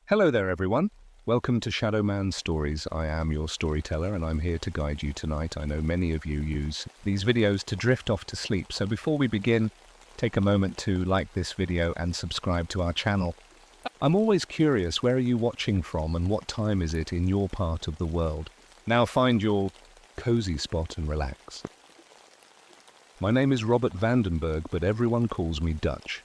Hello there, everyone. Welcome to Shadowman Stories. I am your storyteller, and I'm here to guide you tonight. I know many of you use these videos to drift off to sleep, so before we begin, take a moment to like this video and subscribe to our channel. I'm always curious, where are you watching from and what time is it in your part of the world? Now find your cozy spot and relax. My name is Robert Vandenberg, but everyone calls me Dutch.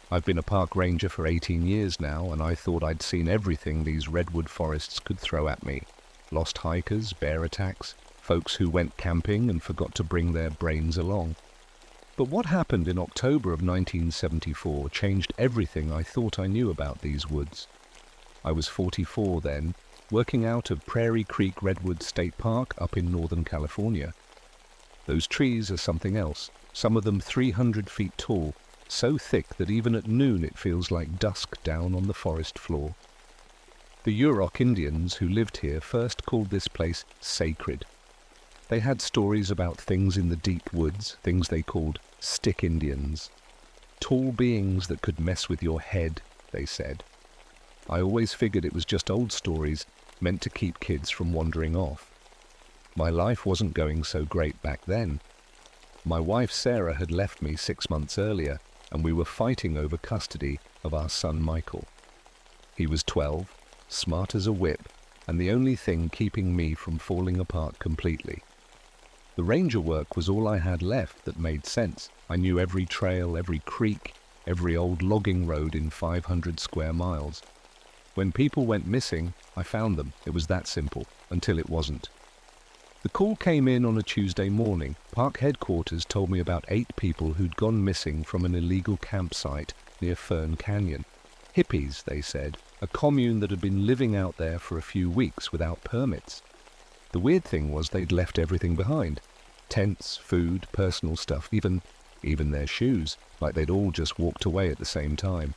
I've been a park ranger for 18 years now, and I thought I'd seen everything these redwood forests could throw at me. Lost hikers, bear attacks, folks who went camping and forgot to bring their brains along. But what happened in October of 1974 changed everything I thought I knew about these woods. I was 44 then, working out of Prairie Creek Redwood State Park up in Northern California. Those trees are something else, some of them 300 feet tall, so thick that even at noon it feels like dusk down on the forest floor. The Yurok Indians who lived here first called this place sacred. They had stories about things in the deep woods, things they called stick Indians. Tall beings that could mess with your head, they said. I always figured it was just old stories meant to keep kids from wandering off. My life wasn't going so great back then. My wife Sarah had left me 6 months earlier, and we were fighting over custody of our son Michael. He was 12, smart as a whip, and the only thing keeping me from falling apart completely. The ranger work was all I had left that made sense. I knew every trail, every creek, every old logging road in 500 square miles. When people went missing, I found them. It was that simple, until it wasn't. The call came in on a Tuesday morning. Park headquarters told me about 8 people who'd gone missing from an illegal campsite near Fern Canyon. Hippies, they said, a commune that had been living out there for a few weeks without permits. The weird thing was they'd left everything behind. Tents, food, personal stuff, even their shoes, like they'd all just walked away at the same time.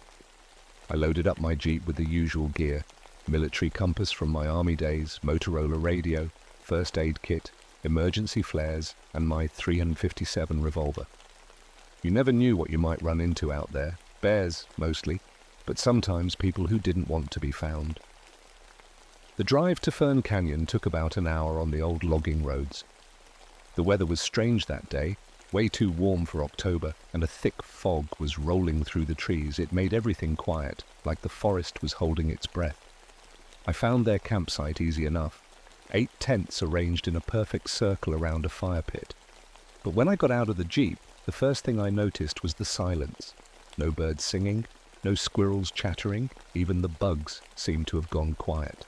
I loaded up my Jeep with the usual gear, military compass from my army days, Motorola radio, first aid kit, emergency flares, and my .357 revolver. You never knew what you might run into out there. Bears, mostly, but sometimes people who didn't want to be found. The drive to Fern Canyon took about an hour on the old logging roads. The weather was strange that day, way too warm for October, and a thick fog was rolling through the trees. It made everything quiet, like the forest was holding its breath. I found their campsite easy enough. 8 tents arranged in a perfect circle around a fire pit. But when I got out of the Jeep, the first thing I noticed was the silence. No birds singing, no squirrels chattering, even the bugs seemed to have gone quiet.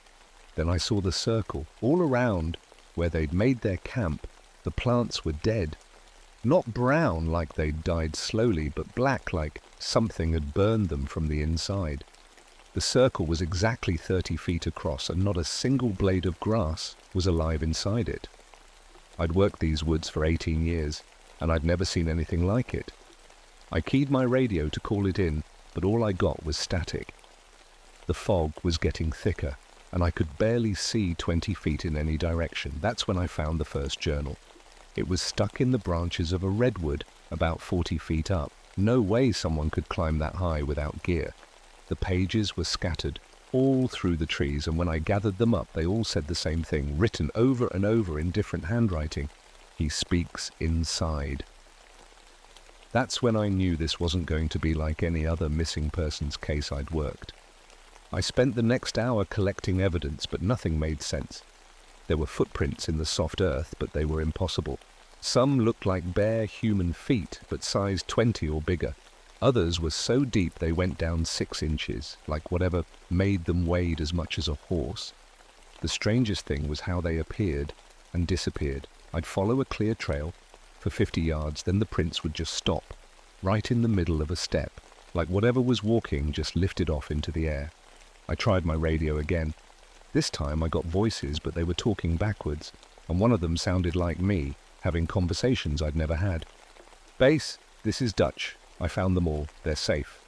Then I saw the circle. All around, where they'd made their camp, the plants were dead. Not brown like they'd died slowly, but black like something had burned them from the inside. The circle was exactly 30 feet across, and not a single blade of grass was alive inside it. I'd worked these woods for 18 years, and I'd never seen anything like it. I keyed my radio to call it in, but all I got was static. The fog was getting thicker, and I could barely see 20 feet in any direction. That's when I found the first journal. It was stuck in the branches of a redwood about 40 feet up. No way someone could climb that high without gear. The pages were scattered all through the trees, and when I gathered them up, they all said the same thing, written over and over in different handwriting. He speaks inside. That's when I knew this wasn't going to be like any other missing persons case I'd worked. I spent the next hour collecting evidence, but nothing made sense. There were footprints in the soft earth, but they were impossible. Some looked like bare human feet, but size 20 or bigger. Others were so deep they went down 6 inches, like whatever made them weighed as much as a horse. The strangest thing was how they appeared and disappeared. I'd follow a clear trail for 50 yards, then the prints would just stop, right in the middle of a step, like whatever was walking just lifted off into the air. I tried my radio again. This time I got voices, but they were talking backwards, and one of them sounded like me, having conversations I'd never had. "Base, this is Dutch. I found them all. They're safe."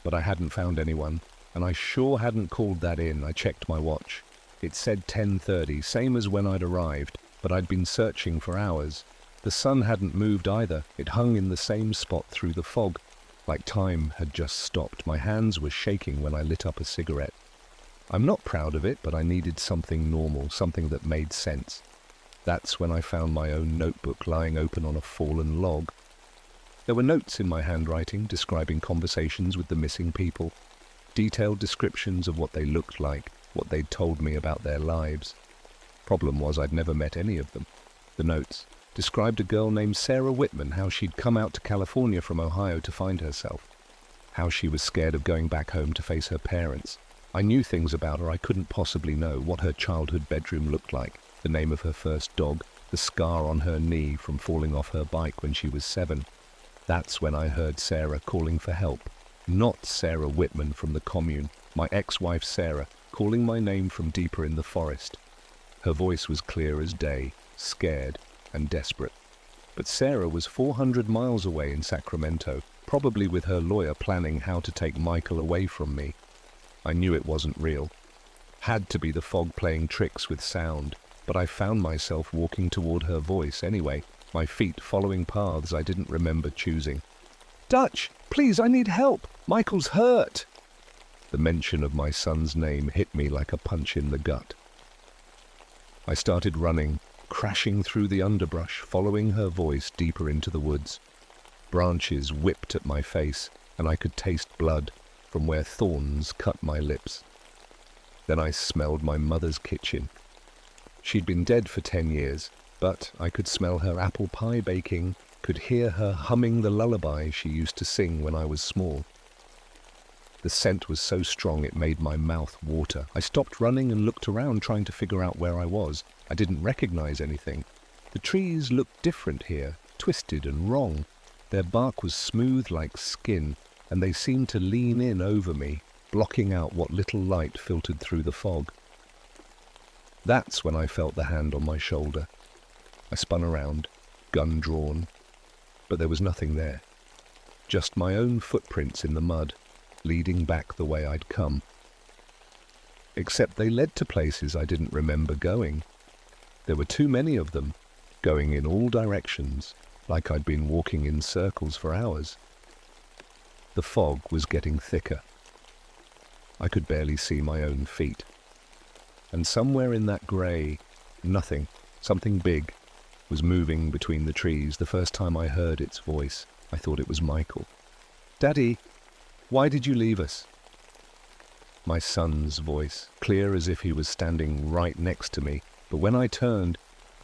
But I hadn't found anyone, and I sure hadn't called that in. I checked my watch. It said 10:30, same as when I'd arrived, but I'd been searching for hours. The sun hadn't moved either. It hung in the same spot through the fog, like time had just stopped. My hands were shaking when I lit up a cigarette. I'm not proud of it, but I needed something normal, something that made sense. That's when I found my own notebook lying open on a fallen log. There were notes in my handwriting describing conversations with the missing people, detailed descriptions of what they looked like, what they'd told me about their lives. Problem was, I'd never met any of them. The notes described a girl named Sarah Whitman, how she'd come out to California from Ohio to find herself, how she was scared of going back home to face her parents. I knew things about her I couldn't possibly know, what her childhood bedroom looked like, the name of her first dog, the scar on her knee from falling off her bike when she was 7. That's when I heard Sarah calling for help. Not Sarah Whitman from the commune, my ex-wife Sarah, calling my name from deeper in the forest. Her voice was clear as day, scared and desperate. But Sarah was 400 miles away in Sacramento, probably with her lawyer planning how to take Michael away from me. I knew it wasn't real. Had to be the fog playing tricks with sound, but I found myself walking toward her voice anyway, my feet following paths I didn't remember choosing. "Dutch, please, I need help! Michael's hurt!" The mention of my son's name hit me like a punch in the gut. I started running, crashing through the underbrush, following her voice deeper into the woods. Branches whipped at my face, and I could taste blood from where thorns cut my lips. Then I smelled my mother's kitchen. She'd been dead for 10 years, but I could smell her apple pie baking, could hear her humming the lullaby she used to sing when I was small. The scent was so strong it made my mouth water. I stopped running and looked around, trying to figure out where I was. I didn't recognize anything. The trees looked different here, twisted and wrong. Their bark was smooth like skin, and they seemed to lean in over me, blocking out what little light filtered through the fog. That's when I felt the hand on my shoulder. I spun around, gun drawn, but there was nothing there. Just my own footprints in the mud, leading back the way I'd come. Except they led to places I didn't remember going. There were too many of them, going in all directions, like I'd been walking in circles for hours. The fog was getting thicker. I could barely see my own feet. And somewhere in that grey, something big, was moving between the trees. The first time I heard its voice, I thought it was Michael. "Daddy, why did you leave us?" My son's voice, clear as if he was standing right next to me, but when I turned,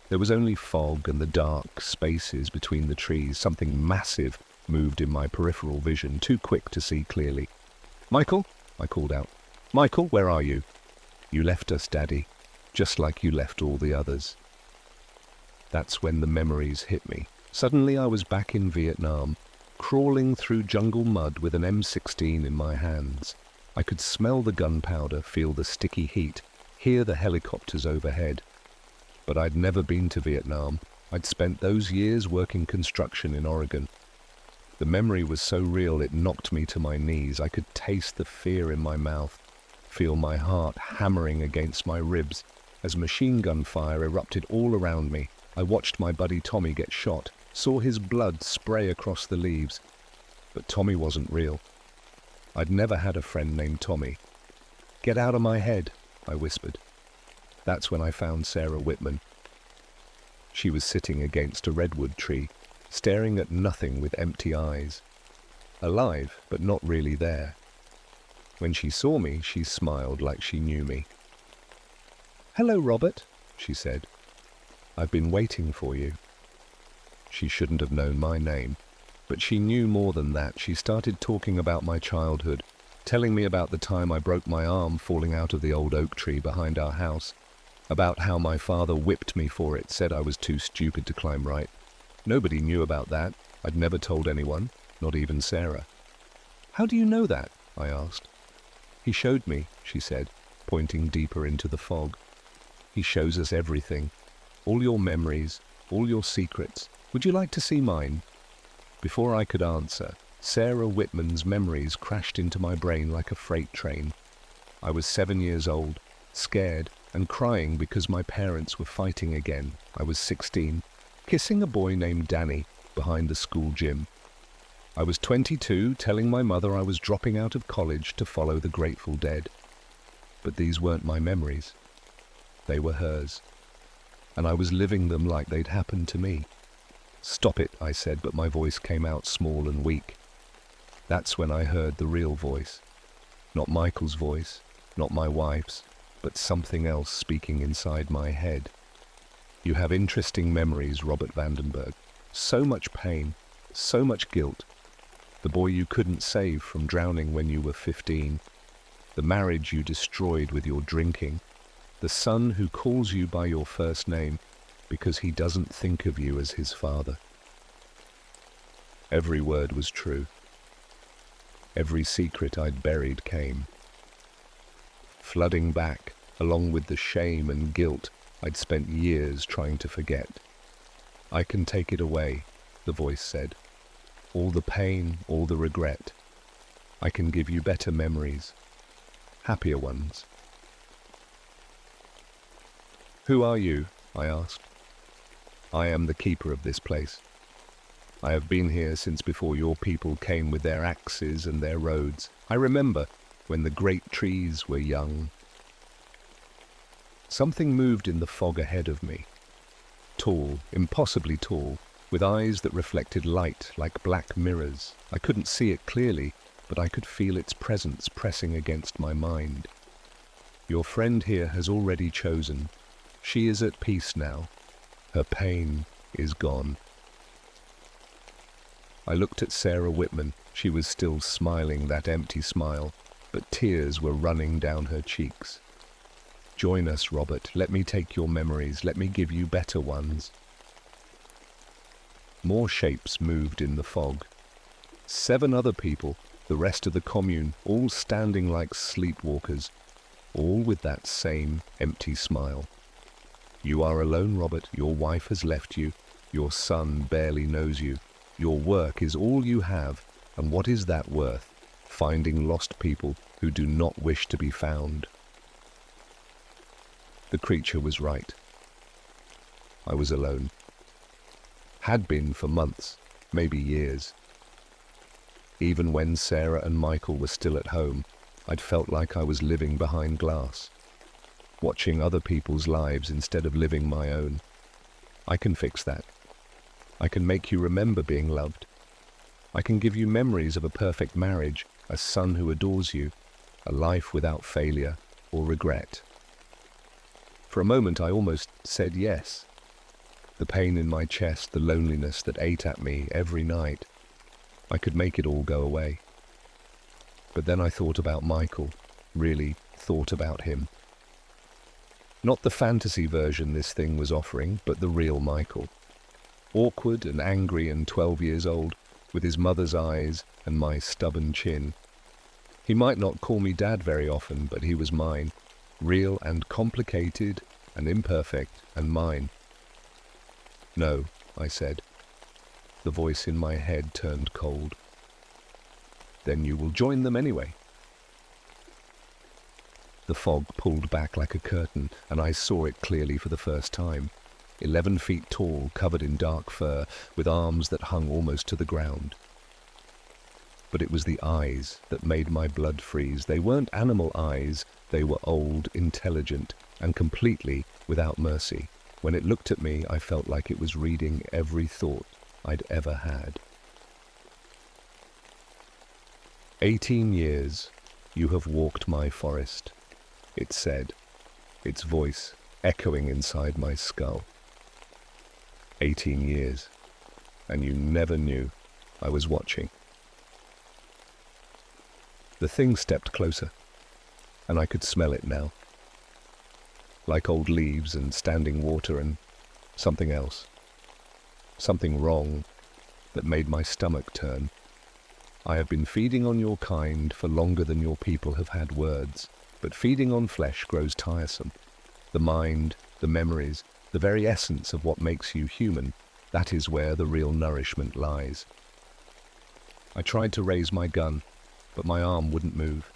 there was only fog and the dark spaces between the trees. Something massive moved in my peripheral vision, too quick to see clearly. "Michael?" I called out. "Michael, where are you?" "You left us, Daddy, just like you left all the others." That's when the memories hit me. Suddenly I was back in Vietnam, crawling through jungle mud with an M16 in my hands. I could smell the gunpowder, feel the sticky heat, hear the helicopters overhead. But I'd never been to Vietnam. I'd spent those years working construction in Oregon. The memory was so real it knocked me to my knees. I could taste the fear in my mouth, feel my heart hammering against my ribs as machine gun fire erupted all around me. I watched my buddy Tommy get shot, saw his blood spray across the leaves. But Tommy wasn't real. I'd never had a friend named Tommy. "Get out of my head," I whispered. That's when I found Sarah Whitman. She was sitting against a redwood tree, staring at nothing with empty eyes. Alive, but not really there. When she saw me, she smiled like she knew me. "Hello, Robert," she said. "I've been waiting for you." She shouldn't have known my name, but she knew more than that. She started talking about my childhood, telling me about the time I broke my arm falling out of the old oak tree behind our house, about how my father whipped me for it, said I was too stupid to climb right. Nobody knew about that. I'd never told anyone, not even Sarah. "How do you know that?" I asked. "He showed me," she said, pointing deeper into the fog. "He shows us everything. All your memories, all your secrets. Would you like to see mine?" Before I could answer, Sarah Whitman's memories crashed into my brain like a freight train. I was 7 years old, scared and crying because my parents were fighting again. I was 16, kissing a boy named Danny behind the school gym. I was 22, telling my mother I was dropping out of college to follow the Grateful Dead. But these weren't my memories. They were hers. And I was living them like they'd happened to me. "Stop it," I said, but my voice came out small and weak. That's when I heard the real voice. Not Michael's voice, not my wife's, but something else speaking inside my head. "You have interesting memories, Robert Vandenberg. So much pain, so much guilt. The boy you couldn't save from drowning when you were 15. The marriage you destroyed with your drinking. The son who calls you by your first name because he doesn't think of you as his father." Every word was true. Every secret I'd buried came flooding back, along with the shame and guilt I'd spent years trying to forget. "I can take it away," the voice said. "All the pain, all the regret. I can give you better memories, happier ones." "Who are you?" I asked. "I am the keeper of this place. I have been here since before your people came with their axes and their roads. I remember when the great trees were young." Something moved in the fog ahead of me. Tall, impossibly tall, with eyes that reflected light like black mirrors. I couldn't see it clearly, but I could feel its presence pressing against my mind. "Your friend here has already chosen. She is at peace now. Her pain is gone." I looked at Sarah Whitman. She was still smiling that empty smile, but tears were running down her cheeks. "Join us, Robert. Let me take your memories. Let me give you better ones." More shapes moved in the fog. 7 other people, the rest of the commune, all standing like sleepwalkers, all with that same empty smile. "You are alone, Robert. Your wife has left you. Your son barely knows you. Your work is all you have, and what is that worth? Finding lost people who do not wish to be found." The creature was right. I was alone. Had been for months, maybe years. Even when Sarah and Michael were still at home, I'd felt like I was living behind glass, watching other people's lives instead of living my own. I can fix that. I can make you remember being loved. I can give you memories of a perfect marriage, a son who adores you, a life without failure or regret. For a moment I almost said yes. The pain in my chest, the loneliness that ate at me every night. I could make it all go away. But then I thought about Michael, really thought about him. Not the fantasy version this thing was offering, but the real Michael. Awkward and angry and 12 years old, with his mother's eyes and my stubborn chin. He might not call me Dad very often, but he was mine, real and complicated and imperfect and mine. "No," I said. The voice in my head turned cold. "Then you will join them anyway." The fog pulled back like a curtain, and I saw it clearly for the first time. 11 feet tall, covered in dark fur, with arms that hung almost to the ground. But it was the eyes that made my blood freeze. They weren't animal eyes. They were old, intelligent, and completely without mercy. When it looked at me, I felt like it was reading every thought I'd ever had. 18 years, you have walked my forest, it said, its voice echoing inside my skull. 18 years, and you never knew I was watching. The thing stepped closer, and I could smell it now. Like old leaves and standing water and something else. Something wrong that made my stomach turn. I have been feeding on your kind for longer than your people have had words, but feeding on flesh grows tiresome. The mind, the memories, the very essence of what makes you human, that is where the real nourishment lies. I tried to raise my gun, but my arm wouldn't move.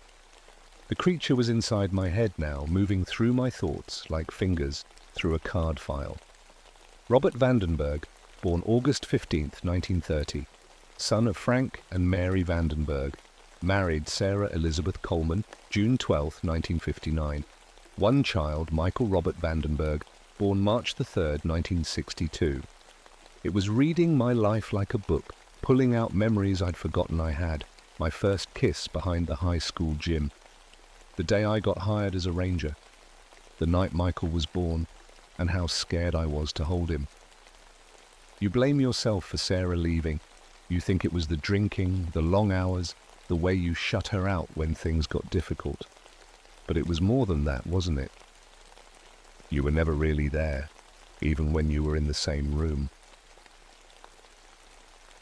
The creature was inside my head now, moving through my thoughts like fingers through a card file. Robert Vandenberg, born August 15th, 1930, son of Frank and Mary Vandenberg, Married Sarah Elizabeth Coleman, June 12, 1959. One child, Michael Robert Vandenberg, born March 3rd, 1962. It was reading my life like a book, pulling out memories I'd forgotten I had. My first kiss behind the high school gym. The day I got hired as a ranger. The night Michael was born, and how scared I was to hold him. You blame yourself for Sarah leaving. You think it was the drinking, the long hours, the way you shut her out when things got difficult. But it was more than that, wasn't it? You were never really there, even when you were in the same room.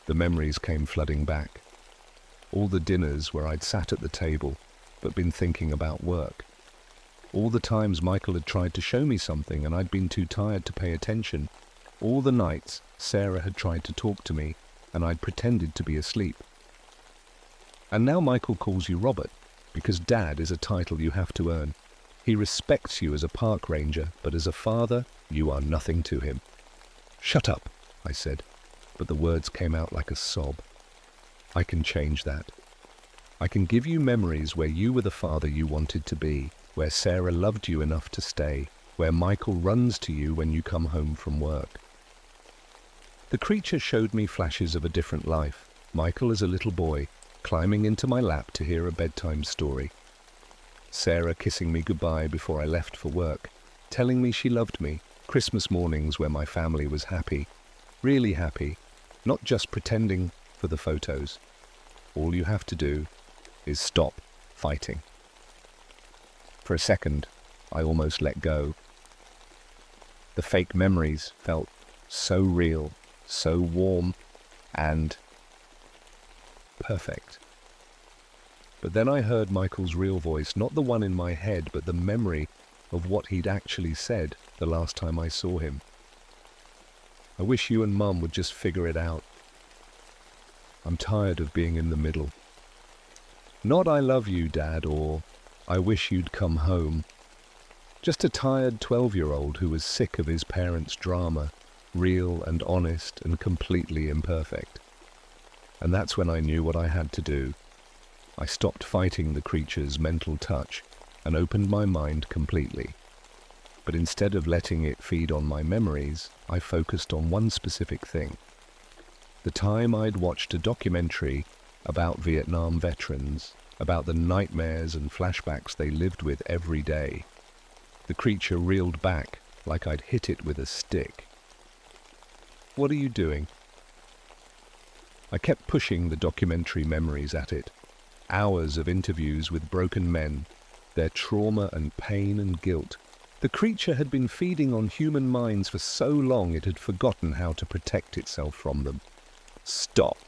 The memories came flooding back. All the dinners where I'd sat at the table, but been thinking about work. All the times Michael had tried to show me something and I'd been too tired to pay attention. All the nights Sarah had tried to talk to me and I'd pretended to be asleep. And now Michael calls you Robert, because Dad is a title you have to earn. He respects you as a park ranger, but as a father, you are nothing to him. Shut up, I said, but the words came out like a sob. I can change that. I can give you memories where you were the father you wanted to be, where Sarah loved you enough to stay, where Michael runs to you when you come home from work. The creature showed me flashes of a different life. Michael as a little boy, climbing into my lap to hear a bedtime story. Sarah kissing me goodbye before I left for work, telling me she loved me. Christmas mornings where my family was happy, really happy, not just pretending for the photos. All you have to do is stop fighting. For a second, I almost let go. The fake memories felt so real, so warm, and perfect. But then I heard Michael's real voice, not the one in my head, but the memory of what he'd actually said the last time I saw him. I wish you and Mum would just figure it out. I'm tired of being in the middle. Not I love you, Dad, or I wish you'd come home. Just a tired 12-year-old who was sick of his parents' drama, real and honest and completely imperfect. And that's when I knew what I had to do. I stopped fighting the creature's mental touch and opened my mind completely. But instead of letting it feed on my memories, I focused on one specific thing. The time I'd watched a documentary about Vietnam veterans, about the nightmares and flashbacks they lived with every day. The creature reeled back like I'd hit it with a stick. What are you doing? I kept pushing the documentary memories at it. Hours of interviews with broken men, their trauma and pain and guilt. The creature had been feeding on human minds for so long it had forgotten how to protect itself from them. Stop.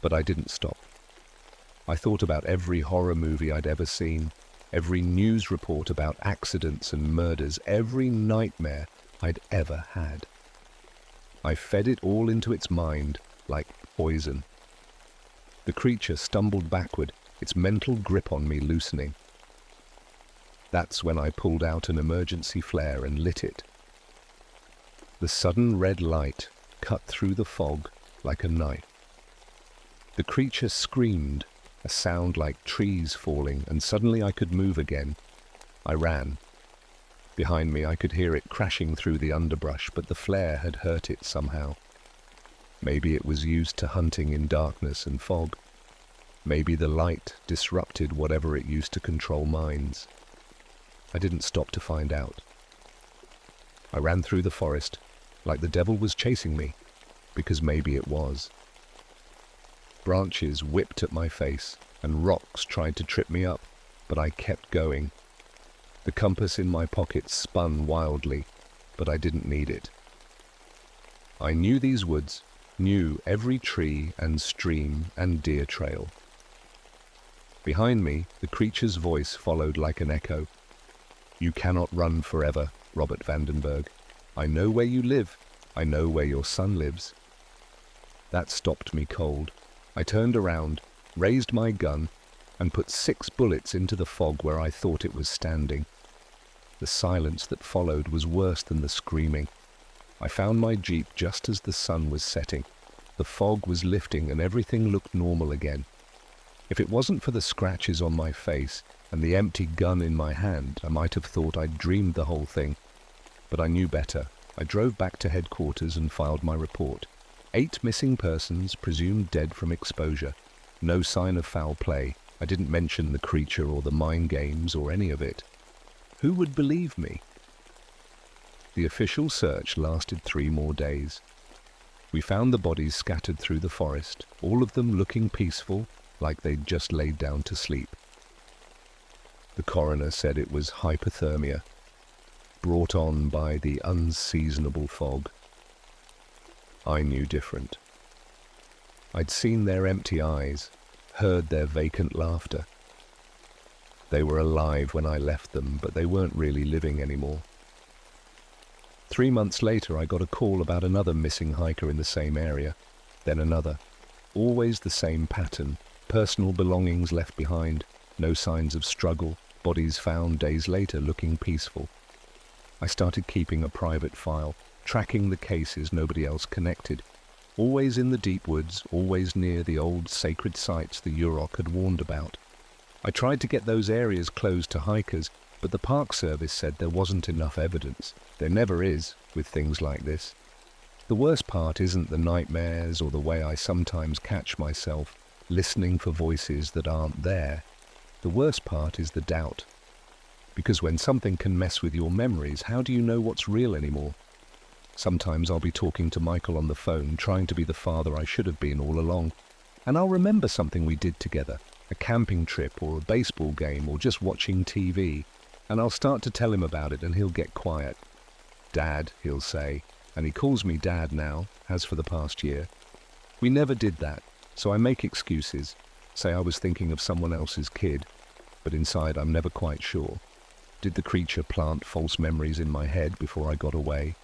But I didn't stop. I thought about every horror movie I'd ever seen, every news report about accidents and murders, every nightmare I'd ever had. I fed it all into its mind like poison. The creature stumbled backward, its mental grip on me loosening. That's when I pulled out an emergency flare and lit it. The sudden red light cut through the fog like a knife. The creature screamed, a sound like trees falling, and suddenly I could move again. I ran. Behind me I could hear it crashing through the underbrush, but the flare had hurt it somehow. Maybe it was used to hunting in darkness and fog. Maybe the light disrupted whatever it used to control minds. I didn't stop to find out. I ran through the forest, like the devil was chasing me, because maybe it was. Branches whipped at my face, and rocks tried to trip me up, but I kept going. The compass in my pocket spun wildly, but I didn't need it. I knew these woods, knew every tree and stream and deer trail. Behind me, the creature's voice followed like an echo. You cannot run forever, Robert Vandenberg. I know where you live. I know where your son lives. That stopped me cold. I turned around, raised my gun, and put 6 bullets into the fog where I thought it was standing. The silence that followed was worse than the screaming. I found my jeep just as the sun was setting. The fog was lifting and everything looked normal again. If it wasn't for the scratches on my face and the empty gun in my hand, I might have thought I'd dreamed the whole thing. But I knew better. I drove back to headquarters and filed my report. 8 missing persons, presumed dead from exposure. No sign of foul play. I didn't mention the creature or the mind games or any of it. Who would believe me? The official search lasted 3 more days. We found the bodies scattered through the forest, all of them looking peaceful, like they'd just laid down to sleep. The coroner said it was hypothermia, brought on by the unseasonable fog. I knew different. I'd seen their empty eyes, heard their vacant laughter. They were alive when I left them, but they weren't really living anymore. 3 months later, I got a call about another missing hiker in the same area, then another. Always the same pattern, personal belongings left behind, no signs of struggle, bodies found days later looking peaceful. I started keeping a private file, tracking the cases nobody else connected. Always in the deep woods, always near the old sacred sites the Yurok had warned about. I tried to get those areas closed to hikers, but the Park Service said there wasn't enough evidence. There never is with things like this. The worst part isn't the nightmares or the way I sometimes catch myself listening for voices that aren't there. The worst part is the doubt. Because when something can mess with your memories, how do you know what's real anymore? Sometimes I'll be talking to Michael on the phone, trying to be the father I should have been all along, and I'll remember something we did together, a camping trip or a baseball game or just watching TV, and I'll start to tell him about it and he'll get quiet. Dad, he'll say, and he calls me Dad now, has for the past year. We never did that, so I make excuses, say I was thinking of someone else's kid, but inside I'm never quite sure. Did the creature plant false memories in my head before I got away?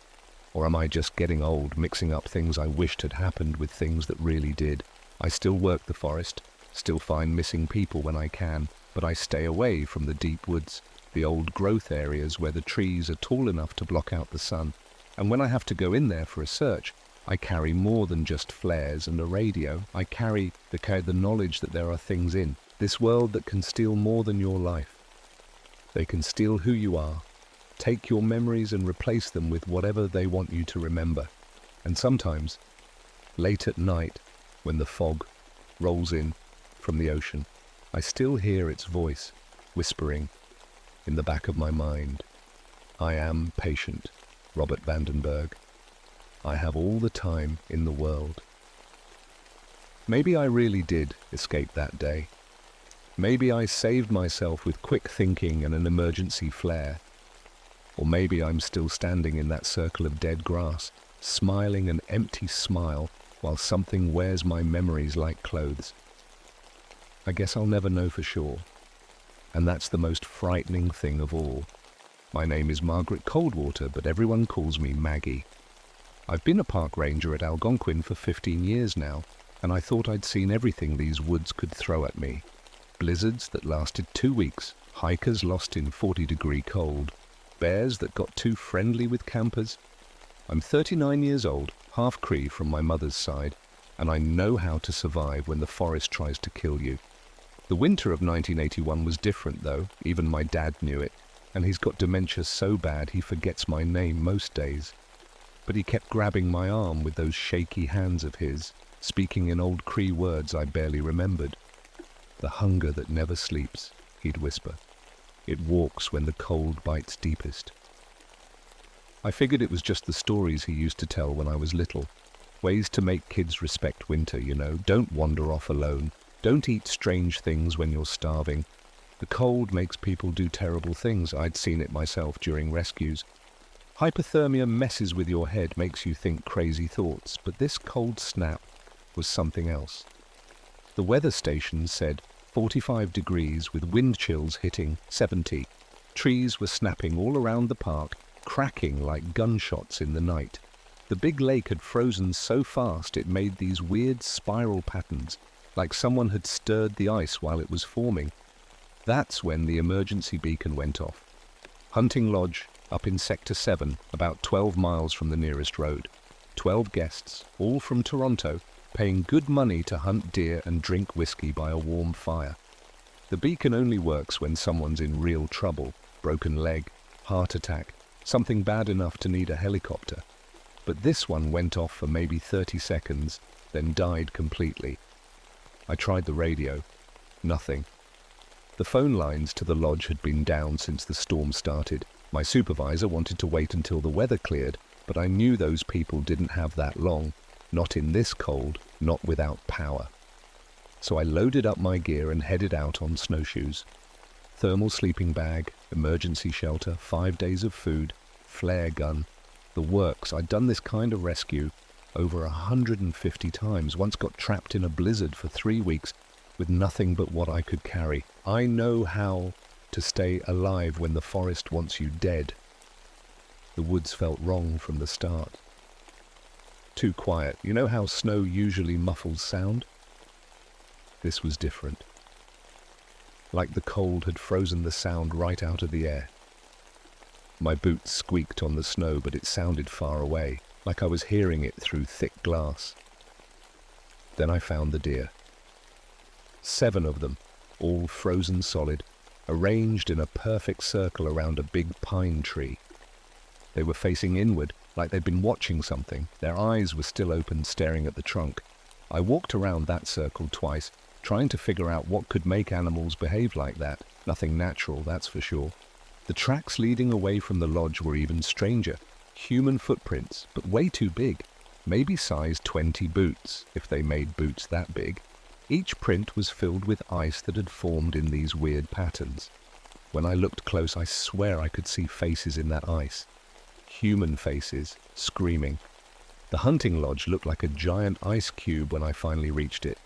Or am I just getting old, mixing up things I wished had happened with things that really did? I still work the forest, still find missing people when I can, but I stay away from the deep woods, the old growth areas where the trees are tall enough to block out the sun. And when I have to go in there for a search, I carry more than just flares and a radio. I carry the knowledge that there are things in this world that can steal more than your life. They can steal who you are, take your memories and replace them with whatever they want you to remember. And sometimes, late at night, when the fog rolls in from the ocean, I still hear its voice whispering in the back of my mind, I am patient, Robert Vandenberg. I have all the time in the world. Maybe I really did escape that day. Maybe I saved myself with quick thinking and an emergency flare. Or maybe I'm still standing in that circle of dead grass, smiling an empty smile while something wears my memories like clothes. I guess I'll never know for sure. And that's the most frightening thing of all. My name is Margaret Coldwater, but everyone calls me Maggie. I've been a park ranger at Algonquin for 15 years now, and I thought I'd seen everything these woods could throw at me. Blizzards that lasted 2 weeks, hikers lost in 40-degree cold, bears that got too friendly with campers. I'm 39 years old, half Cree from my mother's side, and I know how to survive when the forest tries to kill you. The winter of 1981 was different though, even my dad knew it, and he's got dementia so bad he forgets my name most days. But he kept grabbing my arm with those shaky hands of his, speaking in old Cree words I barely remembered. The hunger that never sleeps, he'd whisper. It walks when the cold bites deepest. I figured it was just the stories he used to tell when I was little. Ways to make kids respect winter, you know. Don't wander off alone. Don't eat strange things when you're starving. The cold makes people do terrible things. I'd seen it myself during rescues. Hypothermia messes with your head, makes you think crazy thoughts, but this cold snap was something else. The weather station said 45 degrees with wind chills hitting 70. Trees were snapping all around the park, cracking like gunshots in the night. The big lake had frozen so fast it made these weird spiral patterns, like someone had stirred the ice while it was forming. That's when the emergency beacon went off. Hunting Lodge, up in Sector 7, about 12 miles from the nearest road. 12 guests, all from Toronto, paying good money to hunt deer and drink whiskey by a warm fire. The beacon only works when someone's in real trouble, broken leg, heart attack, something bad enough to need a helicopter. But this one went off for maybe 30 seconds, then died completely. I tried the radio. Nothing. The phone lines to the lodge had been down since the storm started. My supervisor wanted to wait until the weather cleared, but I knew those people didn't have that long. Not in this cold, not without power. So I loaded up my gear and headed out on snowshoes. Thermal sleeping bag, emergency shelter, 5 days of food, flare gun. The works. I'd done this kind of rescue over 150 times. Once got trapped in a blizzard for 3 weeks with nothing but what I could carry. I know how to stay alive when the forest wants you dead. The woods felt wrong from the start. Too quiet. You know how snow usually muffles sound? This was different. Like the cold had frozen the sound right out of the air. My boots squeaked on the snow, but it sounded far away, like I was hearing it through thick glass. Then I found the deer. 7 of them, all frozen solid, arranged in a perfect circle around a big pine tree. They were facing inward, like they'd been watching something. Their eyes were still open, staring at the trunk. I walked around that circle twice, trying to figure out what could make animals behave like that. Nothing natural, that's for sure. The tracks leading away from the lodge were even stranger. Human footprints, but way too big. Maybe size 20 boots, if they made boots that big. Each print was filled with ice that had formed in these weird patterns. When I looked close, I swear I could see faces in that ice. Human faces, screaming. The hunting lodge looked like a giant ice cube when I finally reached it.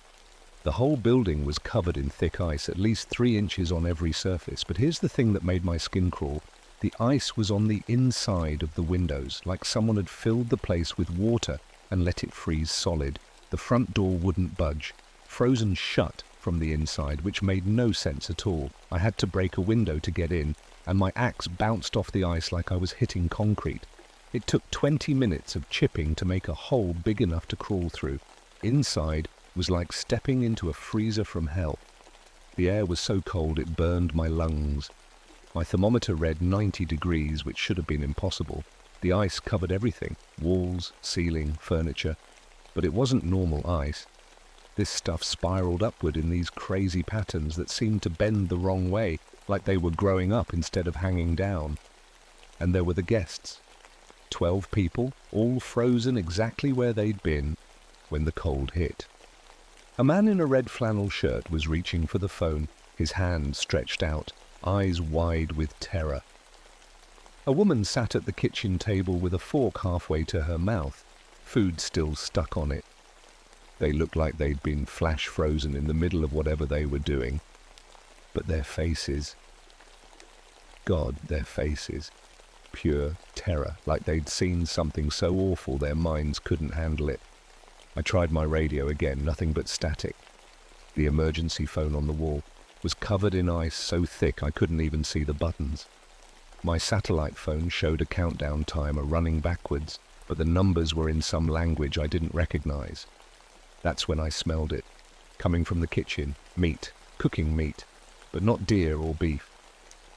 The whole building was covered in thick ice, at least 3 inches on every surface. But here's the thing that made my skin crawl. The ice was on the inside of the windows, like someone had filled the place with water and let it freeze solid. The front door wouldn't budge, frozen shut from the inside, which made no sense at all. I had to break a window to get in, and my axe bounced off the ice like I was hitting concrete. It took 20 minutes of chipping to make a hole big enough to crawl through. Inside was like stepping into a freezer from hell. The air was so cold it burned my lungs. My thermometer read 90 degrees, which should have been impossible. The ice covered everything, walls, ceiling, furniture. But it wasn't normal ice. This stuff spiraled upward in these crazy patterns that seemed to bend the wrong way, like they were growing up instead of hanging down. And there were the guests. 12 people, all frozen exactly where they'd been when the cold hit. A man in a red flannel shirt was reaching for the phone, his hand stretched out, eyes wide with terror. A woman sat at the kitchen table with a fork halfway to her mouth, food still stuck on it. They looked like they'd been flash frozen in the middle of whatever they were doing. But their faces, God, their faces, pure terror, like they'd seen something so awful their minds couldn't handle it. I tried my radio again, nothing but static. The emergency phone on the wall was covered in ice so thick I couldn't even see the buttons. My satellite phone showed a countdown timer running backwards, but the numbers were in some language I didn't recognize. That's when I smelled it, coming from the kitchen, meat, cooking meat, but not deer or beef.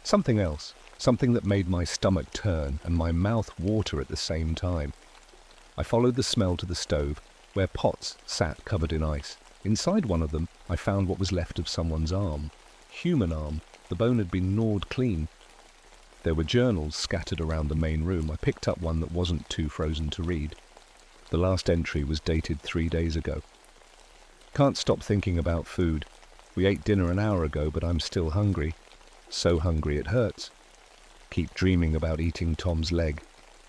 Something else, something that made my stomach turn and my mouth water at the same time. I followed the smell to the stove, where pots sat covered in ice. Inside one of them, I found what was left of someone's arm. Human arm. The bone had been gnawed clean. There were journals scattered around the main room. I picked up one that wasn't too frozen to read. The last entry was dated 3 days ago. Can't stop thinking about food. We ate dinner an hour ago, but I'm still hungry. So hungry it hurts. Keep dreaming about eating Tom's leg.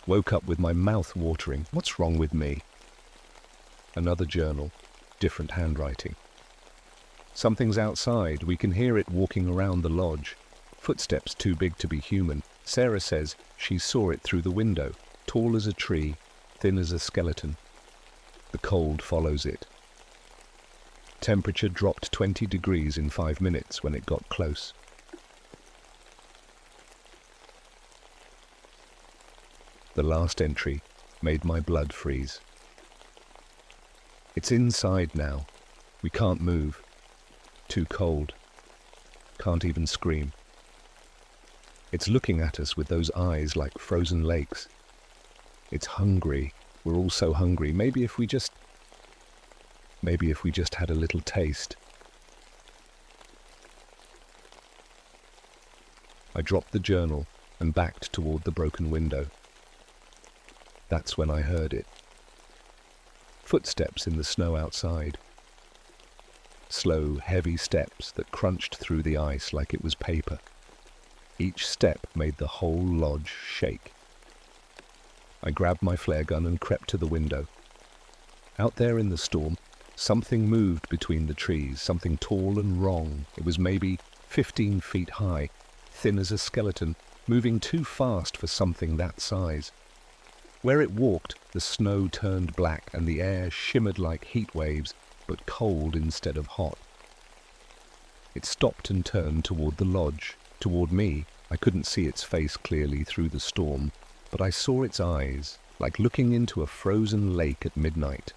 Woke up with my mouth watering. What's wrong with me? Another journal, different handwriting. Something's outside. We can hear it walking around the lodge. Footsteps too big to be human. Sarah says she saw it through the window, tall as a tree, thin as a skeleton. The cold follows it. Temperature dropped 20 degrees in 5 minutes when it got close. The last entry made my blood freeze. It's inside now. We can't move. Too cold. Can't even scream. It's looking at us with those eyes like frozen lakes. It's hungry. We're all so hungry. Maybe if we just had a little taste. I dropped the journal and backed toward the broken window. That's when I heard it. Footsteps in the snow outside. Slow, heavy steps that crunched through the ice like it was paper. Each step made the whole lodge shake. I grabbed my flare gun and crept to the window. Out there in the storm, something moved between the trees, something tall and wrong. It was maybe 15 feet high, thin as a skeleton, moving too fast for something that size. Where it walked, the snow turned black and the air shimmered like heat waves, but cold instead of hot. It stopped and turned toward the lodge, toward me. I couldn't see its face clearly through the storm, but I saw its eyes, like looking into a frozen lake at midnight.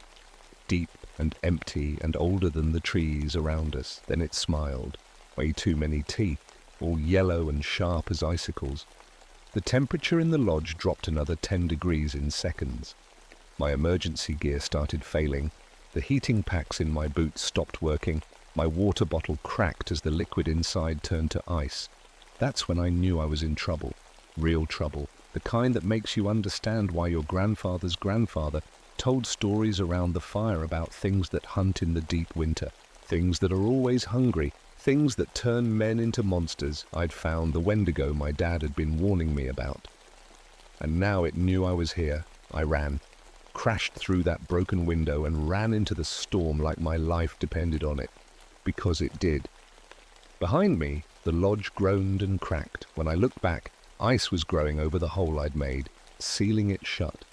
Deep and empty and older than the trees around us. Then it smiled. Way too many teeth, all yellow and sharp as icicles. The temperature in the lodge dropped another 10 degrees in seconds. My emergency gear started failing. The heating packs in my boots stopped working. My water bottle cracked as the liquid inside turned to ice. That's when I knew I was in trouble. Real trouble. The kind that makes you understand why your grandfather's grandfather told stories around the fire about things that hunt in the deep winter. Things that are always hungry. Things that turn men into monsters. I'd found the Wendigo my dad had been warning me about. And now it knew I was here. I ran, crashed through that broken window and ran into the storm like my life depended on it. Because it did. Behind me, the lodge groaned and cracked. When I looked back, ice was growing over the hole I'd made, sealing it shut.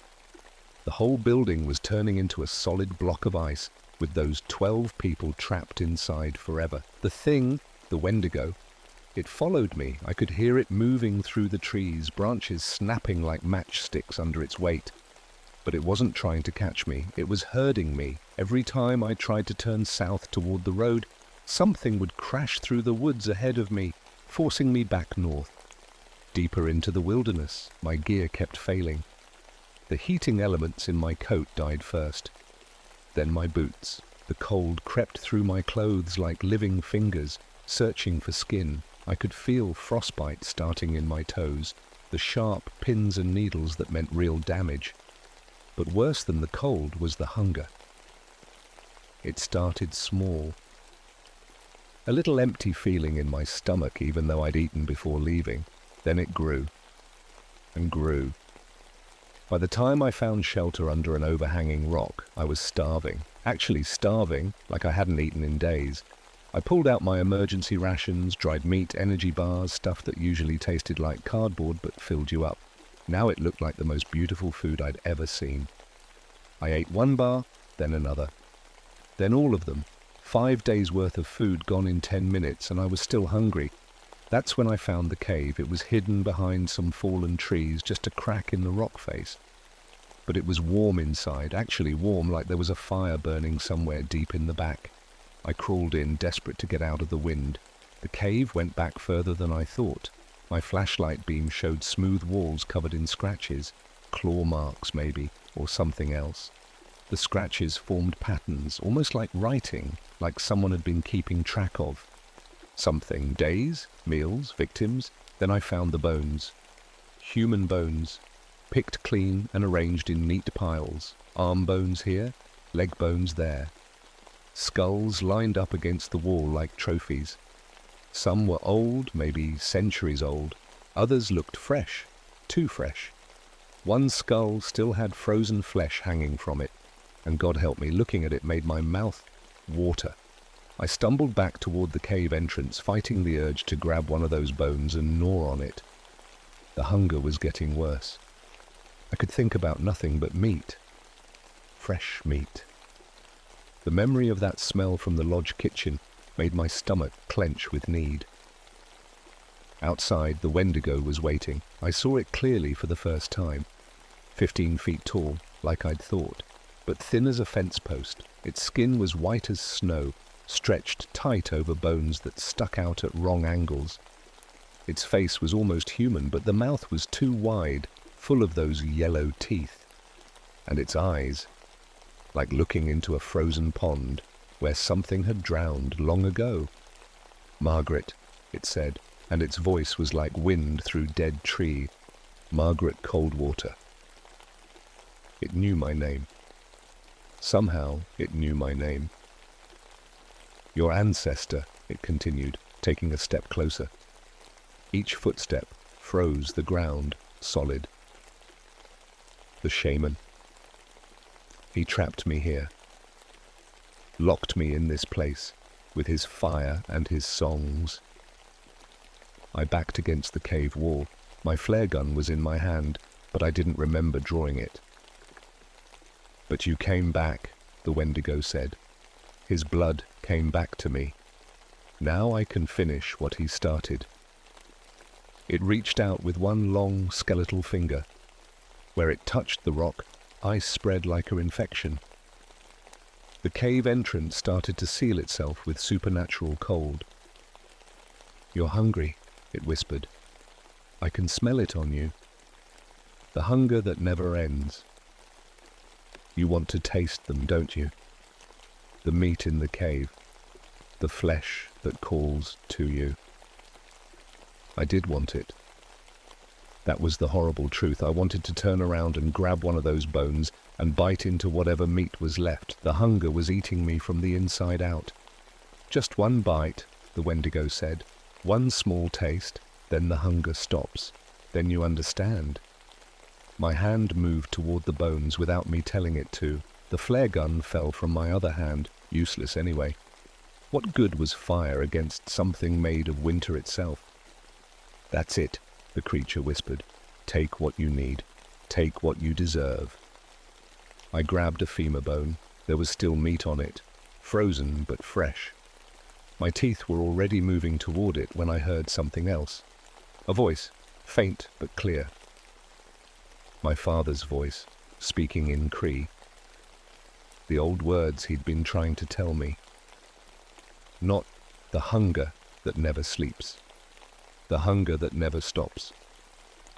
The whole building was turning into a solid block of ice, with those 12 people trapped inside forever. The thing, the Wendigo, it followed me. I could hear it moving through the trees, branches snapping like matchsticks under its weight. But it wasn't trying to catch me. It was herding me. Every time I tried to turn south toward the road, something would crash through the woods ahead of me, forcing me back north. Deeper into the wilderness, my gear kept failing. The heating elements in my coat died first. Then my boots. The cold crept through my clothes like living fingers, searching for skin. I could feel frostbite starting in my toes, the sharp pins and needles that meant real damage. But worse than the cold was the hunger. It started small. A little empty feeling in my stomach even though I'd eaten before leaving. Then it grew and grew. By the time I found shelter under an overhanging rock, I was starving. Actually starving, like I hadn't eaten in days. I pulled out my emergency rations, dried meat, energy bars, stuff that usually tasted like cardboard but filled you up. Now it looked like the most beautiful food I'd ever seen. I ate one bar, then another. Then all of them. 5 days' worth of food gone in 10 minutes, and I was still hungry. That's when I found the cave. It was hidden behind some fallen trees, just a crack in the rock face. But it was warm inside, actually warm, like there was a fire burning somewhere deep in the back. I crawled in, desperate to get out of the wind. The cave went back further than I thought. My flashlight beam showed smooth walls covered in scratches, claw marks maybe, or something else. The scratches formed patterns, almost like writing, like someone had been keeping track of. Something, days, meals, victims. Then I found the bones. Human bones, picked clean and arranged in neat piles. Arm bones here, leg bones there. Skulls lined up against the wall like trophies. Some were old, maybe centuries old. Others looked fresh, too fresh. One skull still had frozen flesh hanging from it, and God help me, looking at it made my mouth water. I stumbled back toward the cave entrance, fighting the urge to grab one of those bones and gnaw on it. The hunger was getting worse. I could think about nothing but meat. Fresh meat. The memory of that smell from the lodge kitchen made my stomach clench with need. Outside, the Wendigo was waiting. I saw it clearly for the first time. 15 feet tall, like I'd thought, but thin as a fence post. Its skin was white as snow, stretched tight over bones that stuck out at wrong angles. Its face was almost human, but the mouth was too wide, full of those yellow teeth. And its eyes, like looking into a frozen pond where something had drowned long ago. "Margaret," it said, and its voice was like wind through dead tree. "Margaret Coldwater." It knew my name. Somehow it knew my name. "Your ancestor," it continued, taking a step closer. Each footstep froze the ground solid. "The shaman. He trapped me here, locked me in this place with his fire and his songs." I backed against the cave wall. My flare gun was in my hand, but I didn't remember drawing it. "But you came back," the Wendigo said. "His blood came back to me. Now I can finish what he started." It reached out with one long skeletal finger. Where it touched the rock, ice spread like an infection. The cave entrance started to seal itself with supernatural cold. "You're hungry," it whispered. "I can smell it on you. The hunger that never ends. You want to taste them, don't you? The meat in the cave, the flesh that calls to you." I did want it. That was the horrible truth. I wanted to turn around and grab one of those bones and bite into whatever meat was left. The hunger was eating me from the inside out. "Just one bite," the Wendigo said. "One small taste, then the hunger stops. Then you understand." My hand moved toward the bones without me telling it to. The flare gun fell from my other hand, useless anyway. What good was fire against something made of winter itself? "That's it," the creature whispered. "Take what you need. Take what you deserve." I grabbed a femur bone. There was still meat on it, frozen but fresh. My teeth were already moving toward it when I heard something else. A voice, faint but clear. My father's voice, speaking in Cree. The old words he'd been trying to tell me. Not the hunger that never sleeps. The hunger that never stops.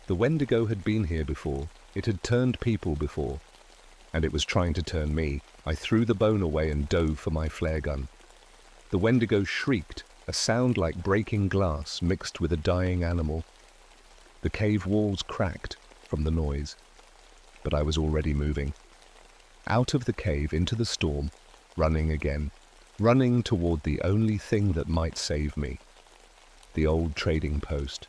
The Wendigo had been here before. It had turned people before. And it was trying to turn me. I threw the bone away and dove for my flare gun. The Wendigo shrieked, a sound like breaking glass mixed with a dying animal. The cave walls cracked from the noise. But I was already moving. Out of the cave into the storm, running again. Running toward the only thing that might save me. The old trading post.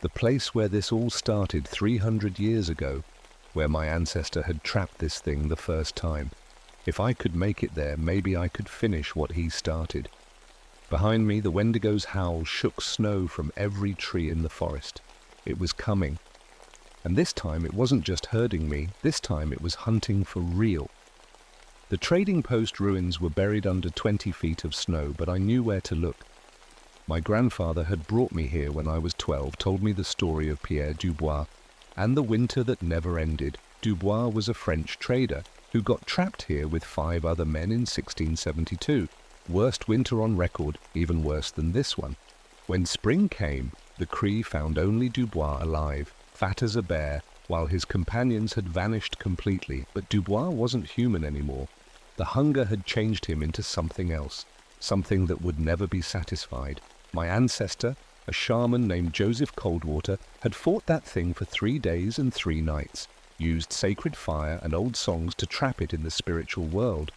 The place where this all started 300 years ago, where my ancestor had trapped this thing the first time. If I could make it there, maybe I could finish what he started. Behind me, the Wendigo's howl shook snow from every tree in the forest. It was coming. And this time it wasn't just herding me, this time it was hunting for real. The trading post ruins were buried under 20 feet of snow, but I knew where to look. My grandfather had brought me here when I was 12, told me the story of Pierre Dubois and the winter that never ended. Dubois was a French trader who got trapped here with 5 other men in 1672. Worst winter on record, even worse than this one. When spring came, the Cree found only Dubois alive, fat as a bear, while his companions had vanished completely. But Dubois wasn't human anymore. The hunger had changed him into something else, something that would never be satisfied. My ancestor, a shaman named Joseph Coldwater, had fought that thing for 3 days and 3 nights, used sacred fire and old songs to trap it in the spiritual world.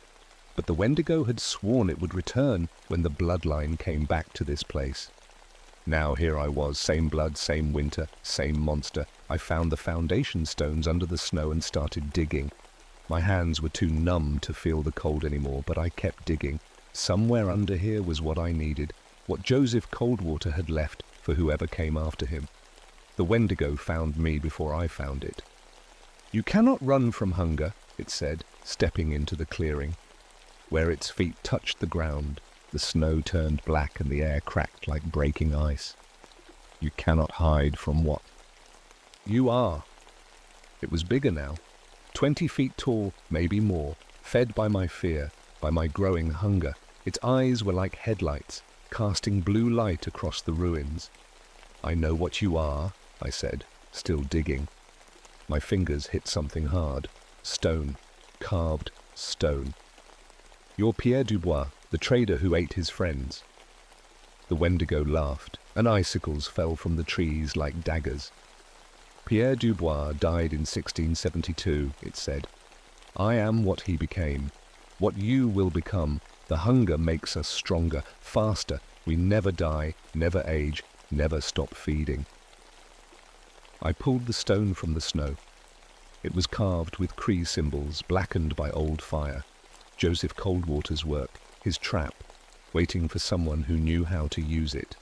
But the Wendigo had sworn it would return when the bloodline came back to this place. Now here I was, same blood, same winter, same monster. I found the foundation stones under the snow and started digging. My hands were too numb to feel the cold anymore, but I kept digging. Somewhere under here was what I needed, what Joseph Coldwater had left for whoever came after him. The Wendigo found me before I found it. "You cannot run from hunger," it said, stepping into the clearing. Where its feet touched the ground, the snow turned black and the air cracked like breaking ice. "You cannot hide from what?" "You are." It was bigger now, 20 feet tall, maybe more, fed by my fear, by my growing hunger. Its eyes were like headlights, casting blue light across the ruins. "I know what you are," I said, still digging. My fingers hit something hard. Stone. Carved stone. "You're Pierre Dubois, the trader who ate his friends." The Wendigo laughed, and icicles fell from the trees like daggers. "Pierre Dubois died in 1672, it said. I am what he became, what you will become. The hunger makes us stronger, faster. We never die, never age, never stop feeding." I pulled the stone from the snow. It was carved with Cree symbols, blackened by old fire. Joseph Coldwater's work, his trap, waiting for someone who knew how to use it.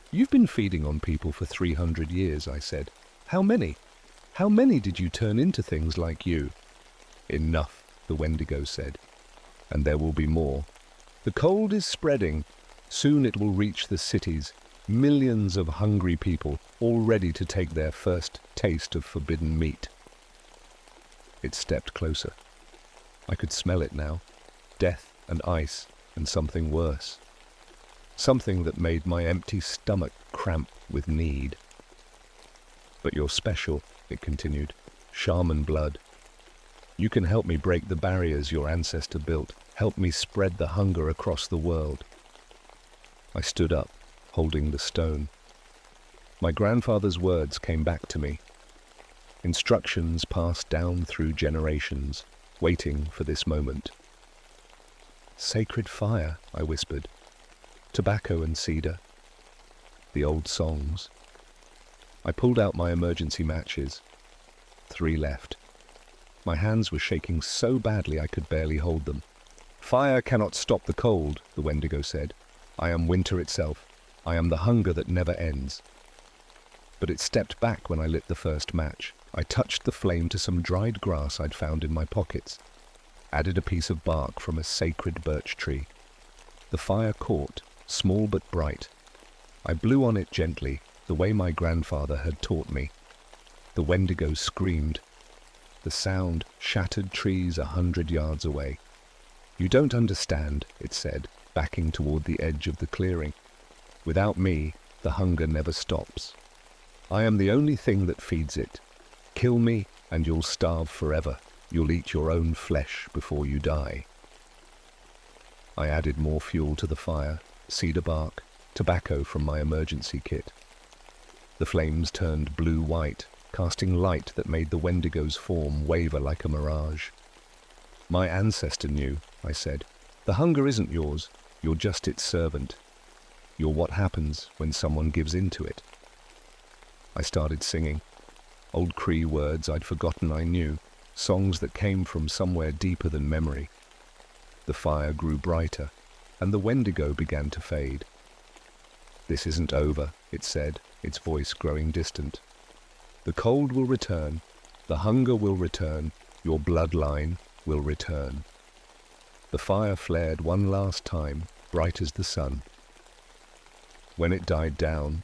"You've been feeding on people for 300 years, I said. "How many? How many did you turn into things like you?" "Enough," the Wendigo said. "And there will be more. The cold is spreading. Soon it will reach the cities. Millions of hungry people, all ready to take their first taste of forbidden meat." It stepped closer. I could smell it now. Death and ice and something worse. Something that made my empty stomach cramp with need. "But you're special," it continued. "Shaman blood. You can help me break the barriers your ancestor built. Help me spread the hunger across the world." I stood up, holding the stone. My grandfather's words came back to me. Instructions passed down through generations, waiting for this moment. "Sacred fire," I whispered. "Tobacco and cedar." The old songs. I pulled out my emergency matches. 3 left. My hands were shaking so badly I could barely hold them. "Fire cannot stop the cold," the Wendigo said. "I am winter itself. I am the hunger that never ends." But it stepped back when I lit the first match. I touched the flame to some dried grass I'd found in my pockets, added a piece of bark from a sacred birch tree. The fire caught, small but bright. I blew on it gently, the way my grandfather had taught me. The Wendigo screamed. The sound shattered trees 100 yards away. "You don't understand," it said, backing toward the edge of the clearing. "Without me, the hunger never stops. I am the only thing that feeds it. Kill me, and you'll starve forever. You'll eat your own flesh before you die." I added more fuel to the fire, cedar bark, tobacco from my emergency kit. The flames turned blue-white, casting light that made the Wendigo's form waver like a mirage. "My ancestor knew," I said. "The hunger isn't yours. You're just its servant. You're what happens when someone gives in to it." I started singing. Old Cree words I'd forgotten I knew, songs that came from somewhere deeper than memory. The fire grew brighter, and the Wendigo began to fade. "This isn't over," it said, its voice growing distant. "The cold will return, the hunger will return, your bloodline will return." The fire flared one last time, bright as the sun. When it died down,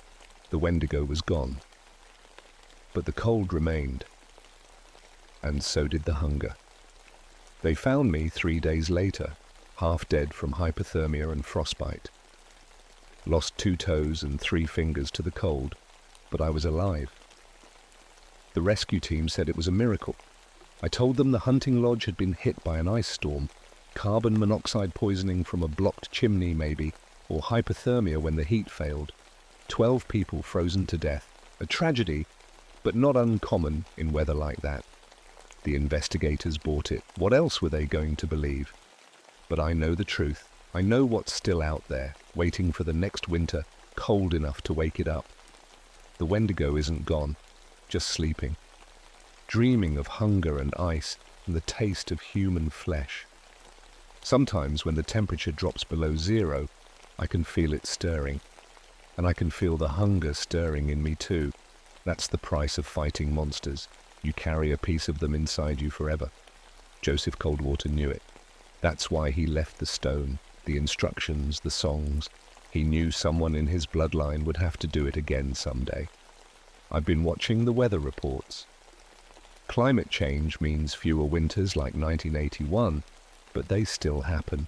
the Wendigo was gone. But the cold remained, and so did the hunger. They found me 3 days later, half dead from hypothermia and frostbite. Lost 2 toes and 3 fingers to the cold, but I was alive. The rescue team said it was a miracle. I told them the hunting lodge had been hit by an ice storm, carbon monoxide poisoning from a blocked chimney maybe, or hypothermia when the heat failed. 12 people frozen to death. A tragedy, but not uncommon in weather like that. The investigators bought it. What else were they going to believe? But I know the truth. I know what's still out there, waiting for the next winter, cold enough to wake it up. The Wendigo isn't gone, just sleeping, dreaming of hunger and ice and the taste of human flesh. Sometimes when the temperature drops below 0, I can feel it stirring, and I can feel the hunger stirring in me too. That's the price of fighting monsters. You carry a piece of them inside you forever. Joseph Coldwater knew it. That's why he left the stone, the instructions, the songs. He knew someone in his bloodline would have to do it again someday. I've been watching the weather reports. Climate change means fewer winters like 1981, but they still happen.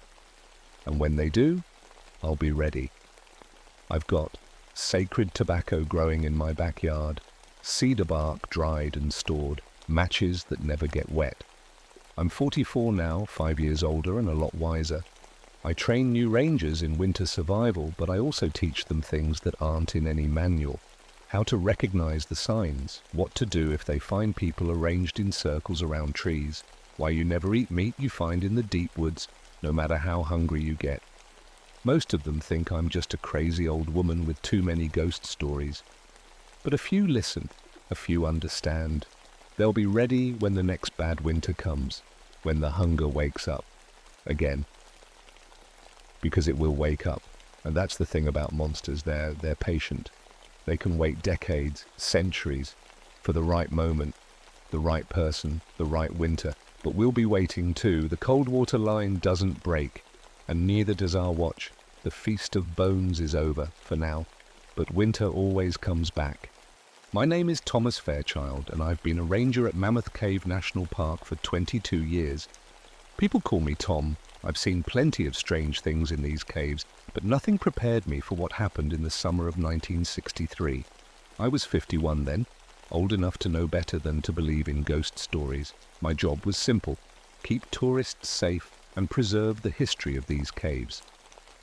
And when they do, I'll be ready. I've got sacred tobacco growing in my backyard, cedar bark dried and stored, matches that never get wet. I'm 44 now, 5 years older and a lot wiser. I train new rangers in winter survival, but I also teach them things that aren't in any manual. How to recognize the signs, what to do if they find people arranged in circles around trees, why you never eat meat you find in the deep woods, no matter how hungry you get. Most of them think I'm just a crazy old woman with too many ghost stories. But a few listen, a few understand. They'll be ready when the next bad winter comes, when the hunger wakes up again. Because it will wake up. And that's the thing about monsters, they're patient. They can wait decades, centuries, for the right moment, the right person, the right winter. But we'll be waiting too. The Coldwater line doesn't break, and neither does our watch. The feast of bones is over, for now, but winter always comes back. My name is Thomas Fairchild, and I've been a ranger at Mammoth Cave National Park for 22 years. People call me Tom. I've seen plenty of strange things in these caves, but nothing prepared me for what happened in the summer of 1963. I was 51 then, old enough to know better than to believe in ghost stories. My job was simple: keep tourists safe and preserve the history of these caves.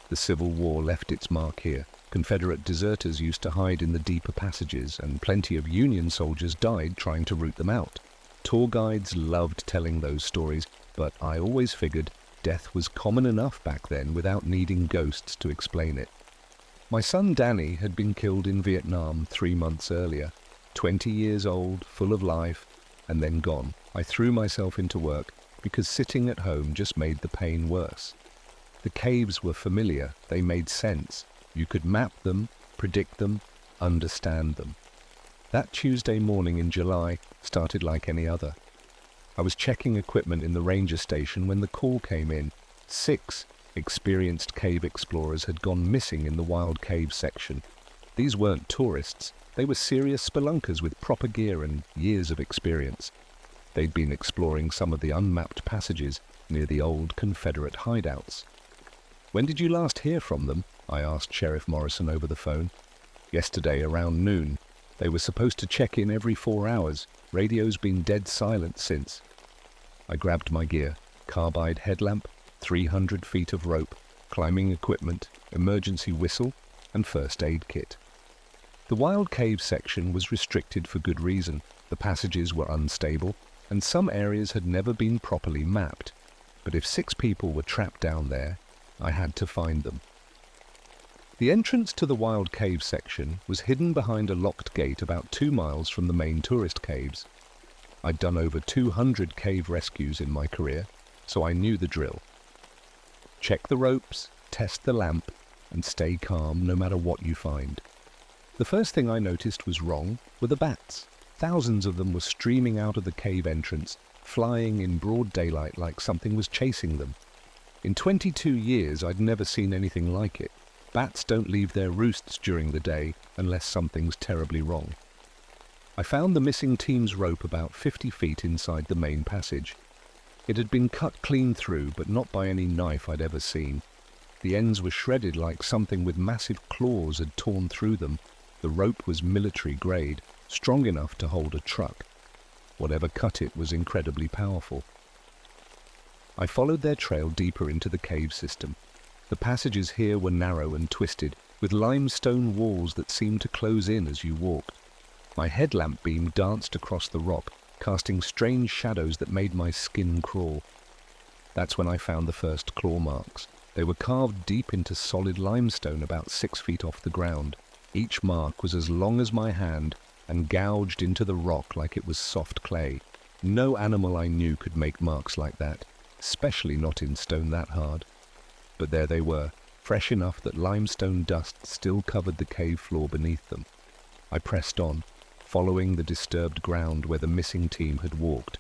The Civil War left its mark here. Confederate deserters used to hide in the deeper passages, and plenty of Union soldiers died trying to root them out. Tour guides loved telling those stories, but I always figured death was common enough back then without needing ghosts to explain it. My son Danny had been killed in Vietnam 3 months earlier. 20 years old, full of life, and then gone. I threw myself into work because sitting at home just made the pain worse. The caves were familiar, they made sense. You could map them, predict them, understand them. That Tuesday morning in July started like any other. I was checking equipment in the ranger station when the call came in. 6 experienced cave explorers had gone missing in the wild cave section. These weren't tourists, they were serious spelunkers with proper gear and years of experience. They'd been exploring some of the unmapped passages near the old Confederate hideouts. "When did you last hear from them?" I asked Sheriff Morrison over the phone. "Yesterday around noon. They were supposed to check in every 4 hours. Radio's been dead silent since." I grabbed my gear: carbide headlamp, 300 feet of rope, climbing equipment, emergency whistle, and first aid kit. The wild cave section was restricted for good reason. The passages were unstable, and some areas had never been properly mapped. But if 6 people were trapped down there, I had to find them. The entrance to the wild cave section was hidden behind a locked gate about 2 miles from the main tourist caves. I'd done over 200 cave rescues in my career, so I knew the drill. Check the ropes, test the lamp, and stay calm no matter what you find. The first thing I noticed was wrong were the bats. Thousands of them were streaming out of the cave entrance, flying in broad daylight like something was chasing them. In 22 years, I'd never seen anything like it. Bats don't leave their roosts during the day unless something's terribly wrong. I found the missing team's rope about 50 feet inside the main passage. It had been cut clean through, but not by any knife I'd ever seen. The ends were shredded like something with massive claws had torn through them. The rope was military grade, strong enough to hold a truck. Whatever cut it was incredibly powerful. I followed their trail deeper into the cave system. The passages here were narrow and twisted, with limestone walls that seemed to close in as you walked. My headlamp beam danced across the rock, casting strange shadows that made my skin crawl. That's when I found the first claw marks. They were carved deep into solid limestone about 6 feet off the ground. Each mark was as long as my hand and gouged into the rock like it was soft clay. No animal I knew could make marks like that, especially not in stone that hard. But there they were, fresh enough that limestone dust still covered the cave floor beneath them. I pressed on, following the disturbed ground where the missing team had walked.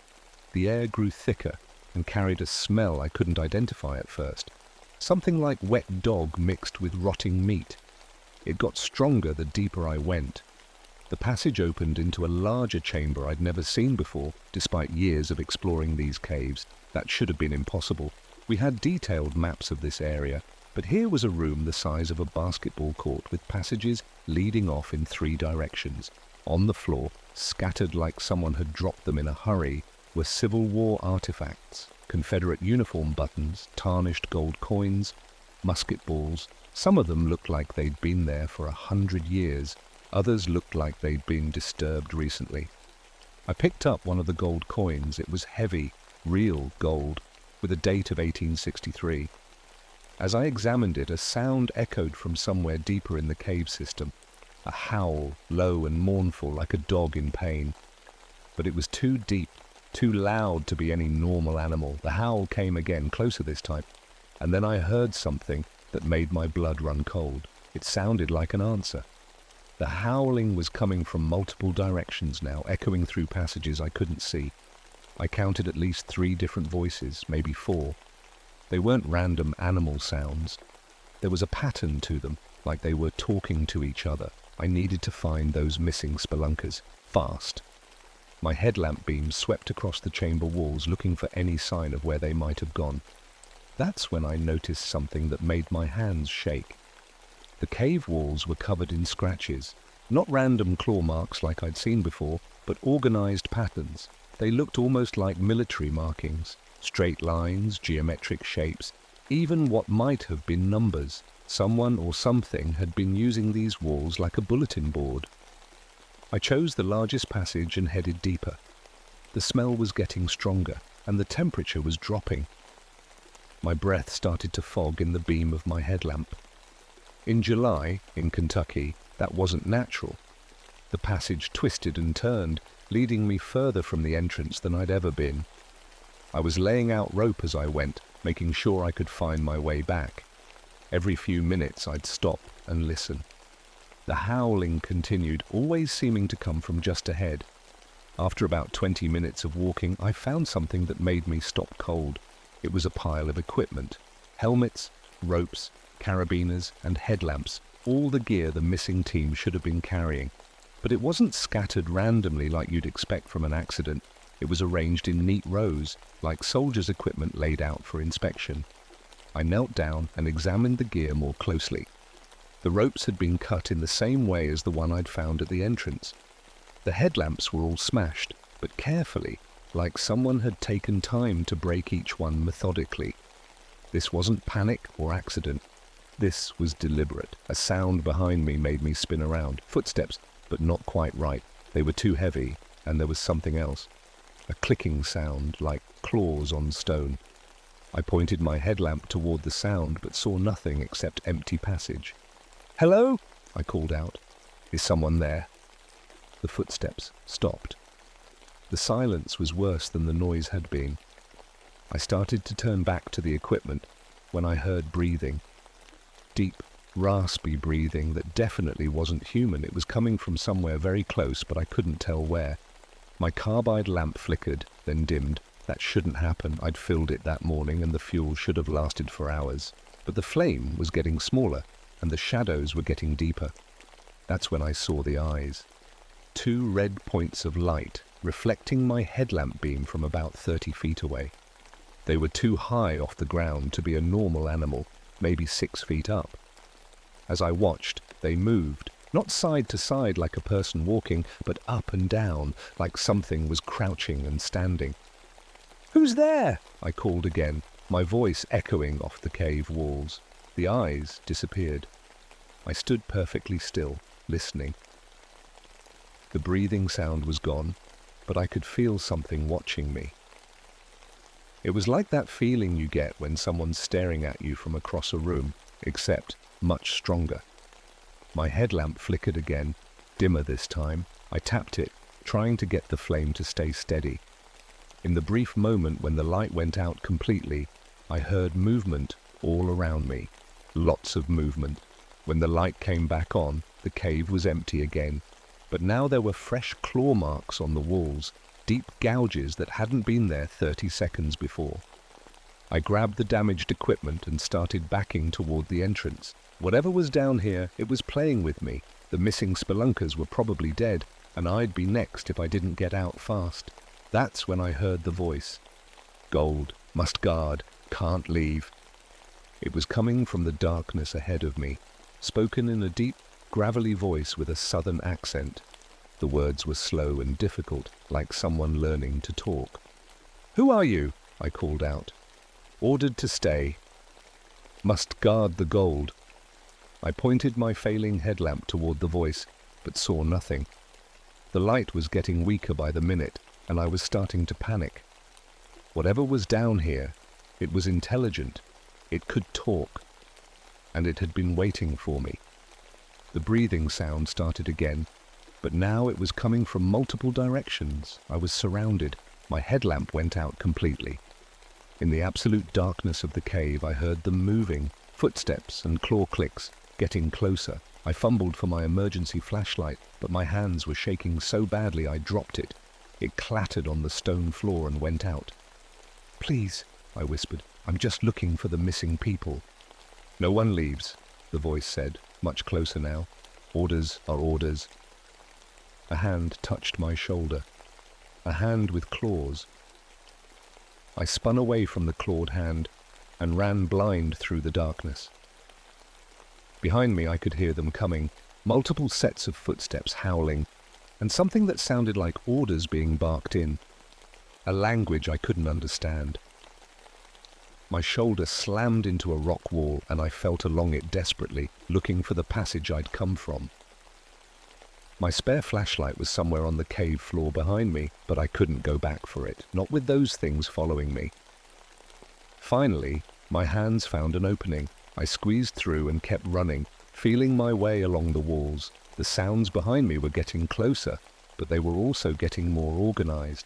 The air grew thicker and carried a smell I couldn't identify at first. Something like wet dog mixed with rotting meat. It got stronger the deeper I went. The passage opened into a larger chamber I'd never seen before, despite years of exploring these caves. That should have been impossible. We had detailed maps of this area, but here was a room the size of a basketball court with passages leading off in 3 directions. On the floor, scattered like someone had dropped them in a hurry, were Civil War artifacts, Confederate uniform buttons, tarnished gold coins, musket balls. Some of them looked like they'd been there for 100 years. Others looked like they'd been disturbed recently. I picked up one of the gold coins. It was heavy, real gold, with a date of 1863. As I examined it, a sound echoed from somewhere deeper in the cave system. A howl, low and mournful like a dog in pain. But it was too deep, too loud to be any normal animal. The howl came again, closer this time, and then I heard something that made my blood run cold. It sounded like an answer. The howling was coming from multiple directions now, echoing through passages I couldn't see. I counted at least 3 different voices, maybe 4. They weren't random animal sounds. There was a pattern to them, like they were talking to each other. I needed to find those missing spelunkers, fast. My headlamp beam swept across the chamber walls, looking for any sign of where they might have gone. That's when I noticed something that made my hands shake. The cave walls were covered in scratches, not random claw marks like I'd seen before, but organized patterns. They looked almost like military markings, straight lines, geometric shapes, even what might have been numbers. Someone or something had been using these walls like a bulletin board. I chose the largest passage and headed deeper. The smell was getting stronger, and the temperature was dropping. My breath started to fog in the beam of my headlamp. In July, in Kentucky, that wasn't natural. The passage twisted and turned, leading me further from the entrance than I'd ever been. I was laying out rope as I went, making sure I could find my way back. Every few minutes I'd stop and listen. The howling continued, always seeming to come from just ahead. After about 20 minutes of walking, I found something that made me stop cold. It was a pile of equipment. Helmets, ropes, carabiners, and headlamps, all the gear the missing team should have been carrying. But it wasn't scattered randomly like you'd expect from an accident. It was arranged in neat rows, like soldiers' equipment laid out for inspection. I knelt down and examined the gear more closely. The ropes had been cut in the same way as the one I'd found at the entrance. The headlamps were all smashed, but carefully, like someone had taken time to break each one methodically. This wasn't panic or accident. This was deliberate. A sound behind me made me spin around. Footsteps, but not quite right. They were too heavy, and there was something else. A clicking sound, like claws on stone. I pointed my headlamp toward the sound, but saw nothing except empty passage. "Hello?" I called out. "Is someone there?" The footsteps stopped. The silence was worse than the noise had been. I started to turn back to the equipment when I heard breathing. Deep, raspy breathing that definitely wasn't human. It was coming from somewhere very close, but I couldn't tell where. My carbide lamp flickered, then dimmed. That shouldn't happen. I'd filled it that morning and the fuel should have lasted for hours. But the flame was getting smaller and the shadows were getting deeper. That's when I saw the eyes. 2 red points of light reflecting my headlamp beam from about 30 feet away. They were too high off the ground to be a normal animal, maybe 6 feet up. As I watched, they moved, not side to side like a person walking, but up and down, like something was crouching and standing. "Who's there?" I called again, my voice echoing off the cave walls. The eyes disappeared. I stood perfectly still, listening. The breathing sound was gone, but I could feel something watching me. It was like that feeling you get when someone's staring at you from across a room, except much stronger. My headlamp flickered again, dimmer this time. I tapped it, trying to get the flame to stay steady. In the brief moment when the light went out completely, I heard movement all around me. Lots of movement. When the light came back on, the cave was empty again. But now there were fresh claw marks on the walls, deep gouges that hadn't been there 30 seconds before. I grabbed the damaged equipment and started backing toward the entrance. Whatever was down here, it was playing with me. The missing spelunkers were probably dead, and I'd be next if I didn't get out fast. That's when I heard the voice. Gold, must guard, can't leave. It was coming from the darkness ahead of me, spoken in a deep, gravelly voice with a southern accent. The words were slow and difficult, like someone learning to talk. "Who are you?" I called out. "Ordered to stay. Must guard the gold." I pointed my failing headlamp toward the voice, but saw nothing. The light was getting weaker by the minute, and I was starting to panic. Whatever was down here, it was intelligent, it could talk, and it had been waiting for me. The breathing sound started again, but now it was coming from multiple directions. I was surrounded. My headlamp went out completely. In the absolute darkness of the cave, I heard them moving, footsteps and claw clicks, getting closer. I fumbled for my emergency flashlight, but my hands were shaking so badly I dropped it. It clattered on the stone floor and went out. "Please," I whispered, "I'm just looking for the missing people." "No one leaves," the voice said, much closer now. "Orders are orders." A hand touched my shoulder. A hand with claws. I spun away from the clawed hand and ran blind through the darkness. Behind me I could hear them coming, multiple sets of footsteps howling, and something that sounded like orders being barked in, a language I couldn't understand. My shoulder slammed into a rock wall and I felt along it desperately, looking for the passage I'd come from. My spare flashlight was somewhere on the cave floor behind me, but I couldn't go back for it, not with those things following me. Finally, my hands found an opening. I squeezed through and kept running, feeling my way along the walls. The sounds behind me were getting closer, but they were also getting more organized.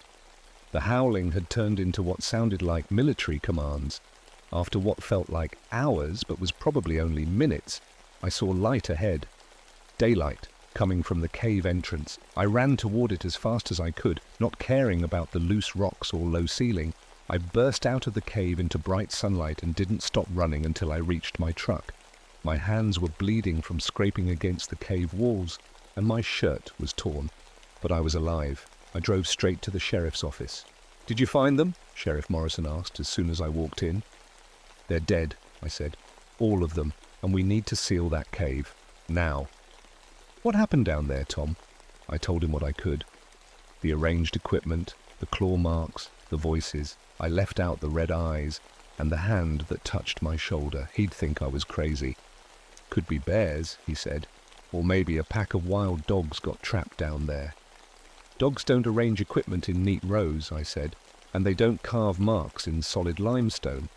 The howling had turned into what sounded like military commands. After what felt like hours, but was probably only minutes, I saw light ahead. Daylight, coming from the cave entrance. I ran toward it as fast as I could, not caring about the loose rocks or low ceiling. I burst out of the cave into bright sunlight and didn't stop running until I reached my truck. My hands were bleeding from scraping against the cave walls, and my shirt was torn. But I was alive. I drove straight to the sheriff's office. "Did you find them?" Sheriff Morrison asked as soon as I walked in. "They're dead," I said. "All of them, and we need to seal that cave. Now." "What happened down there, Tom?" I told him what I could. The arranged equipment, the claw marks, the voices. I left out the red eyes and the hand that touched my shoulder. He'd think I was crazy. "Could be bears," he said. "Or maybe a pack of wild dogs got trapped down there." "Dogs don't arrange equipment in neat rows," I said, "and they don't carve marks in solid limestone."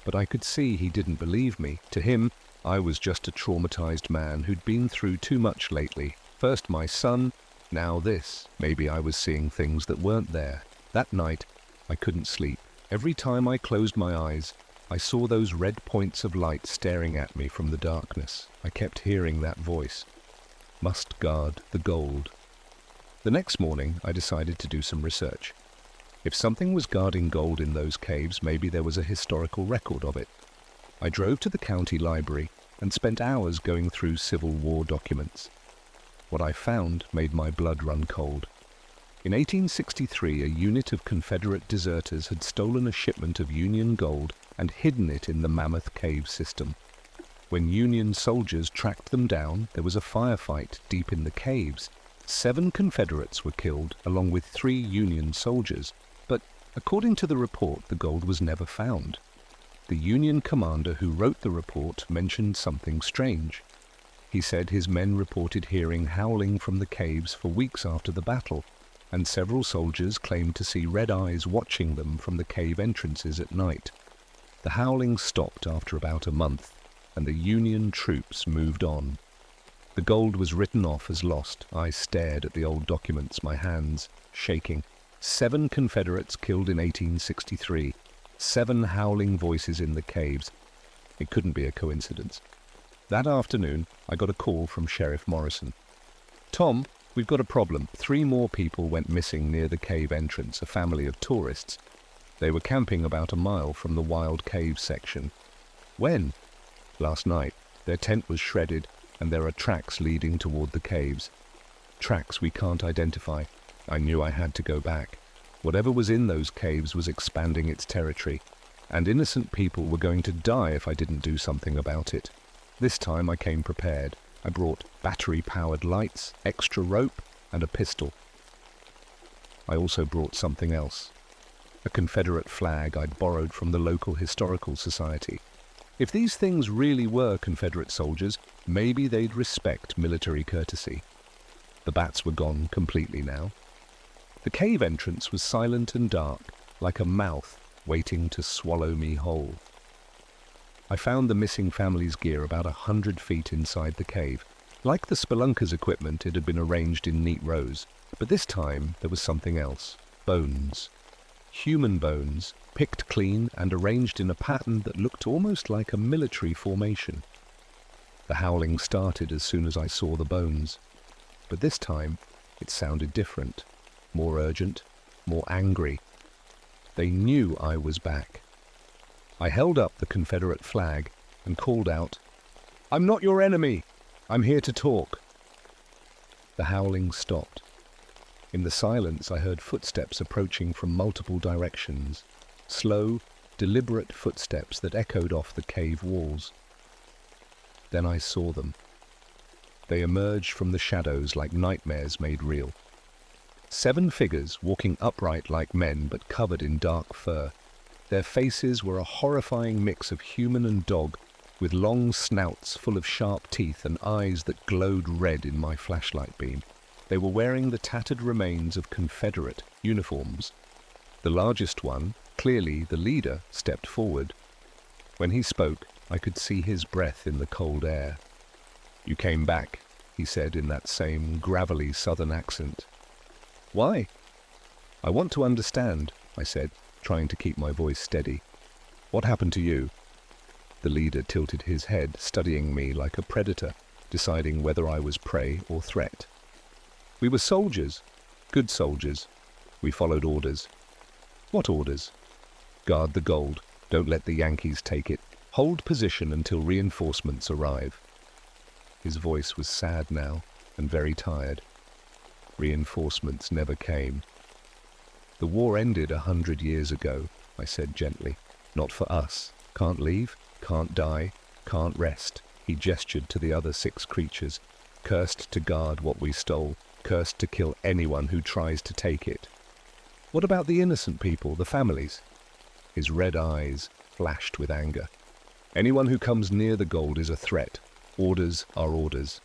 But I could see he didn't believe me. To him, I was just a traumatized man who'd been through too much lately. First my son, now this. Maybe I was seeing things that weren't there. That night, I couldn't sleep. Every time I closed my eyes, I saw those red points of light staring at me from the darkness. I kept hearing that voice. Must guard the gold. The next morning, I decided to do some research. If something was guarding gold in those caves, maybe there was a historical record of it. I drove to the county library and spent hours going through Civil War documents. What I found made my blood run cold. In 1863, a unit of Confederate deserters had stolen a shipment of Union gold and hidden it in the Mammoth Cave system. When Union soldiers tracked them down, there was a firefight deep in the caves. 7 Confederates were killed, along with 3 Union soldiers. But according to the report, the gold was never found. The Union commander who wrote the report mentioned something strange. He said his men reported hearing howling from the caves for weeks after the battle, and several soldiers claimed to see red eyes watching them from the cave entrances at night. The howling stopped after about a month, and the Union troops moved on. The gold was written off as lost. I stared at the old documents, my hands shaking. 7 Confederates killed in 1863. 7 howling voices in the caves. It couldn't be a coincidence. That afternoon, I got a call from Sheriff Morrison. "Tom, we've got a problem. 3 more people went missing near the cave entrance, a family of tourists. They were camping about a mile from the wild cave section." "When?" "Last night. Their tent was shredded. and there are tracks leading toward the caves. Tracks we can't identify. I knew I had to go back. Whatever was in those caves was expanding its territory, and innocent people were going to die if I didn't do something about it. This time I came prepared. I brought battery-powered lights, extra rope, and a pistol. I also brought something else. A Confederate flag I'd borrowed from the local historical society. If these things really were Confederate soldiers, maybe they'd respect military courtesy. The bats were gone completely now. The cave entrance was silent and dark, like a mouth waiting to swallow me whole. I found the missing family's gear about 100 feet inside the cave. Like the Spelunker's equipment, it had been arranged in neat rows, but this time there was something else. Bones. Human bones, picked clean and arranged in a pattern that looked almost like a military formation. The howling started as soon as I saw the bones, but this time it sounded different, more urgent, more angry. They knew I was back. I held up the Confederate flag and called out, "I'm not your enemy! I'm here to talk." The howling stopped. In the silence, I heard footsteps approaching from multiple directions. Slow, deliberate footsteps that echoed off the cave walls. Then I saw them. They emerged from the shadows like nightmares made real. 7 figures walking upright like men but covered in dark fur. Their faces were a horrifying mix of human and dog, with long snouts full of sharp teeth and eyes that glowed red in my flashlight beam. They were wearing the tattered remains of Confederate uniforms. The largest one, clearly the leader, stepped forward. When he spoke, I could see his breath in the cold air. "You came back," he said in that same gravelly southern accent. "Why?" "I want to understand," I said, trying to keep my voice steady. "What happened to you?" The leader tilted his head, studying me like a predator, deciding whether I was prey or threat. "We were soldiers, good soldiers. We followed orders." "What orders?" "Guard the gold. Don't let the Yankees take it. Hold position until reinforcements arrive." His voice was sad now and very tired. Reinforcements never came. "The war ended 100 years ago," I said gently. "Not for us. Can't leave, can't die, can't rest." He gestured to the other 6 creatures. "Cursed to guard what we stole. Cursed to kill anyone who tries to take it." "What about the innocent people, the families?" His red eyes flashed with anger. "Anyone who comes near the gold is a threat. Orders are orders."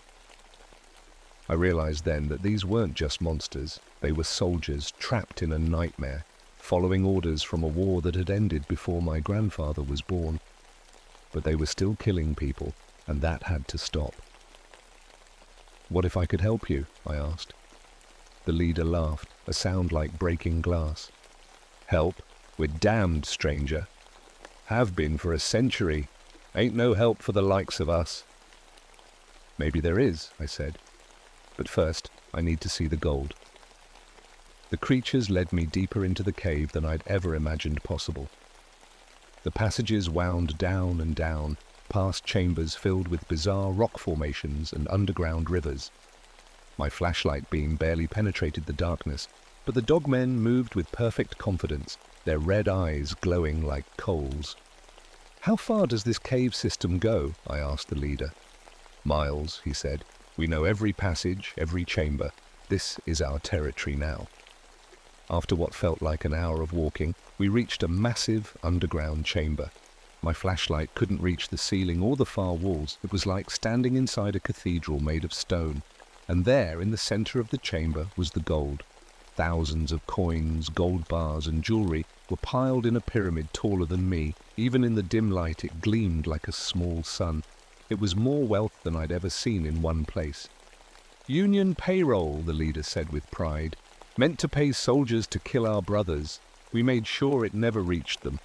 I realized then that these weren't just monsters. They were soldiers trapped in a nightmare, following orders from a war that had ended before my grandfather was born. But they were still killing people, and that had to stop. "What if I could help you?" I asked. The leader laughed, a sound like breaking glass. "Help? We're damned, stranger. Have been for a century. Ain't no help for the likes of us." "Maybe there is," I said. "But first, I need to see the gold." The creatures led me deeper into the cave than I'd ever imagined possible. The passages wound down and down, past chambers filled with bizarre rock formations and underground rivers. My flashlight beam barely penetrated the darkness, but the dogmen moved with perfect confidence, their red eyes glowing like coals. "How far does this cave system go?" I asked the leader. "Miles," he said. "We know every passage, every chamber. This is our territory now." After what felt like an hour of walking, we reached a massive underground chamber. My flashlight couldn't reach the ceiling or the far walls. It was like standing inside a cathedral made of stone. And there, in the center of the chamber, was the gold. Thousands of coins, gold bars, and jewelry were piled in a pyramid taller than me. Even in the dim light, it gleamed like a small sun. It was more wealth than I'd ever seen in one place. "Union payroll," the leader said with pride. "Meant to pay soldiers to kill our brothers. We made sure it never reached them."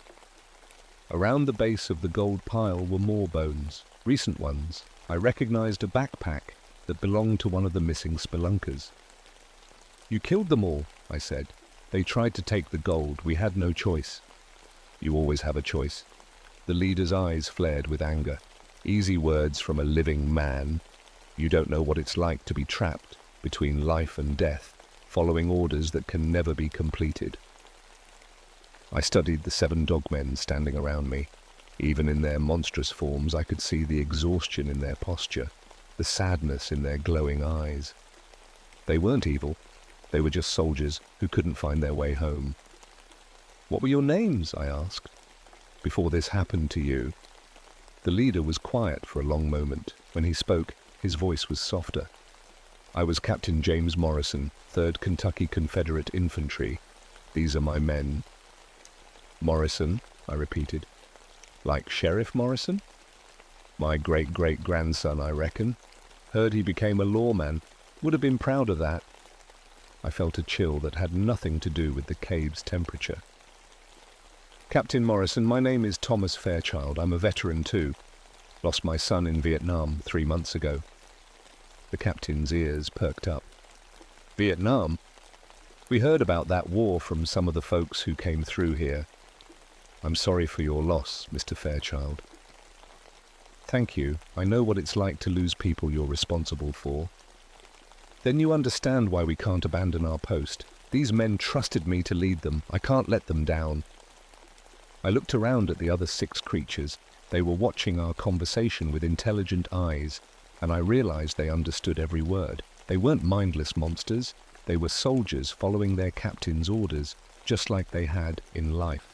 Around the base of the gold pile were more bones, recent ones. I recognized a backpack that belonged to one of the missing spelunkers. "You killed them all," I said. "They tried to take the gold. We had no choice." "You always have a choice." The leader's eyes flared with anger. "Easy words from a living man. You don't know what it's like to be trapped between life and death, following orders that can never be completed. I studied the 7 dogmen standing around me. Even in their monstrous forms, I could see the exhaustion in their posture, the sadness in their glowing eyes. They weren't evil. They were just soldiers who couldn't find their way home. "What were your names?" I asked. "Before this happened to you." The leader was quiet for a long moment. When he spoke, his voice was softer. "I was Captain James Morrison, 3rd Kentucky Confederate Infantry. These are my men." "Morrison," I repeated. "Like Sheriff Morrison?" "My great-great-grandson, I reckon. Heard he became a lawman. Would have been proud of that." I felt a chill that had nothing to do with the cave's temperature. "Captain Morrison, my name is Thomas Fairchild. I'm a veteran too. Lost my son in Vietnam 3 months ago." The captain's ears perked up. "Vietnam? We heard about that war from some of the folks who came through here. I'm sorry for your loss, Mr. Fairchild." "Thank you. I know what it's like to lose people you're responsible for." "Then you understand why we can't abandon our post. These men trusted me to lead them. I can't let them down." I looked around at the other 6 creatures. They were watching our conversation with intelligent eyes, and I realized they understood every word. They weren't mindless monsters. They were soldiers following their captain's orders, just like they had in life.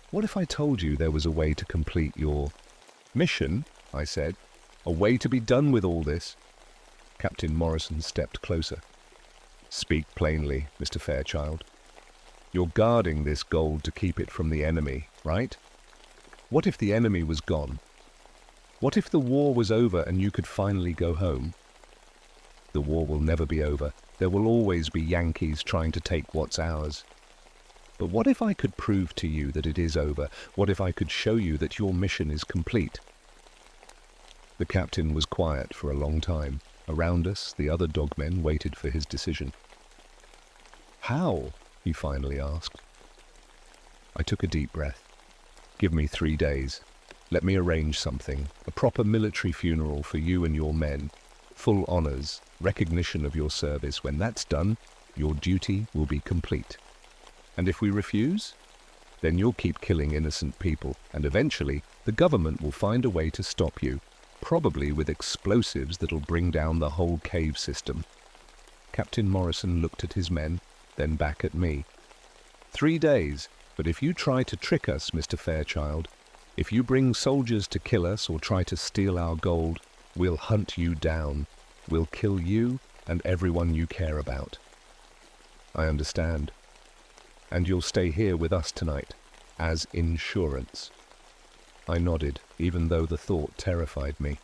"What if I told you there was a way to complete your mission?" I said. "A way to be done with all this?" Captain Morrison stepped closer. "Speak plainly, Mr. Fairchild. You're guarding this gold to keep it from the enemy, right? What if the enemy was gone? What if the war was over and you could finally go home?" "The war will never be over. There will always be Yankees trying to take what's ours. But what if I could prove to you that it is over? What if I could show you that your mission is complete?" The captain was quiet for a long time. Around us, the other dogmen waited for his decision. "How?" he finally asked. I took a deep breath. "Give me 3 days. Let me arrange something, a proper military funeral for you and your men. Full honors, recognition of your service. When that's done, your duty will be complete. And if we refuse, then you'll keep killing innocent people, and eventually the government will find a way to stop you, probably with explosives that'll bring down the whole cave system." Captain Morrison looked at his men, then back at me. 3 days, but if you try to trick us, Mr. Fairchild, if you bring soldiers to kill us or try to steal our gold, we'll hunt you down. We'll kill you and everyone you care about." "I understand. And you'll stay here with us tonight, as insurance." I nodded, even though the thought terrified me.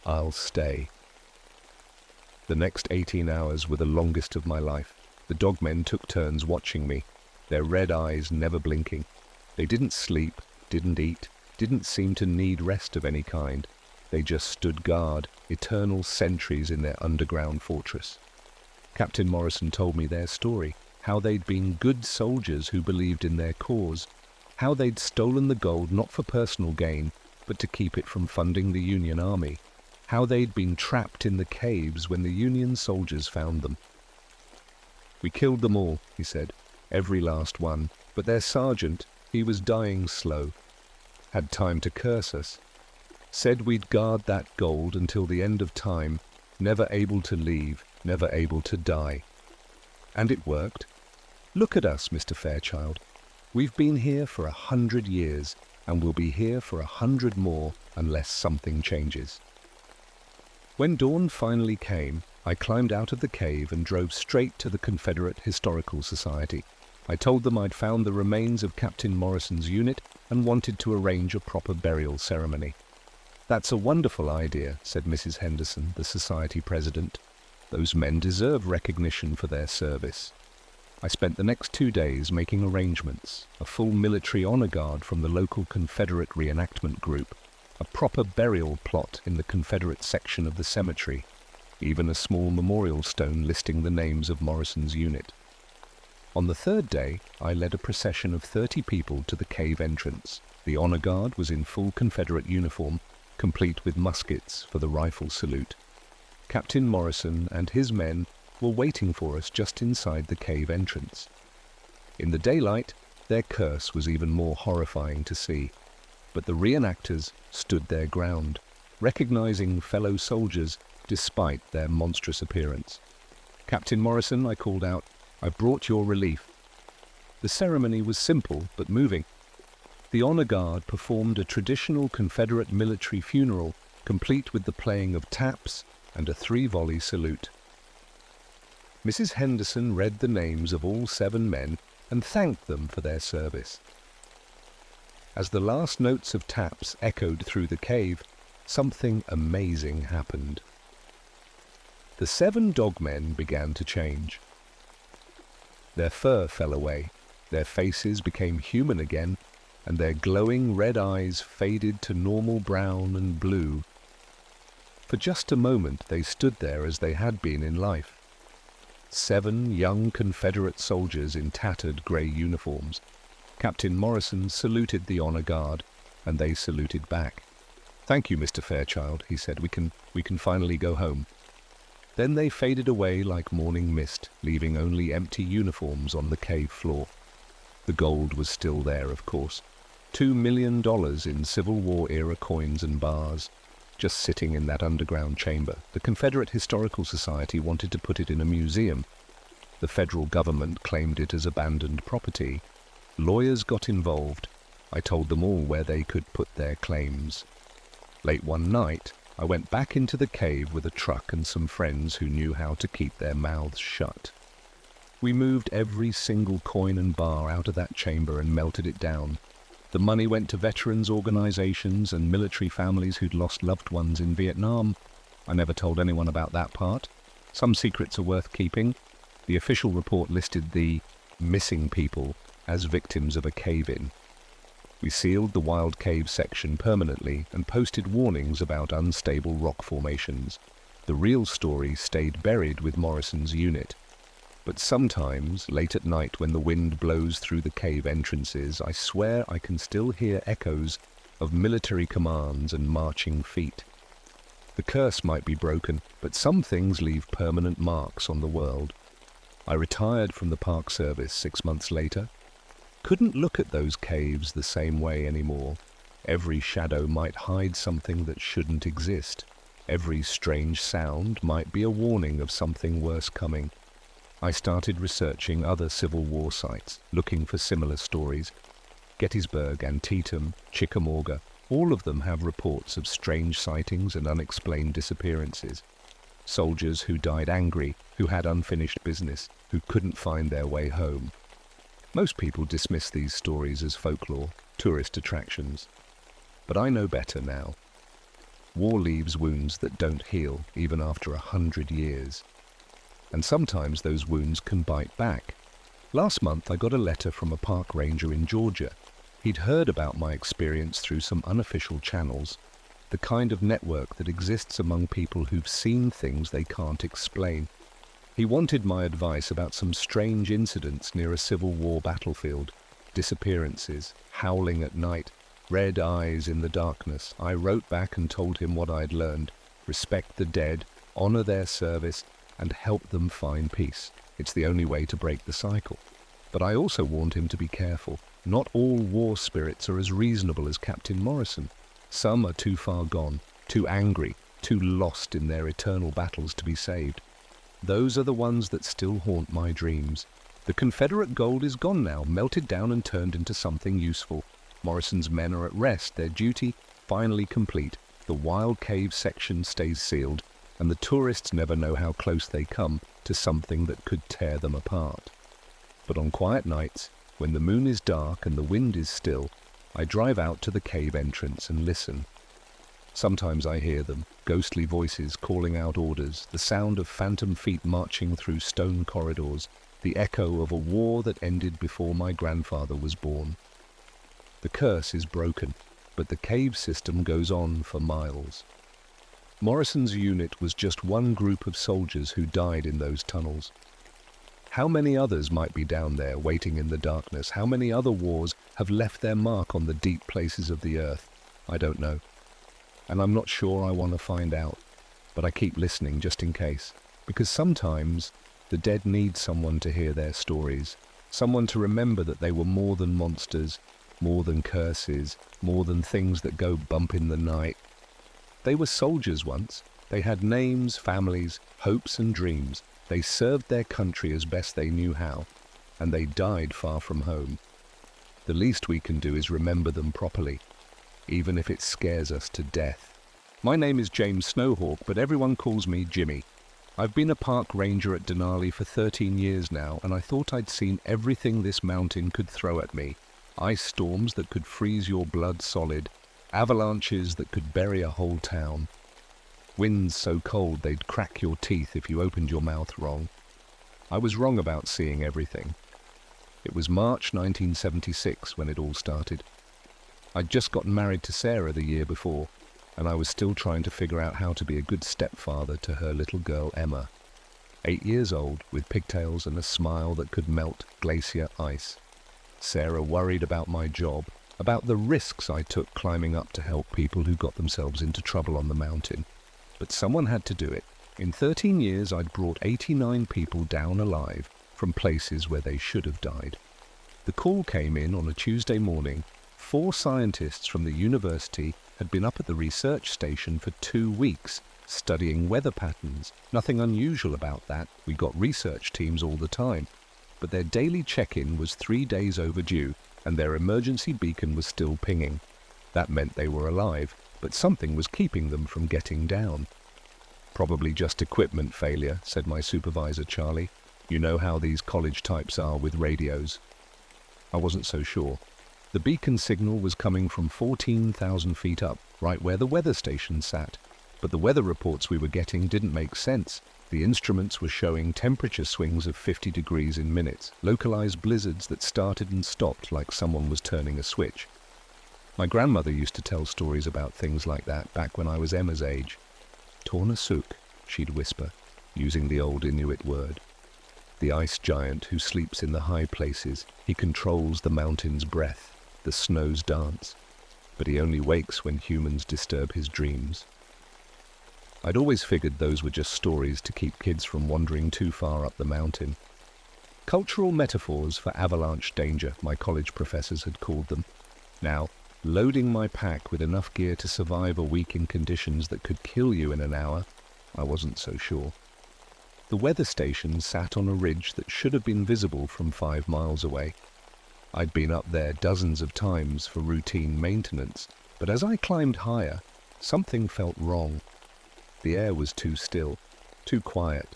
"I'll stay." The next 18 hours were the longest of my life. The dogmen took turns watching me, their red eyes never blinking. They didn't sleep, didn't eat, didn't seem to need rest of any kind. They just stood guard, eternal sentries in their underground fortress. Captain Morrison told me their story, how they'd been good soldiers who believed in their cause, how they'd stolen the gold not for personal gain, but to keep it from funding the Union Army, how they'd been trapped in the caves when the Union soldiers found them. "We killed them all," he said, "every last one, but their sergeant, he was dying slow, had time to curse us, said we'd guard that gold until the end of time, never able to leave, never able to die. And it worked. Look at us, Mr. Fairchild. We've been here for 100 years, and we'll be here for 100 more unless something changes." When dawn finally came, I climbed out of the cave and drove straight to the Confederate Historical Society. I told them I'd found the remains of Captain Morrison's unit and wanted to arrange a proper burial ceremony. "That's a wonderful idea," said Mrs. Henderson, the society president. "Those men deserve recognition for their service." I spent the next 2 days making arrangements, a full military honor guard from the local Confederate reenactment group, a proper burial plot in the Confederate section of the cemetery, even a small memorial stone listing the names of Morrison's unit. On the 3rd day, I led a procession of 30 people to the cave entrance. The honor guard was in full Confederate uniform, complete with muskets for the rifle salute. Captain Morrison and his men were waiting for us just inside the cave entrance. In the daylight, their curse was even more horrifying to see, but the reenactors stood their ground, recognizing fellow soldiers despite their monstrous appearance. "Captain Morrison," I called out, "I've brought your relief." The ceremony was simple but moving. The honor guard performed a traditional Confederate military funeral, complete with the playing of taps and a 3-volley salute. Mrs. Henderson read the names of all 7 men and thanked them for their service. As the last notes of taps echoed through the cave, something amazing happened. The 7 dogmen began to change. Their fur fell away, their faces became human again, and their glowing red eyes faded to normal brown and blue. For just a moment they stood there as they had been in life. 7 young Confederate soldiers in tattered grey uniforms. Captain Morrison saluted the honor guard, and they saluted back. "Thank you, Mr. Fairchild," he said. We can finally go home." Then they faded away like morning mist, leaving only empty uniforms on the cave floor. The gold was still there, of course. $2 million in Civil War-era coins and bars, just sitting in that underground chamber. The Confederate Historical Society wanted to put it in a museum. The federal government claimed it as abandoned property. Lawyers got involved. I told them all where they could put their claims. Late one night, I went back into the cave with a truck and some friends who knew how to keep their mouths shut. We moved every single coin and bar out of that chamber and melted it down. The money went to veterans organizations and military families who'd lost loved ones in Vietnam. I never told anyone about that part. Some secrets are worth keeping. The official report listed the missing people as victims of a cave-in. We sealed the wild cave section permanently and posted warnings about unstable rock formations. The real story stayed buried with Morrison's unit. But sometimes, late at night when the wind blows through the cave entrances, I swear I can still hear echoes of military commands and marching feet. The curse might be broken, but some things leave permanent marks on the world. I retired from the Park Service 6 months later. Couldn't look at those caves the same way anymore. Every shadow might hide something that shouldn't exist. Every strange sound might be a warning of something worse coming. I started researching other Civil War sites, looking for similar stories. Gettysburg, Antietam, Chickamauga, all of them have reports of strange sightings and unexplained disappearances. Soldiers who died angry, who had unfinished business, who couldn't find their way home. Most people dismiss these stories as folklore, tourist attractions. But I know better now. War leaves wounds that don't heal even after 100 years. And sometimes those wounds can bite back. Last month I got a letter from a park ranger in Georgia. He'd heard about my experience through some unofficial channels, the kind of network that exists among people who've seen things they can't explain. He wanted my advice about some strange incidents near a Civil War battlefield, disappearances, howling at night, red eyes in the darkness. I wrote back and told him what I'd learned: respect the dead, honor their service, and help them find peace. It's the only way to break the cycle. But I also warned him to be careful. Not all war spirits are as reasonable as Captain Morrison. Some are too far gone, too angry, too lost in their eternal battles to be saved. Those are the ones that still haunt my dreams. The Confederate gold is gone now, melted down and turned into something useful. Morrison's men are at rest, their duty finally complete. The wild cave section stays sealed, and the tourists never know how close they come to something that could tear them apart. But on quiet nights, when the moon is dark and the wind is still, I drive out to the cave entrance and listen. Sometimes I hear them, ghostly voices calling out orders, the sound of phantom feet marching through stone corridors, the echo of a war that ended before my grandfather was born. The curse is broken, but the cave system goes on for miles. Morrison's unit was just one group of soldiers who died in those tunnels. How many others might be down there waiting in the darkness? How many other wars have left their mark on the deep places of the earth? I don't know. and I'm not sure I want to find out, but I keep listening just in case. Because sometimes the dead need someone to hear their stories, someone to remember that they were more than monsters, more than curses, more than things that go bump in the night. They were soldiers once. They had names, families, hopes and dreams. They served their country as best they knew how, and they died far from home. The least we can do is remember them properly, even if it scares us to death. My name is James Snowhawk, but everyone calls me Jimmy. I've been a park ranger at Denali for 13 years now, and I thought I'd seen everything this mountain could throw at me. Ice storms that could freeze your blood solid, avalanches that could bury a whole town, winds so cold they'd crack your teeth if you opened your mouth wrong. I was wrong about seeing everything. It was March 1976 when it all started. I'd just gotten married to Sarah the year before, and I was still trying to figure out how to be a good stepfather to her little girl Emma, 8 years old, with pigtails and a smile that could melt glacier ice. Sarah worried about my job, about the risks I took climbing up to help people who got themselves into trouble on the mountain. But someone had to do it. In 13 years, I'd brought 89 people down alive from places where they should have died. The call came in on a Tuesday morning. 4 scientists from the university had been up at the research station for 2 weeks, studying weather patterns. Nothing unusual about that. We got research teams all the time. But their daily check-in was 3 days overdue, and their emergency beacon was still pinging. That meant they were alive, but something was keeping them from getting down. Probably just equipment failure, said my supervisor, Charlie. You know how these college types are with radios. I wasn't so sure. The beacon signal was coming from 14,000 feet up, right where the weather station sat. But the weather reports we were getting didn't make sense. The instruments were showing temperature swings of 50 degrees in minutes, localized blizzards that started and stopped like someone was turning a switch. My grandmother used to tell stories about things like that back when I was Emma's age. Tornasuk, she'd whisper, using the old Inuit word. The ice giant who sleeps in the high places, he controls the mountain's breath, the snow's dance. But he only wakes when humans disturb his dreams. I'd always figured those were just stories to keep kids from wandering too far up the mountain. Cultural metaphors for avalanche danger, my college professors had called them. Now, loading my pack with enough gear to survive a week in conditions that could kill you in an hour, I wasn't so sure. The weather station sat on a ridge that should have been visible from 5 miles away. I'd been up there dozens of times for routine maintenance, but as I climbed higher, something felt wrong. The air was too still, too quiet.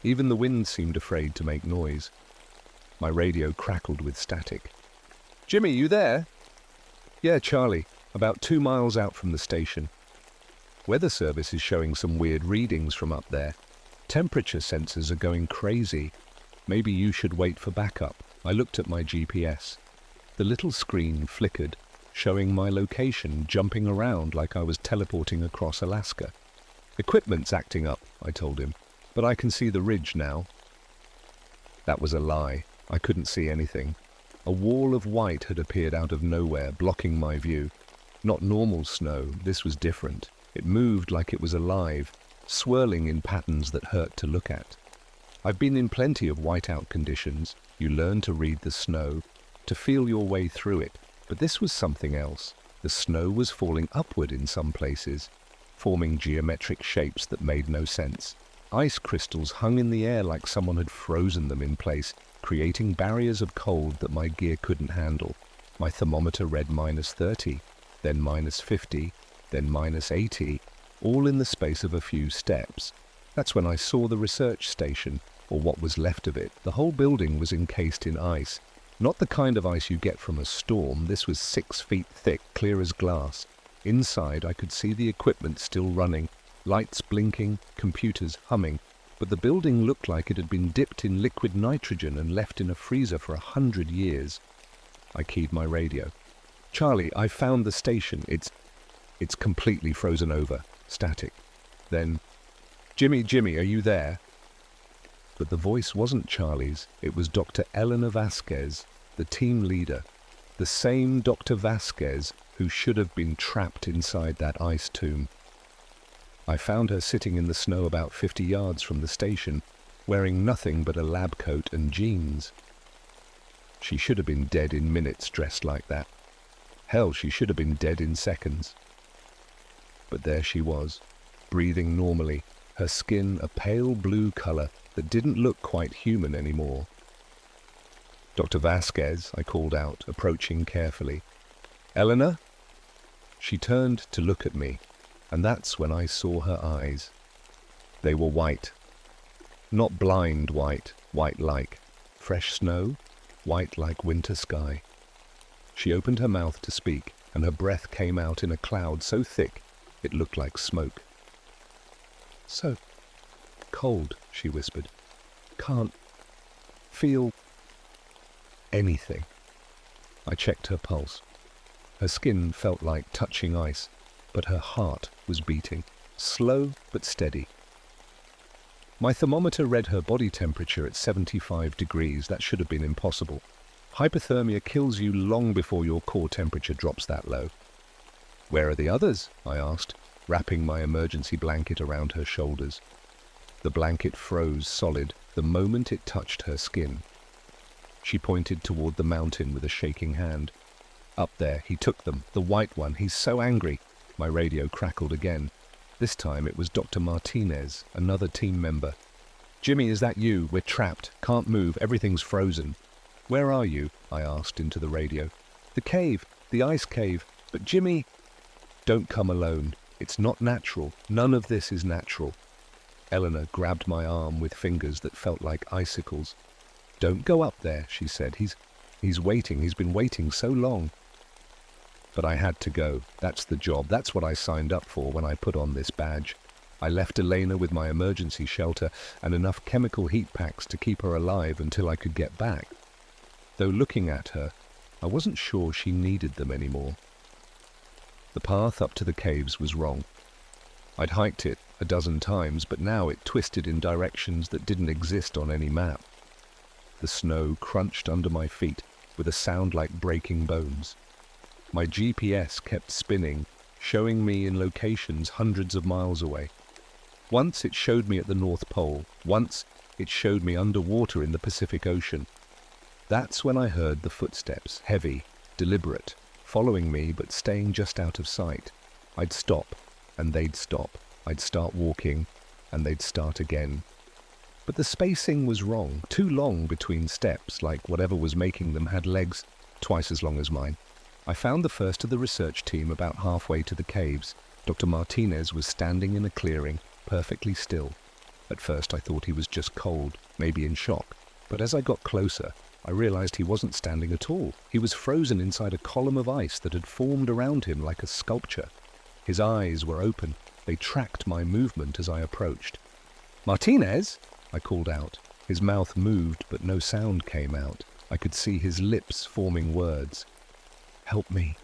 Even the wind seemed afraid to make noise. My radio crackled with static. "Jimmy, you there?" "Yeah, Charlie, about 2 miles out from the station. Weather service is showing some weird readings from up there. Temperature sensors are going crazy. Maybe you should wait for backup." I looked at my GPS. The little screen flickered, showing my location jumping around like I was teleporting across Alaska. "Equipment's acting up," I told him, "but I can see the ridge now." That was a lie. I couldn't see anything. A wall of white had appeared out of nowhere, blocking my view. Not normal snow, this was different. It moved like it was alive, swirling in patterns that hurt to look at. I've been in plenty of whiteout conditions. You learn to read the snow, to feel your way through it. But this was something else. The snow was falling upward in some places, forming geometric shapes that made no sense. Ice crystals hung in the air like someone had frozen them in place, creating barriers of cold that my gear couldn't handle. My thermometer read -30, then -50, then -80, all in the space of a few steps. That's when I saw the research station, or what was left of it. The whole building was encased in ice. Not the kind of ice you get from a storm. This was 6 feet thick, clear as glass. Inside, I could see the equipment still running, lights blinking, computers humming, but the building looked like it had been dipped in liquid nitrogen and left in a freezer for 100 years. I keyed my radio. "Charlie, I found the station. It's completely frozen over. Static." Then, Jimmy, are you there?" But the voice wasn't Charlie's. It was Dr. Elena Vasquez, the team leader. The same Dr. Vasquez who should have been trapped inside that ice tomb. I found her sitting in the snow about 50 yards from the station, wearing nothing but a lab coat and jeans. She should have been dead in minutes dressed like that. Hell, she should have been dead in seconds. But there she was, breathing normally, her skin a pale blue color that didn't look quite human anymore. "Dr. Vasquez," I called out, approaching carefully. "Eleanor?" She turned to look at me, and that's when I saw her eyes. They were white. Not blind white, white like fresh snow, white like winter sky. She opened her mouth to speak, and her breath came out in a cloud so thick it looked like smoke. "So cold," she whispered. "Can't feel anything." I checked her pulse. Her skin felt like touching ice, but her heart was beating, slow but steady. My thermometer read her body temperature at 75 degrees. That should have been impossible. Hypothermia kills you long before your core temperature drops that low. "Where are the others?" I asked, wrapping my emergency blanket around her shoulders. The blanket froze solid the moment it touched her skin. She pointed toward the mountain with a shaking hand. "Up there, he took them, the white one, he's so angry." My radio crackled again. This time it was Dr. Martinez, another team member. "Jimmy, is that you? We're trapped, can't move, everything's frozen." "Where are you?" I asked into the radio. "The cave, the ice cave, but Jimmy..." "Don't come alone. It's not natural. None of this is natural." Eleanor grabbed my arm with fingers that felt like icicles. "Don't go up there," she said. He's waiting. He's been waiting so long." But I had to go. That's the job. That's what I signed up for when I put on this badge. I left Elena with my emergency shelter and enough chemical heat packs to keep her alive until I could get back. Though looking at her, I wasn't sure she needed them anymore. The path up to the caves was wrong. I'd hiked it a dozen times, but now it twisted in directions that didn't exist on any map. The snow crunched under my feet with a sound like breaking bones. My GPS kept spinning, showing me in locations hundreds of miles away. Once it showed me at the North Pole. Once it showed me underwater in the Pacific Ocean. That's when I heard the footsteps, heavy, deliberate, following me but staying just out of sight. I'd stop, and they'd stop. I'd start walking, and they'd start again. But the spacing was wrong, too long between steps, like whatever was making them had legs twice as long as mine. I found the first of the research team about halfway to the caves. Dr. Martinez was standing in a clearing, perfectly still. At first I thought he was just cold, maybe in shock. But as I got closer, I realized he wasn't standing at all. He was frozen inside a column of ice that had formed around him like a sculpture. His eyes were open. They tracked my movement as I approached. "Martinez!" I called out. His mouth moved, but no sound came out. I could see his lips forming words. "Help me."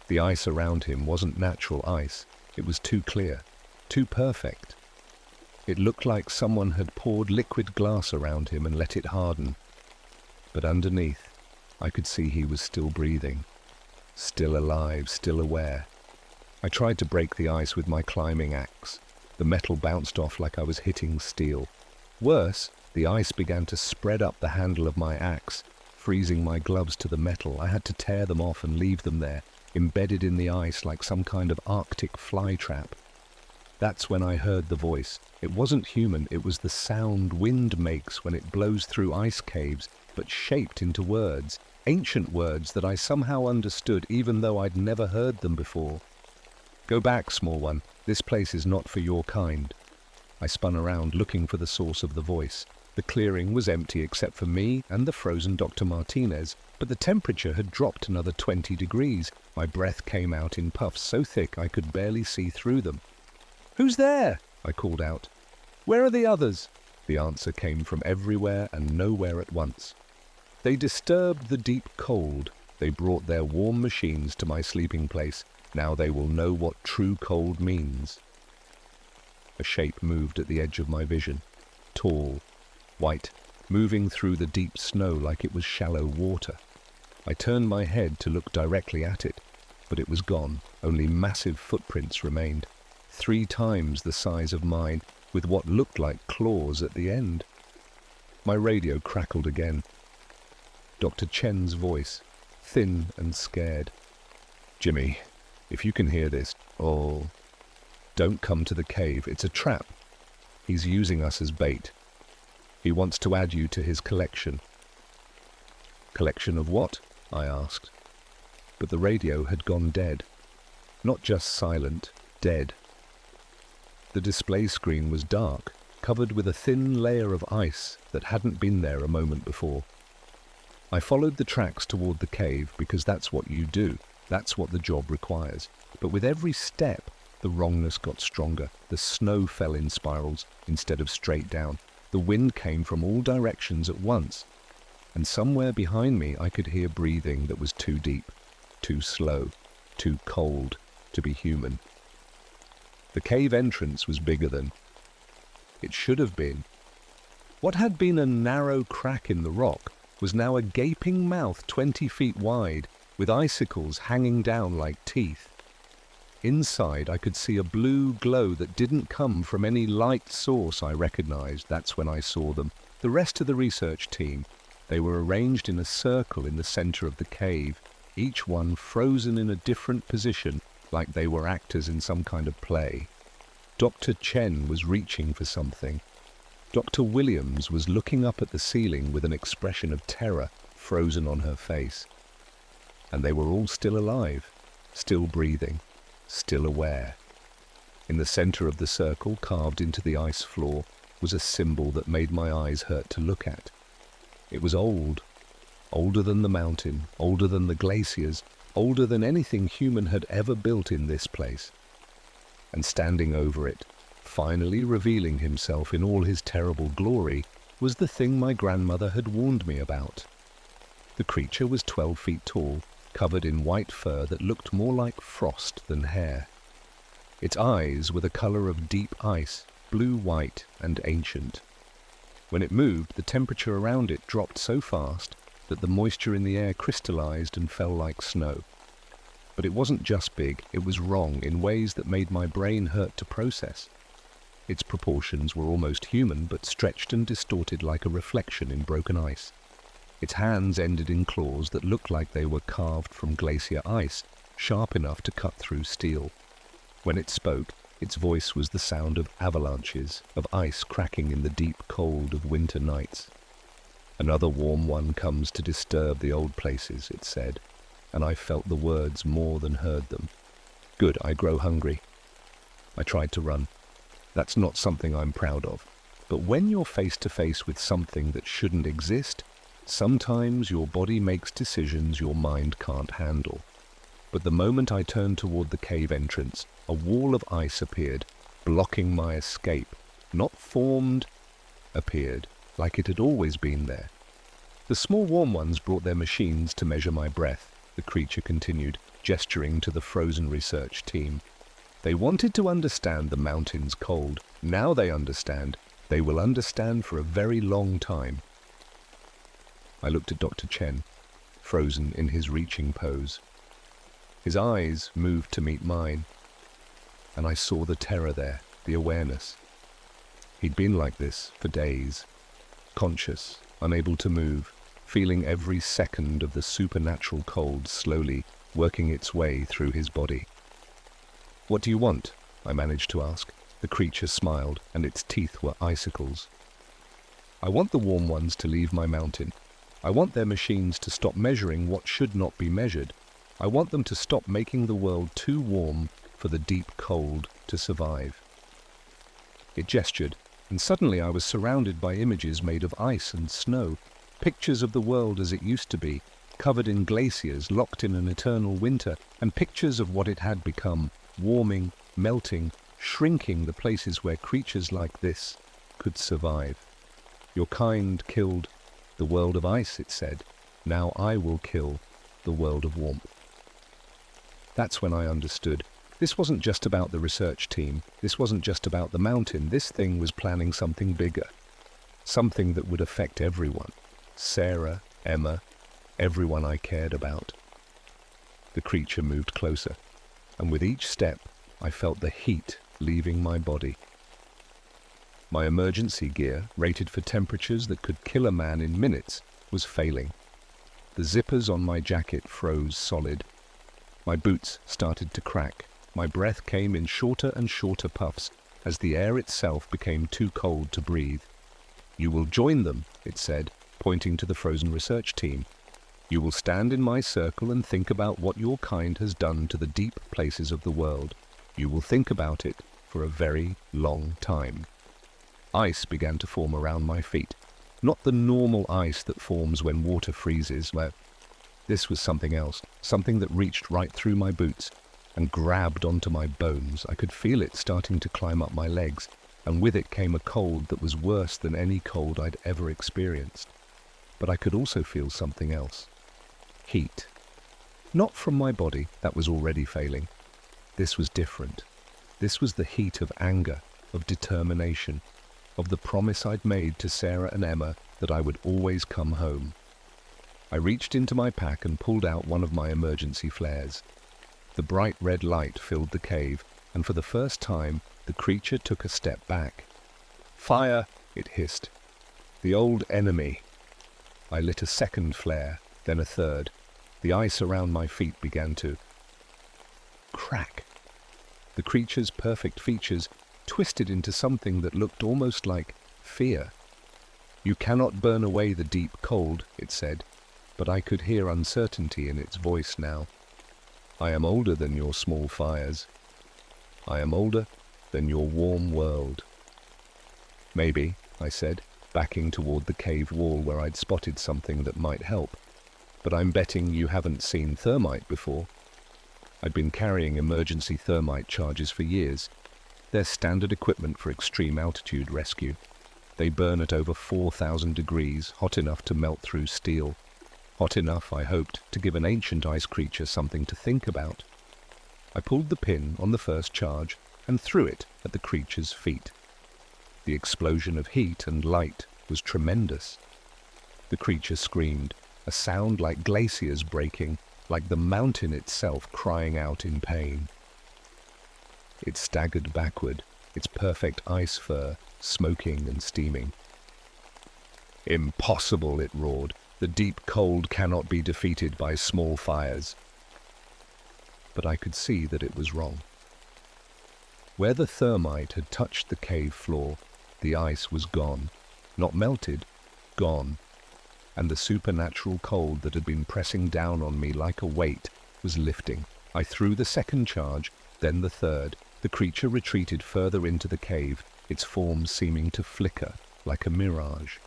The ice around him wasn't natural ice. It was too clear, too perfect. It looked like someone had poured liquid glass around him and let it harden. But underneath, I could see he was still breathing, still alive, still aware. I tried to break the ice with my climbing axe. The metal bounced off like I was hitting steel. Worse, the ice began to spread up the handle of my axe, freezing my gloves to the metal. I had to tear them off and leave them there, embedded in the ice like some kind of Arctic fly trap. That's when I heard the voice. It wasn't human, it was the sound wind makes when it blows through ice caves, but shaped into words, ancient words that I somehow understood even though I'd never heard them before. "Go back, small one. This place is not for your kind." I spun around looking for the source of the voice. The clearing was empty except for me and the frozen Dr. Martinez, but the temperature had dropped another 20 degrees. My breath came out in puffs so thick I could barely see through them. "Who's there?" I called out. "Where are the others?" The answer came from everywhere and nowhere at once. They disturbed the deep cold. They brought their warm machines to my sleeping place. Now they will know what true cold means. A shape moved at the edge of my vision. Tall, white, moving through the deep snow like it was shallow water. I turned my head to look directly at it, but it was gone. Only massive footprints remained, 3 times the size of mine, with what looked like claws at the end. My radio crackled again. Dr. Chen's voice, thin and scared. "Jimmy, if you can hear this, don't come to the cave. It's a trap. He's using us as bait. He wants to add you to his collection." "Collection of what?" I asked. But the radio had gone dead. Not just silent, dead. The display screen was dark, covered with a thin layer of ice that hadn't been there a moment before. I followed the tracks toward the cave because that's what you do. That's what the job requires. But with every step, the wrongness got stronger. The snow fell in spirals instead of straight down. The wind came from all directions at once. And somewhere behind me I could hear breathing that was too deep, too slow, too cold to be human. The cave entrance was bigger than it should have been. What had been a narrow crack in the rock was now a gaping mouth 20 feet wide, with icicles hanging down like teeth. Inside I could see a blue glow that didn't come from any light source I recognized. That's when I saw them. The rest of the research team, they were arranged in a circle in the center of the cave, each one frozen in a different position, like they were actors in some kind of play. Dr. Chen was reaching for something. Dr. Williams was looking up at the ceiling with an expression of terror frozen on her face. And they were all still alive, still breathing, still aware. In the center of the circle, carved into the ice floor, was a symbol that made my eyes hurt to look at. It was old, older than the mountain, older than the glaciers, older than anything human had ever built in this place. And standing over it, finally revealing himself in all his terrible glory, was the thing my grandmother had warned me about. The creature was 12 feet tall, covered in white fur that looked more like frost than hair. Its eyes were the color of deep ice, blue-white and ancient. When it moved, the temperature around it dropped so fast that the moisture in the air crystallized and fell like snow. But it wasn't just big, it was wrong in ways that made my brain hurt to process. Its proportions were almost human, but stretched and distorted like a reflection in broken ice. Its hands ended in claws that looked like they were carved from glacier ice, sharp enough to cut through steel. When it spoke, its voice was the sound of avalanches, of ice cracking in the deep cold of winter nights. "Another warm one comes to disturb the old places," it said, and I felt the words more than heard them. Good, I grow hungry. I tried to run. That's not something I'm proud of. But when you're face to face with something that shouldn't exist, sometimes your body makes decisions your mind can't handle. But the moment I turned toward the cave entrance, a wall of ice appeared, blocking my escape. Not formed, appeared, like it had always been there. The small warm ones brought their machines to measure my breath, the creature continued, gesturing to the frozen research team. They wanted to understand the mountain's cold. Now they understand. They will understand for a very long time. I looked at Dr. Chen, frozen in his reaching pose. His eyes moved to meet mine, and I saw the terror there, the awareness. He'd been like this for days, conscious, unable to move, feeling every second of the supernatural cold slowly working its way through his body. "What do you want?" I managed to ask. The creature smiled, and its teeth were icicles. "I want the warm ones to leave my mountain. I want their machines to stop measuring what should not be measured. I want them to stop making the world too warm for the deep cold to survive." It gestured, and suddenly I was surrounded by images made of ice and snow, pictures of the world as it used to be, covered in glaciers, locked in an eternal winter, and pictures of what it had become, warming, melting, shrinking the places where creatures like this could survive. "Your kind killed the world of ice," it said. "Now I will kill the world of warmth." That's when I understood. This wasn't just about the research team. This wasn't just about the mountain. This thing was planning something bigger. Something that would affect everyone. Sarah, Emma, everyone I cared about. The creature moved closer, and with each step, I felt the heat leaving my body. My emergency gear, rated for temperatures that could kill a man in minutes, was failing. The zippers on my jacket froze solid. My boots started to crack. My breath came in shorter and shorter puffs as the air itself became too cold to breathe. "You will join them," it said, pointing to the frozen research team. "You will stand in my circle and think about what your kind has done to the deep places of the world. You will think about it for a very long time." Ice began to form around my feet. Not the normal ice that forms when water freezes. This was something else, something that reached right through my boots and grabbed onto my bones. I could feel it starting to climb up my legs, and with it came a cold that was worse than any cold I'd ever experienced. But I could also feel something else. Heat. Not from my body, that was already failing. This was different. This was the heat of anger, of determination, of the promise I'd made to Sarah and Emma that I would always come home. I reached into my pack and pulled out one of my emergency flares. The bright red light filled the cave, and for the first time, the creature took a step back. "Fire!" it hissed. "The old enemy." I lit a second flare, then a third. The ice around my feet began to crack. The creature's perfect features twisted into something that looked almost like fear. "You cannot burn away the deep cold," it said, but I could hear uncertainty in its voice now. "I am older than your small fires. I am older than your warm world." "Maybe," I said, backing toward the cave wall where I'd spotted something that might help. "But I'm betting you haven't seen thermite before." I'd been carrying emergency thermite charges for years. They're standard equipment for extreme altitude rescue. They burn at over 4,000 degrees, hot enough to melt through steel. Hot enough, I hoped, to give an ancient ice creature something to think about. I pulled the pin on the first charge and threw it at the creature's feet. The explosion of heat and light was tremendous. The creature screamed, a sound like glaciers breaking, like the mountain itself crying out in pain. It staggered backward, its perfect ice fur smoking and steaming. "Impossible," it roared. "The deep cold cannot be defeated by small fires." But I could see that it was wrong. Where the thermite had touched the cave floor, the ice was gone. Not melted, gone. And the supernatural cold that had been pressing down on me like a weight was lifting. I threw the second charge, then the third. The creature retreated further into the cave, its form seeming to flicker like a mirage.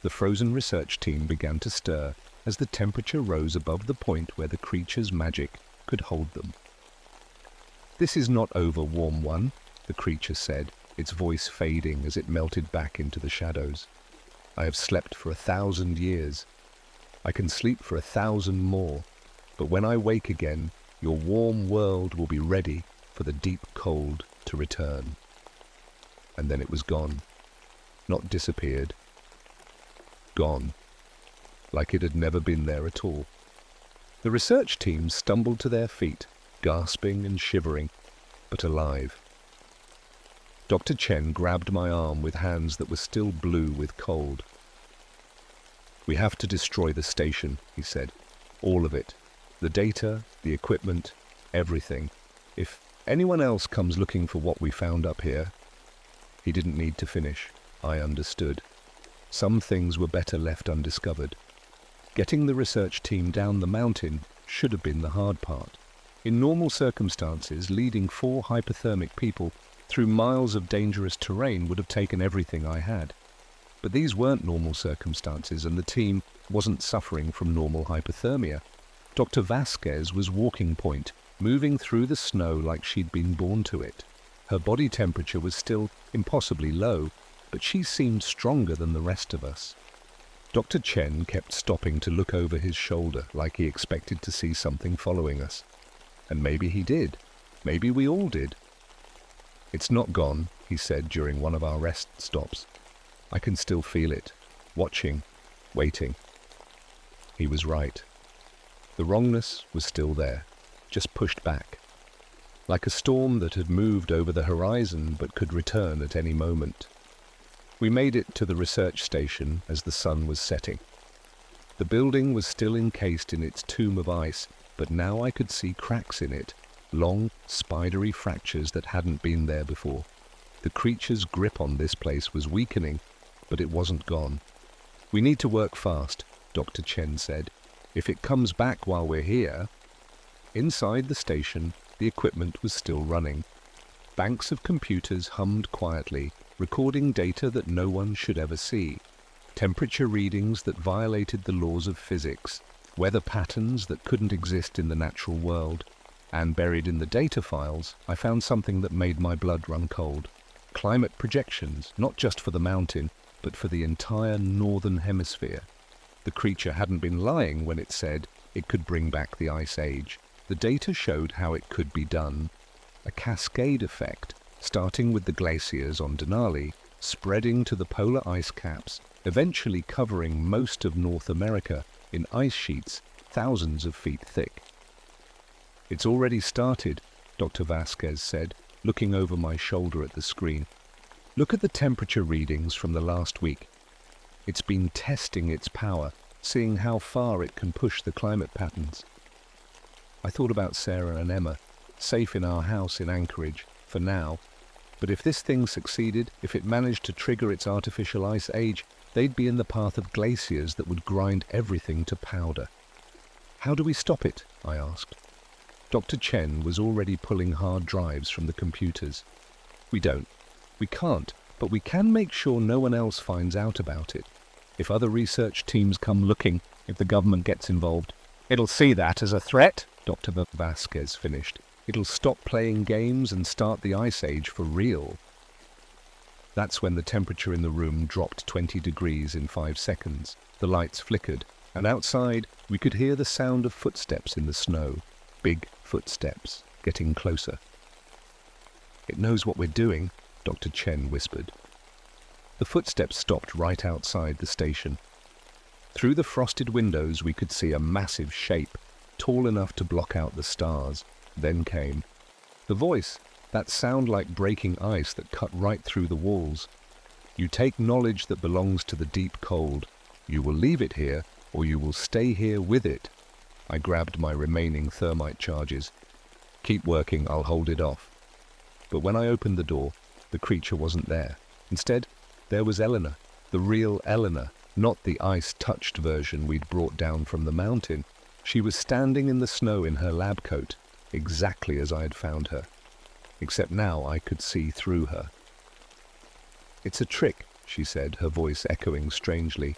The frozen research team began to stir as the temperature rose above the point where the creature's magic could hold them. "This is not over, warm one," the creature said, its voice fading as it melted back into the shadows. "I have slept for 1,000 years. I can sleep for 1,000 more, but when I wake again, your warm world will be ready for the deep cold to return." And then it was gone. Not disappeared. Gone. Like it had never been there at all. The research team stumbled to their feet, gasping and shivering, but alive. Dr. Chen grabbed my arm with hands that were still blue with cold. "We have to destroy the station," he said. "All of it. The data, the equipment, everything. If anyone else comes looking for what we found up here..." He didn't need to finish. I understood. Some things were better left undiscovered. Getting the research team down the mountain should have been the hard part. In normal circumstances, leading 4 hypothermic people through miles of dangerous terrain would have taken everything I had. But these weren't normal circumstances, and the team wasn't suffering from normal hypothermia. Dr. Vasquez was walking point, moving through the snow like she'd been born to it. Her body temperature was still impossibly low, but she seemed stronger than the rest of us. Dr. Chen kept stopping to look over his shoulder like he expected to see something following us. And maybe he did. Maybe we all did. "It's not gone," he said during one of our rest stops. "I can still feel it, watching, waiting." He was right. The wrongness was still there, just pushed back, like a storm that had moved over the horizon but could return at any moment. We made it to the research station as the sun was setting. The building was still encased in its tomb of ice, but now I could see cracks in it, long, spidery fractures that hadn't been there before. The creature's grip on this place was weakening, but it wasn't gone. "We need to work fast," Dr. Chen said. "If it comes back while we're here..." Inside the station, the equipment was still running. Banks of computers hummed quietly, recording data that no one should ever see. Temperature readings that violated the laws of physics, weather patterns that couldn't exist in the natural world. And buried in the data files, I found something that made my blood run cold. Climate projections, not just for the mountain, but for the entire northern hemisphere. The creature hadn't been lying when it said it could bring back the Ice Age. The data showed how it could be done. A cascade effect, starting with the glaciers on Denali, spreading to the polar ice caps, eventually covering most of North America in ice sheets thousands of feet thick. "It's already started," Dr. Vasquez said, looking over my shoulder at the screen. "Look at the temperature readings from the last week. It's been testing its power, seeing how far it can push the climate patterns." I thought about Sarah and Emma, safe in our house in Anchorage, for now. But if this thing succeeded, if it managed to trigger its artificial ice age, they'd be in the path of glaciers that would grind everything to powder. "How do we stop it?" I asked. Dr. Chen was already pulling hard drives from the computers. "We don't. We can't, but we can make sure no one else finds out about it. If other research teams come looking, if the government gets involved, it'll see that as a threat," Dr. Vasquez finished. "It'll stop playing games and start the Ice Age for real." That's when the temperature in the room dropped 20 degrees in 5 seconds. The lights flickered, and outside we could hear the sound of footsteps in the snow. Big footsteps, getting closer. "It knows what we're doing," Dr. Chen whispered. The footsteps stopped right outside the station. Through the frosted windows we could see a massive shape, tall enough to block out the stars. Then came the voice, that sound like breaking ice that cut right through the walls. "You take knowledge that belongs to the deep cold. You will leave it here, or you will stay here with it." I grabbed my remaining thermite charges. "Keep working, I'll hold it off." But when I opened the door, the creature wasn't there. Instead, there was Eleanor, the real Eleanor, not the ice-touched version we'd brought down from the mountain. She was standing in the snow in her lab coat, exactly as I had found her. Except now I could see through her. "It's a trick," she said, her voice echoing strangely.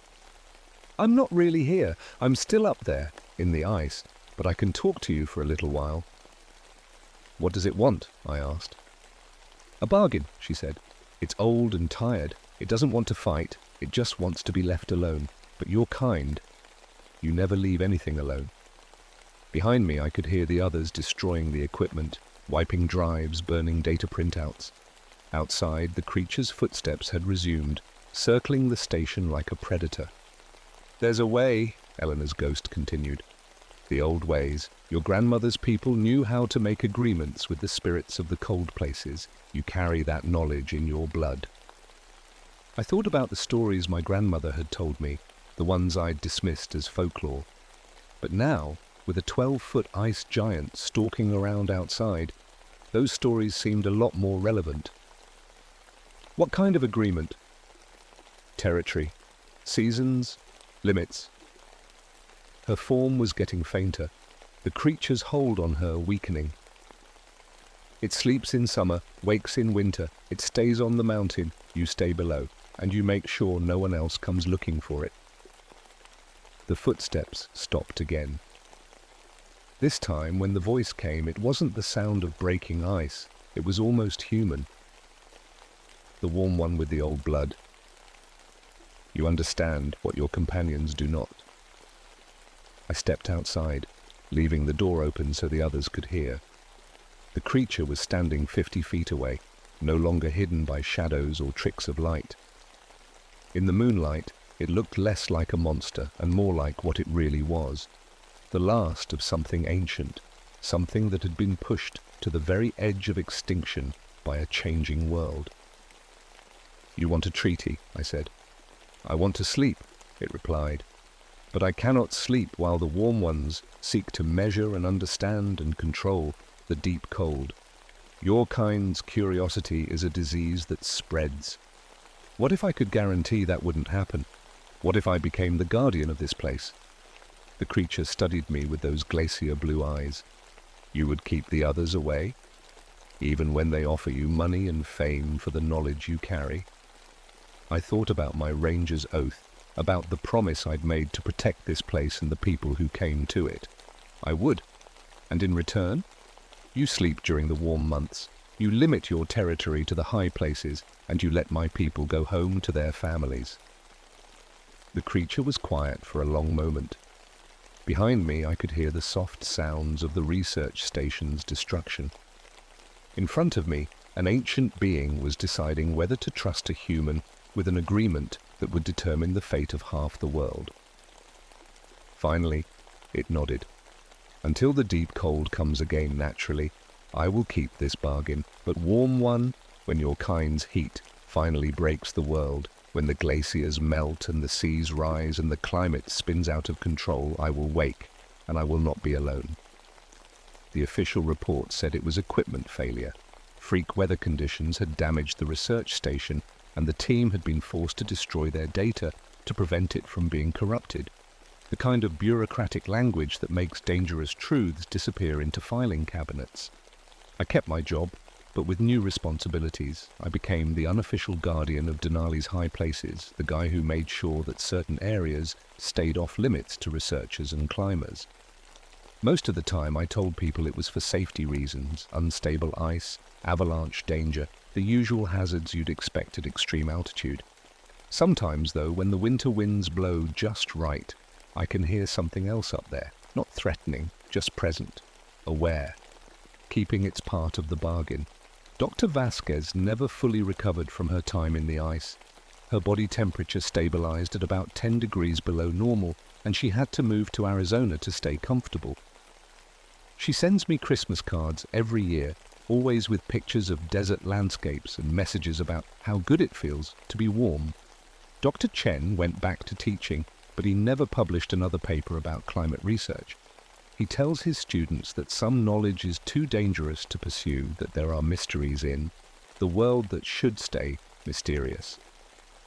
"I'm not really here. I'm still up there, in the ice, but I can talk to you for a little while." "What does it want?" I asked. "A bargain," she said. "It's old and tired. It doesn't want to fight. It just wants to be left alone. But you're kind. You never leave anything alone." Behind me I could hear the others destroying the equipment, wiping drives, burning data printouts. Outside, the creature's footsteps had resumed, circling the station like a predator. "There's a way," Eleanor's ghost continued. "The old ways. Your grandmother's people knew how to make agreements with the spirits of the cold places. You carry that knowledge in your blood." I thought about the stories my grandmother had told me, the ones I'd dismissed as folklore. But now, with a 12-foot ice giant stalking around outside, those stories seemed a lot more relevant. "What kind of agreement?" "Territory. Seasons. Limits." Her form was getting fainter, the creature's hold on her weakening. "It sleeps in summer, wakes in winter, it stays on the mountain, you stay below, and you make sure no one else comes looking for it." The footsteps stopped again. This time, when the voice came, it wasn't the sound of breaking ice. It was almost human. The warm one with the old blood. "You understand what your companions do not." I stepped outside, leaving the door open so the others could hear. The creature was standing 50 feet away, no longer hidden by shadows or tricks of light. In the moonlight, It looked less like a monster and more like what it really was. The last of something ancient, something that had been pushed to the very edge of extinction by a changing world. "You want a treaty," I said. "I want to sleep," it replied. "But I cannot sleep while the warm ones seek to measure and understand and control the deep cold. Your kind's curiosity is a disease that spreads. What if I could guarantee that wouldn't happen? What if I became the guardian of this place?" The creature studied me with those glacier blue eyes. "You would keep the others away, even when they offer you money and fame for the knowledge you carry?" I thought about my ranger's oath, about the promise I'd made to protect this place and the people who came to it. I would. And in return, you sleep during the warm months, you limit your territory to the high places, and you let my people go home to their families. The creature was quiet for a long moment. Behind me, I could hear the soft sounds of the research station's destruction. In front of me, an ancient being was deciding whether to trust a human with an agreement that would determine the fate of half the world. Finally, it nodded. "Until the deep cold comes again naturally, I will keep this bargain. But warm one, when your kind's heat finally breaks the world, when the glaciers melt and the seas rise and the climate spins out of control, I will wake, and I will not be alone." The official report said it was equipment failure. Freak weather conditions had damaged the research station, and the team had been forced to destroy their data to prevent it from being corrupted. The kind of bureaucratic language that makes dangerous truths disappear into filing cabinets. I kept my job, but with new responsibilities. I became the unofficial guardian of Denali's high places, the guy who made sure that certain areas stayed off limits to researchers and climbers. Most of the time I told people it was for safety reasons: unstable ice, avalanche danger, the usual hazards you'd expect at extreme altitude. Sometimes, though, when the winter winds blow just right, I can hear something else up there, not threatening, just present, aware, keeping its part of the bargain. Dr. Vasquez never fully recovered from her time in the ice. Her body temperature stabilized at about 10 degrees below normal, and she had to move to Arizona to stay comfortable. She sends me Christmas cards every year, always with pictures of desert landscapes and messages about how good it feels to be warm. Dr. Chen went back to teaching, but he never published another paper about climate research. He tells his students that some knowledge is too dangerous to pursue, that there are mysteries in the world that should stay mysterious.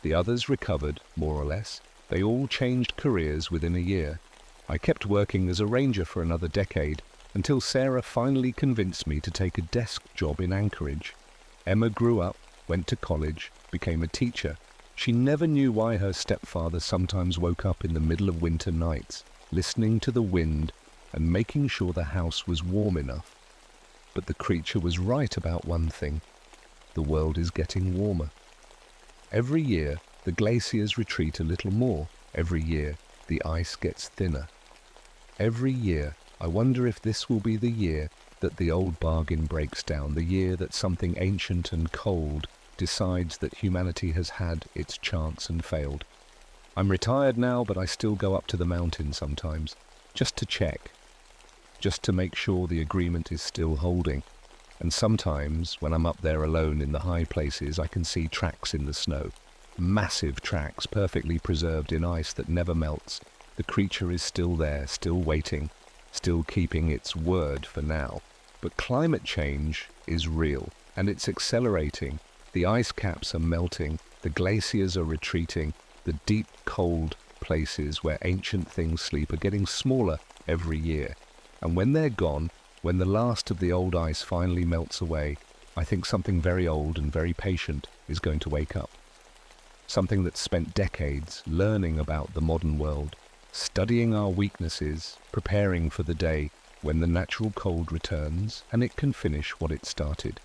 The others recovered, more or less. They all changed careers within a year. I kept working as a ranger for another decade, until Sarah finally convinced me to take a desk job in Anchorage. Emma grew up, went to college, became a teacher. She never knew why her stepfather sometimes woke up in the middle of winter nights, listening to the wind and making sure the house was warm enough. But the creature was right about one thing: the world is getting warmer. Every year, the glaciers retreat a little more. Every year, the ice gets thinner. Every year, I wonder if this will be the year that the old bargain breaks down, the year that something ancient and cold decides that humanity has had its chance and failed. I'm retired now, but I still go up to the mountain sometimes, just to check, just to make sure the agreement is still holding. And sometimes, when I'm up there alone in the high places, I can see tracks in the snow. Massive tracks, perfectly preserved in ice that never melts. The creature is still there, still waiting, still keeping its word for now. But climate change is real, and it's accelerating. The ice caps are melting, the glaciers are retreating, the deep, cold places where ancient things sleep are getting smaller every year. And when they're gone, when the last of the old ice finally melts away, I think something very old and very patient is going to wake up. Something that's spent decades learning about the modern world, studying our weaknesses, preparing for the day when the natural cold returns and it can finish what it started.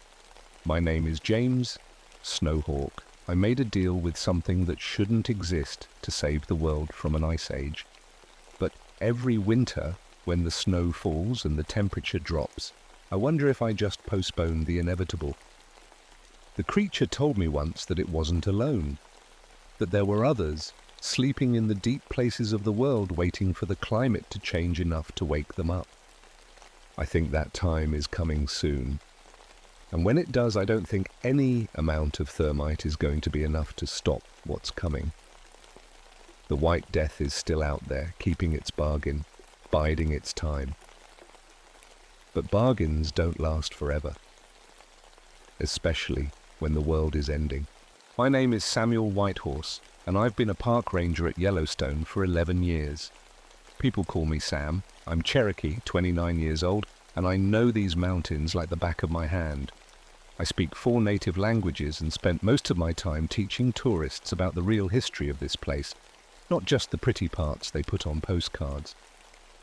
My name is James Snowhawk. I made a deal with something that shouldn't exist to save the world from an ice age. But every winter, when the snow falls and the temperature drops, I wonder if I just postpone the inevitable. The creature told me once that it wasn't alone, that there were others, sleeping in the deep places of the world, waiting for the climate to change enough to wake them up. I think that time is coming soon. And when it does, I don't think any amount of thermite is going to be enough to stop what's coming. The White Death is still out there, keeping its bargain, biding its time. But bargains don't last forever, especially when the world is ending. My name is Samuel Whitehorse, and I've been a park ranger at Yellowstone for 11 years. People call me Sam. I'm Cherokee, 29 years old, and I know these mountains like the back of my hand. I speak 4 native languages and spent most of my time teaching tourists about the real history of this place, not just the pretty parts they put on postcards.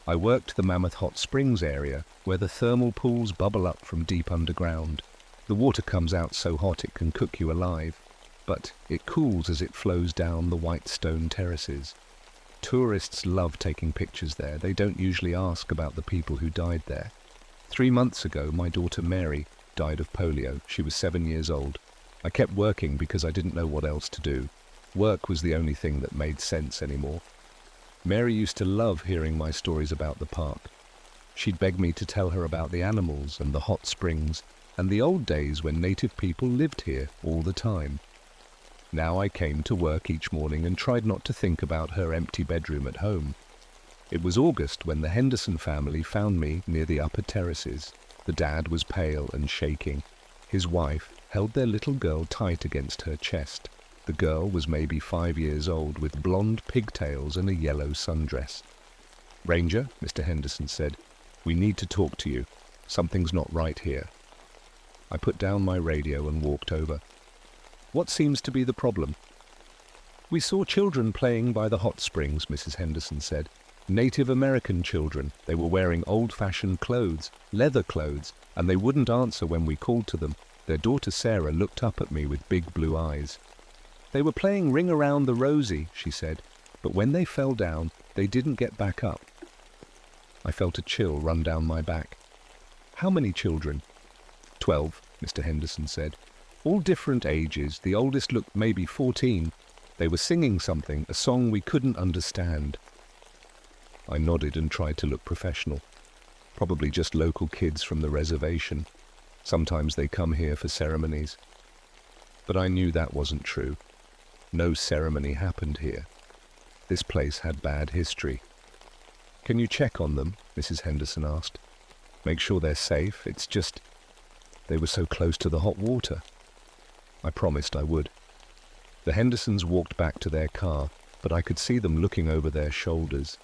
I worked the Mammoth Hot Springs area, where the thermal pools bubble up from deep underground. The water comes out so hot it can cook you alive, but it cools as it flows down the white stone terraces. Tourists love taking pictures there. They don't usually ask about the people who died there. 3 months ago, my daughter Mary died of polio. She was 7 years old. I kept working because I didn't know what else to do. Work was the only thing that made sense anymore. Mary used to love hearing my stories about the park. She'd beg me to tell her about the animals and the hot springs and the old days when native people lived here all the time. Now I came to work each morning and tried not to think about her empty bedroom at home. It was August when the Henderson family found me near the upper terraces. The dad was pale and shaking. His wife held their little girl tight against her chest. The girl was maybe 5 years old, with blonde pigtails and a yellow sundress. "Ranger," Mr. Henderson said, "we need to talk to you. Something's not right here." I put down my radio and walked over. "What seems to be the problem?" "We saw children playing by the hot springs," Mrs. Henderson said. "Native American children. They were wearing old-fashioned clothes, leather clothes, and they wouldn't answer when we called to them." Their daughter Sarah looked up at me with big blue eyes. "They were playing Ring Around the Rosie," she said, "but when they fell down, they didn't get back up." I felt a chill run down my back. "How many children?" 12, Mr. Henderson said. "All different ages. The oldest looked maybe 14. They were singing something, a song we couldn't understand." I nodded and tried to look professional. Probably just local kids from the reservation. Sometimes they come here for ceremonies. But I knew that wasn't true. No ceremony happened here. This place had bad history. "Can you check on them?" Mrs. Henderson asked. "Make sure they're safe. It's just they were so close to the hot water." I promised I would. The Hendersons walked back to their car, but I could see them looking over their shoulders.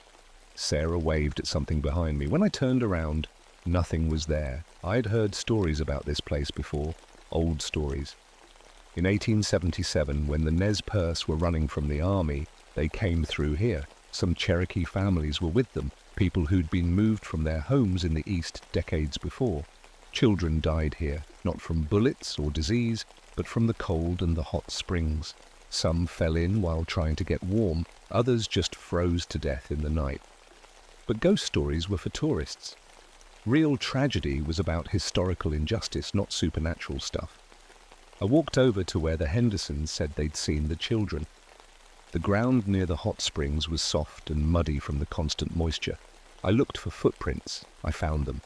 Sarah waved at something behind me. When I turned around, nothing was there. I'd heard stories about this place before, old stories. In 1877, when the Nez Perce were running from the army, they came through here. Some Cherokee families were with them, people who'd been moved from their homes in the east decades before. Children died here, not from bullets or disease, but from the cold and the hot springs. Some fell in while trying to get warm, others just froze to death in the night. But ghost stories were for tourists. Real tragedy was about historical injustice, not supernatural stuff. I walked over to where the Hendersons said they'd seen the children. The ground near the hot springs was soft and muddy from the constant moisture. I looked for footprints. I found them.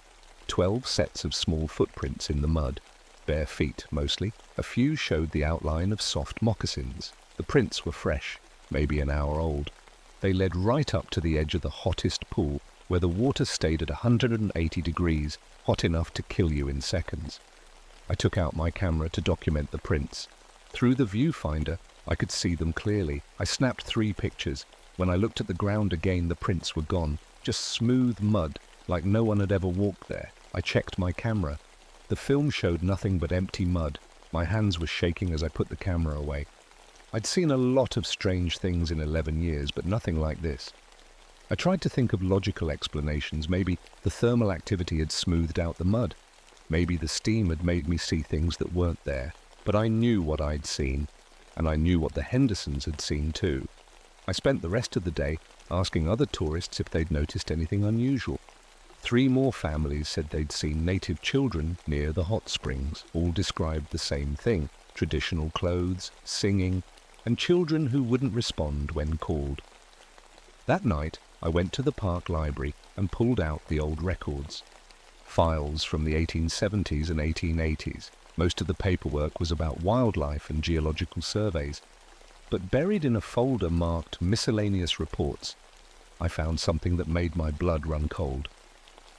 12 sets of small footprints in the mud, bare feet mostly. A few showed the outline of soft moccasins. The prints were fresh, maybe an hour old. They led right up to the edge of the hottest pool, where the water stayed at 180 degrees, hot enough to kill you in seconds. I took out my camera to document the prints. Through the viewfinder, I could see them clearly. I snapped 3 pictures. When I looked at the ground again, the prints were gone. Just smooth mud, like no one had ever walked there. I checked my camera. The film showed nothing but empty mud. My hands were shaking as I put the camera away. I'd seen a lot of strange things in 11 years, but nothing like this. I tried to think of logical explanations. Maybe the thermal activity had smoothed out the mud. Maybe the steam had made me see things that weren't there. But I knew what I'd seen, and I knew what the Hendersons had seen too. I spent the rest of the day asking other tourists if they'd noticed anything unusual. 3 more families said they'd seen native children near the hot springs. All described the same thing: traditional clothes, singing, and children who wouldn't respond when called. That night, I went to the park library and pulled out the old records. Files from the 1870s and 1880s. Most of the paperwork was about wildlife and geological surveys. But buried in a folder marked Miscellaneous Reports, I found something that made my blood run cold.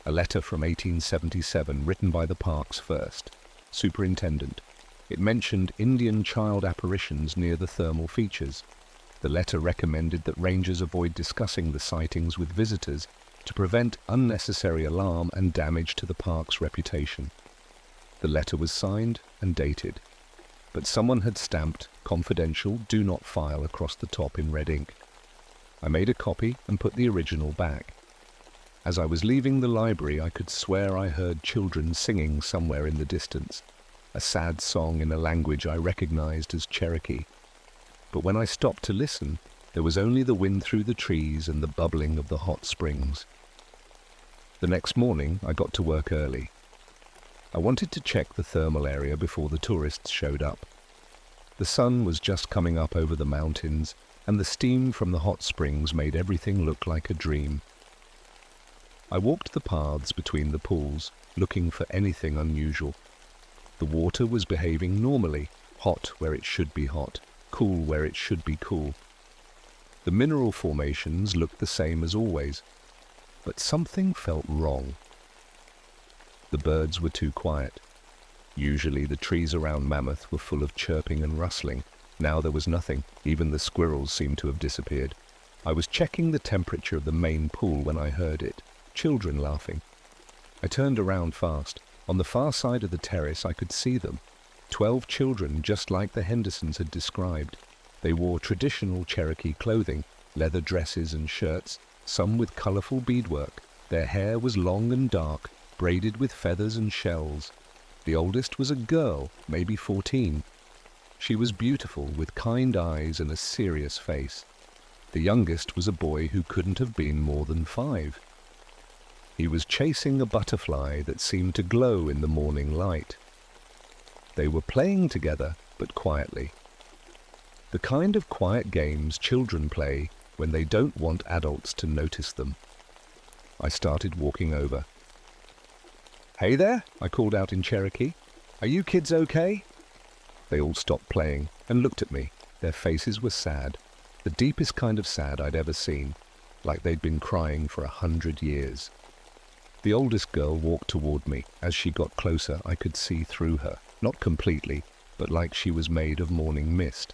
A letter from 1877 written by the park's first superintendent. It mentioned Indian child apparitions near the thermal features. The letter recommended that rangers avoid discussing the sightings with visitors to prevent unnecessary alarm and damage to the park's reputation. The letter was signed and dated, but someone had stamped "Confidential, do not file" across the top in red ink. I made a copy and put the original back. As I was leaving the library, I could swear I heard children singing somewhere in the distance, a sad song in a language I recognized as Cherokee. But when I stopped to listen, there was only the wind through the trees and the bubbling of the hot springs. The next morning, I got to work early. I wanted to check the thermal area before the tourists showed up. The sun was just coming up over the mountains, and the steam from the hot springs made everything look like a dream. I walked the paths between the pools, looking for anything unusual. The water was behaving normally, hot where it should be hot, cool where it should be cool. The mineral formations looked the same as always, but something felt wrong. The birds were too quiet. Usually the trees around Mammoth were full of chirping and rustling. Now there was nothing. Even the squirrels seemed to have disappeared. I was checking the temperature of the main pool when I heard it. Children laughing. I turned around fast. On the far side of the terrace I could see them. 12 children just like the Hendersons had described. They wore traditional Cherokee clothing, leather dresses and shirts, some with colorful beadwork. Their hair was long and dark, braided with feathers and shells. The oldest was a girl, maybe 14. She was beautiful, with kind eyes and a serious face. The youngest was a boy who couldn't have been more than 5. He was chasing a butterfly that seemed to glow in the morning light. They were playing together, but quietly. The kind of quiet games children play when they don't want adults to notice them. I started walking over. "Hey there," I called out in Cherokee. "Are you kids okay?" They all stopped playing and looked at me. Their faces were sad, the deepest kind of sad I'd ever seen, like they'd been crying for 100 years. The oldest girl walked toward me. As she got closer, I could see through her, not completely, but like she was made of morning mist.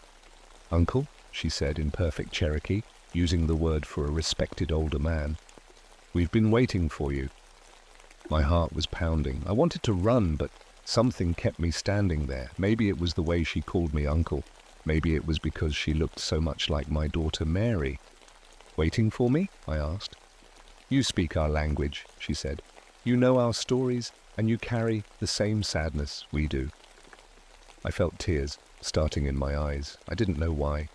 "Uncle," she said in perfect Cherokee, using the word for a respected older man. "We've been waiting for you." My heart was pounding. I wanted to run, but something kept me standing there. Maybe it was the way she called me uncle. Maybe it was because she looked so much like my daughter Mary. "Waiting for me?" I asked. "You speak our language," she said. "You know our stories, and you carry the same sadness we do." I felt tears starting in my eyes. I didn't know why.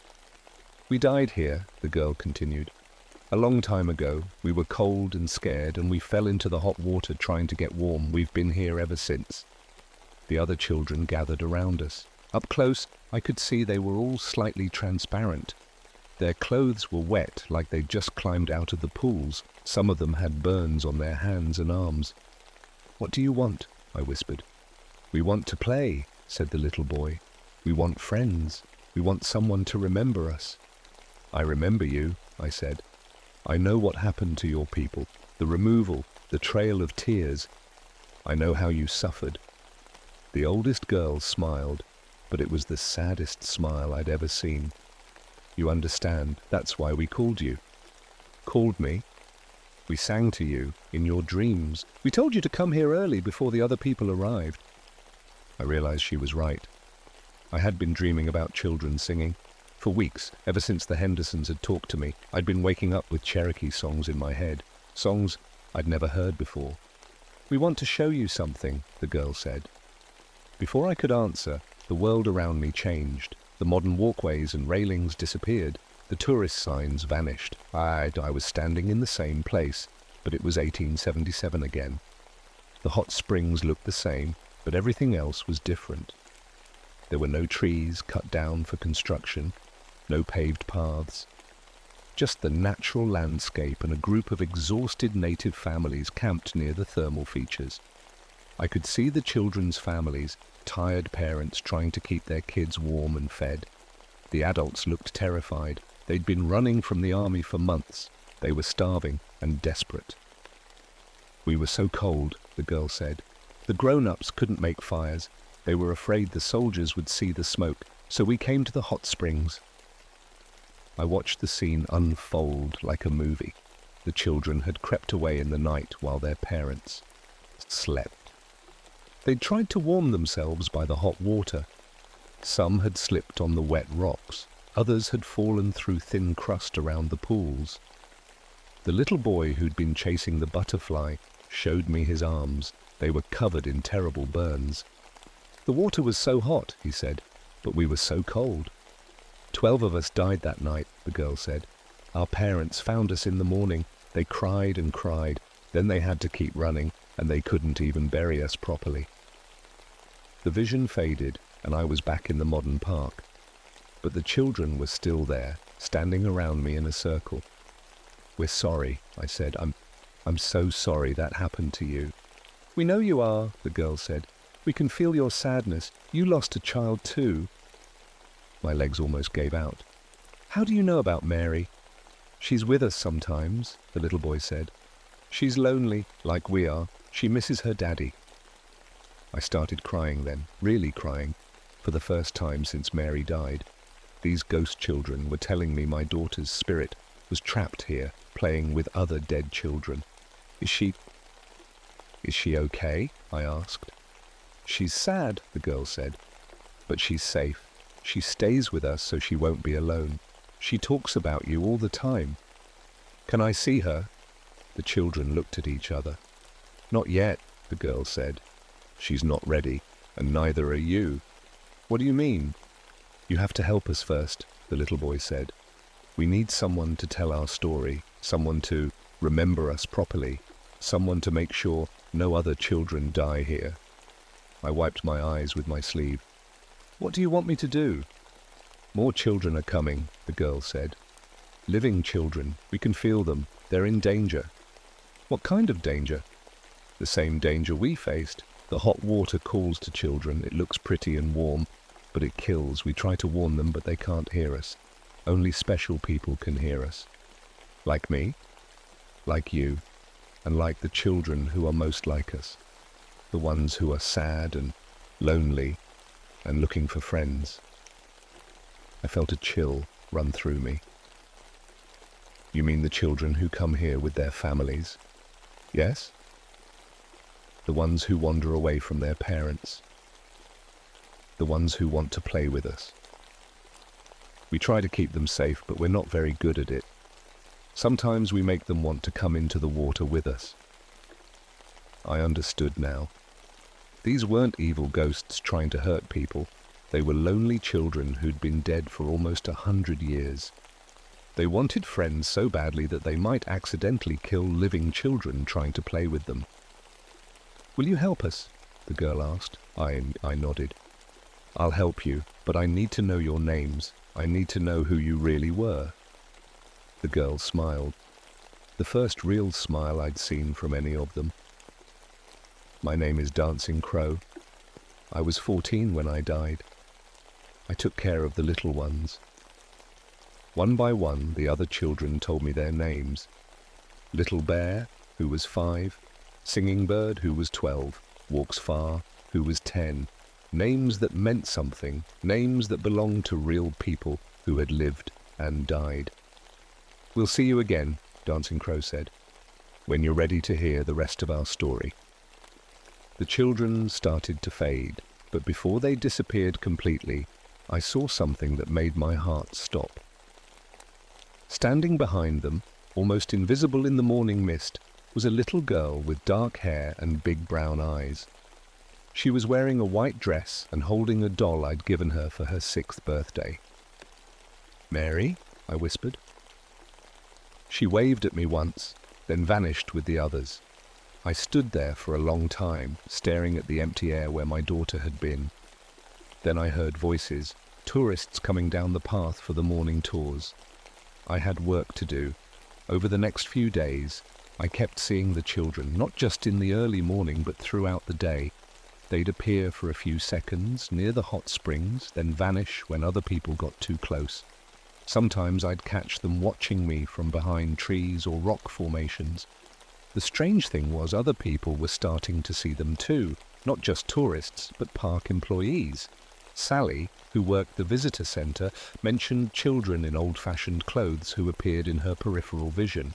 "We died here," the girl continued. "A long time ago. We were cold and scared, and we fell into the hot water trying to get warm. We've been here ever since." The other children gathered around us. Up close, I could see they were all slightly transparent. Their clothes were wet, like they'd just climbed out of the pools. Some of them had burns on their hands and arms. "What do you want?" I whispered. "We want to play," said the little boy. "We want friends. We want someone to remember us." "I remember you," I said. "I know what happened to your people, the removal, the trail of tears. I know how you suffered." The oldest girl smiled, but it was the saddest smile I'd ever seen. "You understand, that's why we called you." "Called me?" "We sang to you, in your dreams. We told you to come here early before the other people arrived." I realized she was right. I had been dreaming about children singing. For weeks, ever since the Hendersons had talked to me, I'd been waking up with Cherokee songs in my head, songs I'd never heard before. "We want to show you something," the girl said. Before I could answer, the world around me changed. The modern walkways and railings disappeared. The tourist signs vanished. I was standing in the same place, but it was 1877 again. The hot springs looked the same, but everything else was different. There were no trees cut down for construction. no paved paths. Just the natural landscape and a group of exhausted native families camped near the thermal features. I could see the children's families, tired parents trying to keep their kids warm and fed. The adults looked terrified. They'd been running from the army for months. They were starving and desperate. "We were so cold," the girl said. "The grown-ups couldn't make fires. They were afraid the soldiers would see the smoke, so we came to the hot springs." I watched the scene unfold like a movie. The children had crept away in the night while their parents slept. They'd tried to warm themselves by the hot water. Some had slipped on the wet rocks. Others had fallen through thin crust around the pools. The little boy who'd been chasing the butterfly showed me his arms. They were covered in terrible burns. "The water was so hot," he said, "but we were so cold." 12 of us died that night, the girl said. "Our parents found us in the morning. They cried and cried. Then they had to keep running, and they couldn't even bury us properly." The vision faded, and I was back in the modern park. But the children were still there, standing around me in a circle. "We're sorry," I said. I'm so sorry that happened to you." "We know you are," the girl said. "We can feel your sadness. You lost a child too." My legs almost gave out. "How do you know about Mary?" "She's with us sometimes," the little boy said. "She's lonely, like we are. She misses her daddy." I started crying then, really crying, for the first time since Mary died. These ghost children were telling me my daughter's spirit was trapped here, playing with other dead children. Is she okay?" I asked. "She's sad," the girl said, "but she's safe. She stays with us so she won't be alone. She talks about you all the time." "Can I see her?" The children looked at each other. "Not yet," the girl said. "She's not ready, and neither are you." "What do you mean?" "You have to help us first," the little boy said. "We need someone to tell our story, someone to remember us properly, someone to make sure no other children die here." I wiped my eyes with my sleeve. "What do you want me to do?" "More children are coming," the girl said. "Living children. We can feel them. They're in danger." "What kind of danger?" "The same danger we faced. The hot water calls to children. It looks pretty and warm, but it kills. We try to warn them, but they can't hear us. Only special people can hear us." "Like me?" "Like you, and like the children who are most like us. The ones who are sad and lonely and looking for friends." I felt a chill run through me. "You mean the children who come here with their families?" "Yes." "The ones who wander away from their parents. The ones who want to play with us. We try to keep them safe, but we're not very good at it. Sometimes we make them want to come into the water with us." I understood now. These weren't evil ghosts trying to hurt people. They were lonely children who'd been dead for almost 100 years. They wanted friends so badly that they might accidentally kill living children trying to play with them. "Will you help us?" the girl asked. I nodded. "I'll help you, but I need to know your names. I need to know who you really were." The girl smiled. The first real smile I'd seen from any of them. "My name is Dancing Crow. I was 14 when I died. I took care of the little ones." One by one, the other children told me their names. Little Bear, who was 5, Singing Bird, who was 12, Walks Far, who was 10. Names that meant something, names that belonged to real people who had lived and died. "We'll see you again," Dancing Crow said, "when you're ready to hear the rest of our story." The children started to fade, but before they disappeared completely, I saw something that made my heart stop. Standing behind them, almost invisible in the morning mist, was a little girl with dark hair and big brown eyes. She was wearing a white dress and holding a doll I'd given her for her 6th birthday. "Mary?" I whispered. She waved at me once, then vanished with the others. I stood there for a long time, staring at the empty air where my daughter had been. Then I heard voices, tourists coming down the path for the morning tours. I had work to do. Over the next few days, I kept seeing the children, not just in the early morning but throughout the day. They'd appear for a few seconds near the hot springs, then vanish when other people got too close. Sometimes I'd catch them watching me from behind trees or rock formations. The strange thing was other people were starting to see them too, not just tourists, but park employees. Sally, who worked the visitor centre, mentioned children in old-fashioned clothes who appeared in her peripheral vision.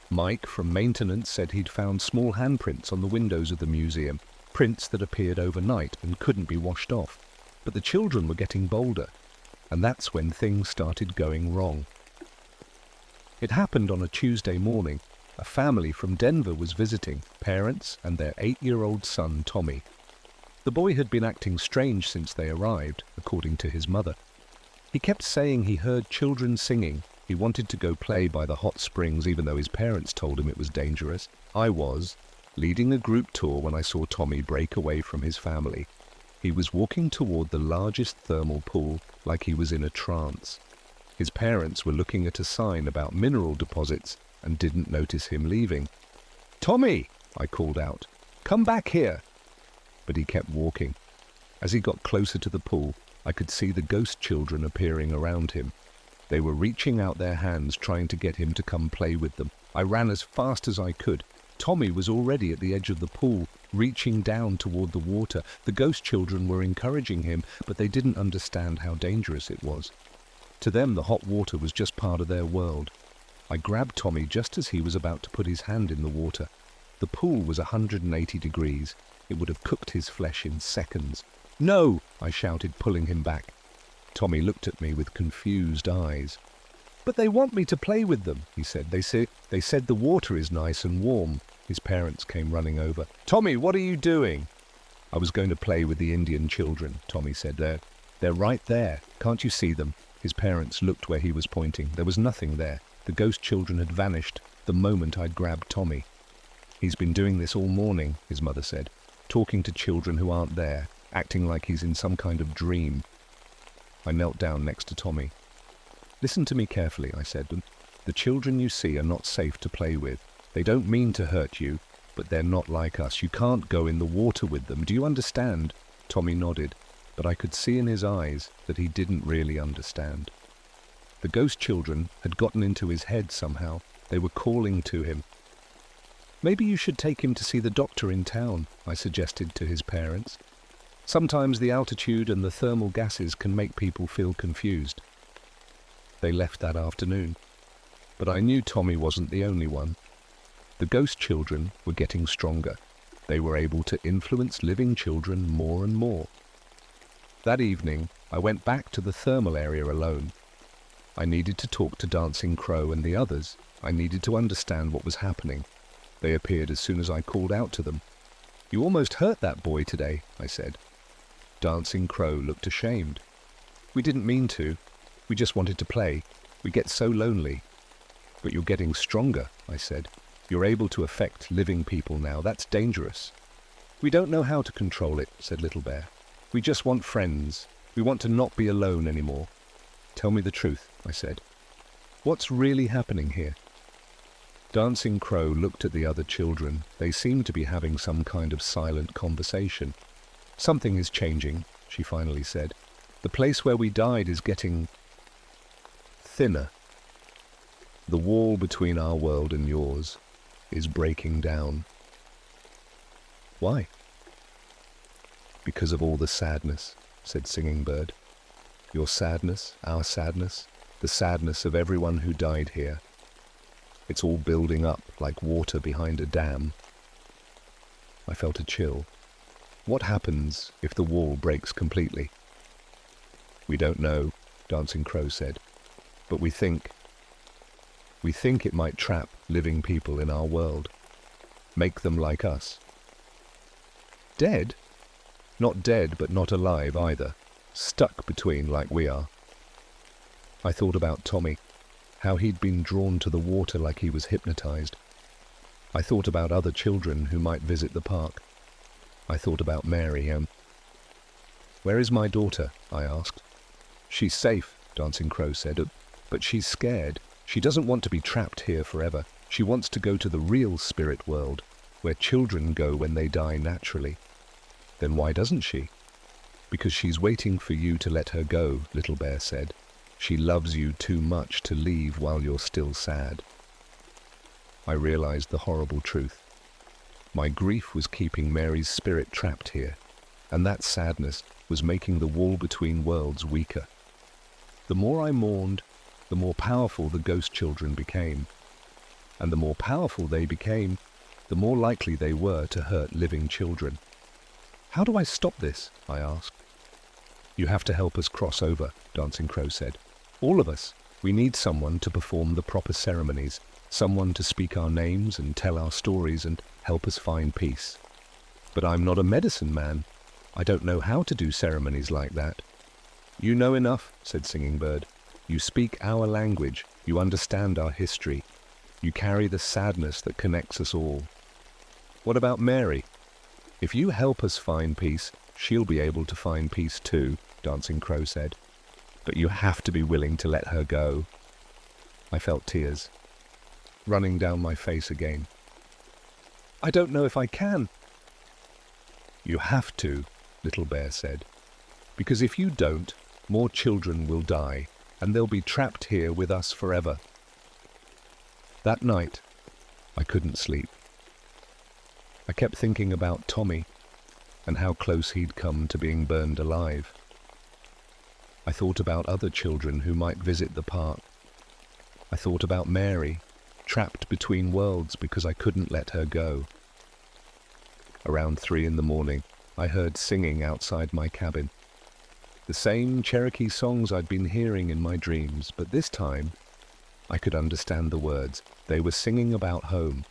Mike from maintenance said he'd found small handprints on the windows of the museum, prints that appeared overnight and couldn't be washed off. But the children were getting bolder, and that's when things started going wrong. It happened on a Tuesday morning. A family from Denver was visiting, parents and their 8-year-old son, Tommy. The boy had been acting strange since they arrived, according to his mother. He kept saying he heard children singing. He wanted to go play by the hot springs even though his parents told him it was dangerous. I was leading a group tour when I saw Tommy break away from his family. He was walking toward the largest thermal pool like he was in a trance. His parents were looking at a sign about mineral deposits and didn't notice him leaving. "Tommy!" I called out. "Come back here!" But he kept walking. As he got closer to the pool, I could see the ghost children appearing around him. They were reaching out their hands trying to get him to come play with them. I ran as fast as I could. Tommy was already at the edge of the pool, reaching down toward the water. The ghost children were encouraging him, but they didn't understand how dangerous it was. To them, the hot water was just part of their world. I grabbed Tommy just as he was about to put his hand in the water. The pool was 180 degrees. It would have cooked his flesh in seconds. "No!" I shouted, pulling him back. Tommy looked at me with confused eyes. "But they want me to play with them," he said. They said the water is nice and warm." His parents came running over. "Tommy, what are you doing?" "I was going to play with the Indian children," Tommy said. They're right there. Can't you see them?" His parents looked where he was pointing. There was nothing there. The ghost children had vanished the moment I'd grabbed Tommy. "He's been doing this all morning," his mother said, "talking to children who aren't there, acting like he's in some kind of dream." I knelt down next to Tommy. "Listen to me carefully," I said. "The children you see are not safe to play with. They don't mean to hurt you, but they're not like us. You can't go in the water with them. Do you understand?" Tommy nodded, but I could see in his eyes that he didn't really understand. The ghost children had gotten into his head somehow. They were calling to him. "Maybe you should take him to see the doctor in town," I suggested to his parents. "Sometimes the altitude and the thermal gases can make people feel confused." They left that afternoon, but I knew Tommy wasn't the only one. The ghost children were getting stronger. They were able to influence living children more and more. That evening, I went back to the thermal area alone. I needed to talk to Dancing Crow and the others. I needed to understand what was happening. They appeared as soon as I called out to them. "You almost hurt that boy today," I said. Dancing Crow looked ashamed. "We didn't mean to. We just wanted to play. We get so lonely." "But you're getting stronger," I said. "You're able to affect living people now. That's dangerous." "We don't know how to control it," said Little Bear. "We just want friends. We want to not be alone anymore." "Tell me the truth," I said. "What's really happening here?" Dancing Crow looked at the other children. They seemed to be having some kind of silent conversation. "Something is changing," she finally said. "The place where we died is getting thinner. The wall between our world and yours is breaking down." "Why?" "Because of all the sadness," said Singing Bird. "Your sadness, our sadness, the sadness of everyone who died here. It's all building up like water behind a dam." I felt a chill. "What happens if the wall breaks completely?" "We don't know," Dancing Crow said. "But we think it might trap living people in our world. Make them like us." "Dead?" "Not dead, but not alive either. Stuck between like we are." I thought about Tommy, how he'd been drawn to the water like he was hypnotized. I thought about other children who might visit the park. I thought about Mary. "Where is my daughter?" I asked. She's safe, Dancing Crow said, but she's scared. She doesn't want to be trapped here forever. She wants to go to the real spirit world, where children go when they die naturally. Then why doesn't she? Because she's waiting for you to let her go, Little Bear said. She loves you too much to leave while you're still sad. I realized the horrible truth. My grief was keeping Mary's spirit trapped here, and that sadness was making the wall between worlds weaker. The more I mourned, the more powerful the ghost children became. And the more powerful they became, the more likely they were to hurt living children. How do I stop this? I asked. You have to help us cross over, Dancing Crow said. All of us. We need someone to perform the proper ceremonies, someone to speak our names and tell our stories and help us find peace. But I'm not a medicine man. I don't know how to do ceremonies like that. You know enough, said Singing Bird. You speak our language. You understand our history. You carry the sadness that connects us all. What about Mary? If you help us find peace, she'll be able to find peace too, Dancing Crow said. But you have to be willing to let her go. I felt tears running down my face again. I don't know if I can. You have to, Little Bear said. Because if you don't, more children will die, and they'll be trapped here with us forever. That night, I couldn't sleep. I kept thinking about Tommy and how close he'd come to being burned alive. I thought about other children who might visit the park. I thought about Mary, trapped between worlds because I couldn't let her go. Around 3 a.m, I heard singing outside my cabin. The same Cherokee songs I'd been hearing in my dreams, but this time I could understand the words. They were singing about home,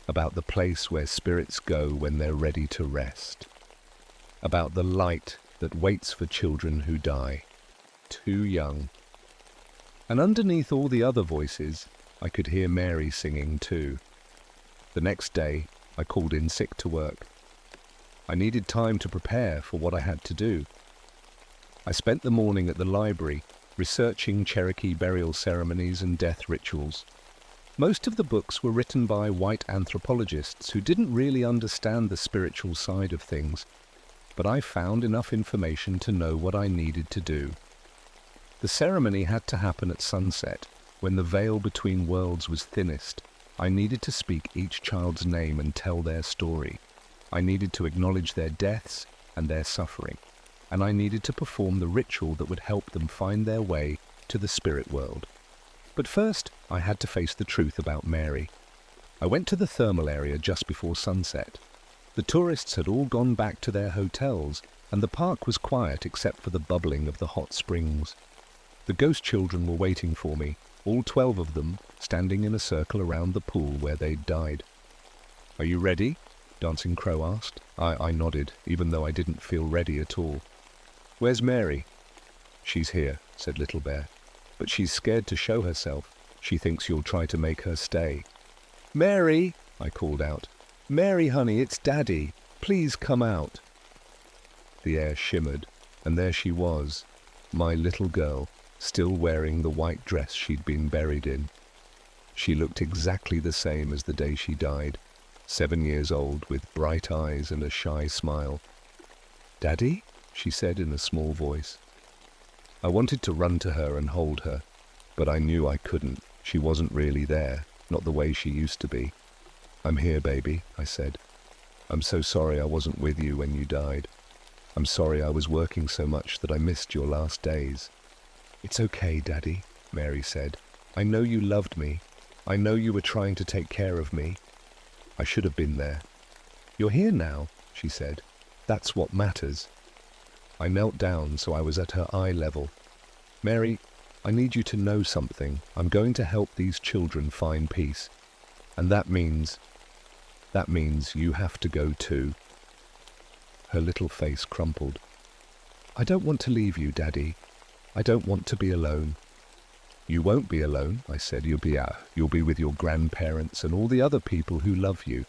about the place where spirits go when they're ready to rest, about the light that waits for children who die, too young. And underneath all the other voices, I could hear Mary singing too. The next day, I called in sick to work. I needed time to prepare for what I had to do. I spent the morning at the library, researching Cherokee burial ceremonies and death rituals. Most of the books were written by white anthropologists who didn't really understand the spiritual side of things, but I found enough information to know what I needed to do. The ceremony had to happen at sunset, when the veil between worlds was thinnest. I needed to speak each child's name and tell their story. I needed to acknowledge their deaths and their suffering, and I needed to perform the ritual that would help them find their way to the spirit world. But first, I had to face the truth about Mary. I went to the thermal area just before sunset. The tourists had all gone back to their hotels, and the park was quiet except for the bubbling of the hot springs. The ghost children were waiting for me, all 12 of them, standing in a circle around the pool where they'd died. Are you ready? Dancing Crow asked. I nodded, even though I didn't feel ready at all. Where's Mary? She's here, said Little Bear. But she's scared to show herself. She thinks you'll try to make her stay. Mary, I called out. Mary, honey, it's Daddy. Please come out. The air shimmered, and there she was, my little girl, still wearing the white dress she'd been buried in. She looked exactly the same as the day she died, 7 years old, with bright eyes and a shy smile. Daddy? She said in a small voice. I wanted to run to her and hold her, but I knew I couldn't. She wasn't really there, not the way she used to be. I'm here, baby, I said. I'm so sorry I wasn't with you when you died. I'm sorry I was working so much that I missed your last days. It's okay, Daddy, Mary said. I know you loved me. I know you were trying to take care of me. I should have been there. You're here now, she said. That's what matters. I knelt down so I was at her eye level. Mary, I need you to know something. I'm going to help these children find peace. And that means you have to go too. Her little face crumpled. I don't want to leave you, Daddy. I don't want to be alone. You won't be alone, I said. You'll be with your grandparents and all the other people who love you.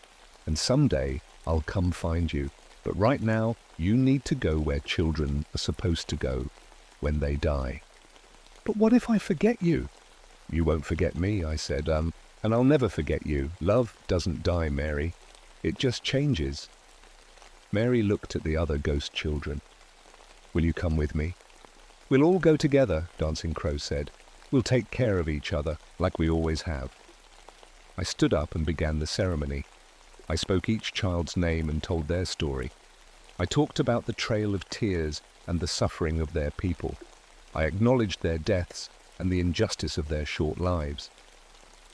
And someday I'll come find you. But right now, you need to go where children are supposed to go, when they die. But what if I forget you? You won't forget me, I said, and I'll never forget you. Love doesn't die, Mary. It just changes. Mary looked at the other ghost children. Will you come with me? We'll all go together, Dancing Crow said. We'll take care of each other, like we always have. I stood up and began the ceremony. I spoke each child's name and told their story. I talked about the trail of tears and the suffering of their people. I acknowledged their deaths and the injustice of their short lives.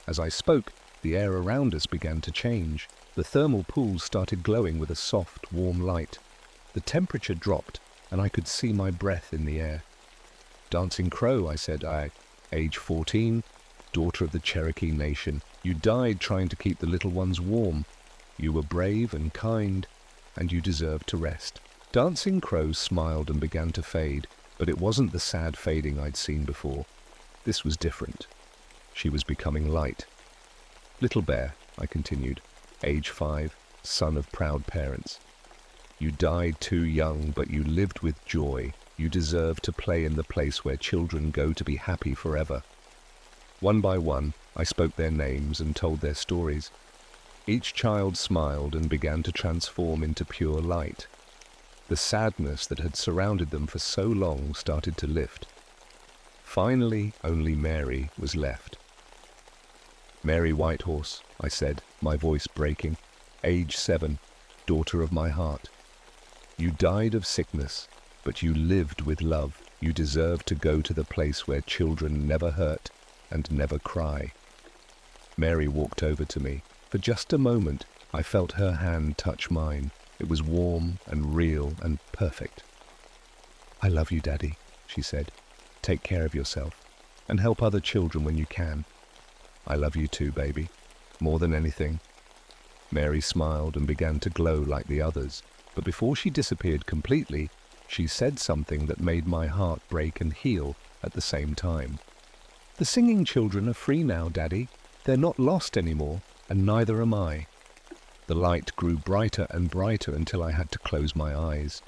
As I spoke, the air around us began to change. The thermal pools started glowing with a soft, warm light. The temperature dropped, and I could see my breath in the air. Dancing Crow, I said, age 14, daughter of the Cherokee Nation. You died trying to keep the little ones warm. You were brave and kind, and you deserve to rest. Dancing Crow smiled and began to fade, but it wasn't the sad fading I'd seen before. This was different. She was becoming light. Little Bear, I continued, age 5, son of proud parents. You died too young, but you lived with joy. You deserve to play in the place where children go to be happy forever. One by one, I spoke their names and told their stories. Each child smiled and began to transform into pure light. The sadness that had surrounded them for so long started to lift. Finally, only Mary was left. Mary Whitehorse, I said, my voice breaking, age 7, daughter of my heart. You died of sickness, but you lived with love. You deserve to go to the place where children never hurt and never cry. Mary walked over to me. For just a moment, I felt her hand touch mine. It was warm and real and perfect. I love you, Daddy, she said. Take care of yourself and help other children when you can. I love you too, baby, more than anything. Mary smiled and began to glow like the others, but before she disappeared completely, she said something that made my heart break and heal at the same time. The singing children are free now, Daddy. They're not lost anymore, and neither am I. The light grew brighter and brighter until I had to close my eyes.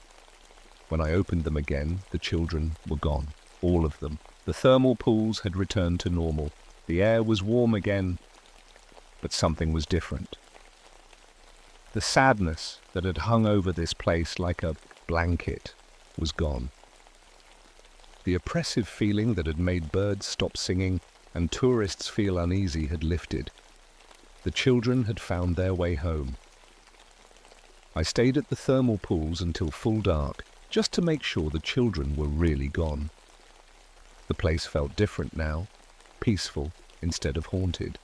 When I opened them again, the children were gone, all of them. The thermal pools had returned to normal. The air was warm again, but something was different. The sadness that had hung over this place like a blanket was gone. The oppressive feeling that had made birds stop singing and tourists feel uneasy had lifted. The children had found their way home. I stayed at the thermal pools until full dark, just to make sure the children were really gone. The place felt different now, peaceful instead of haunted.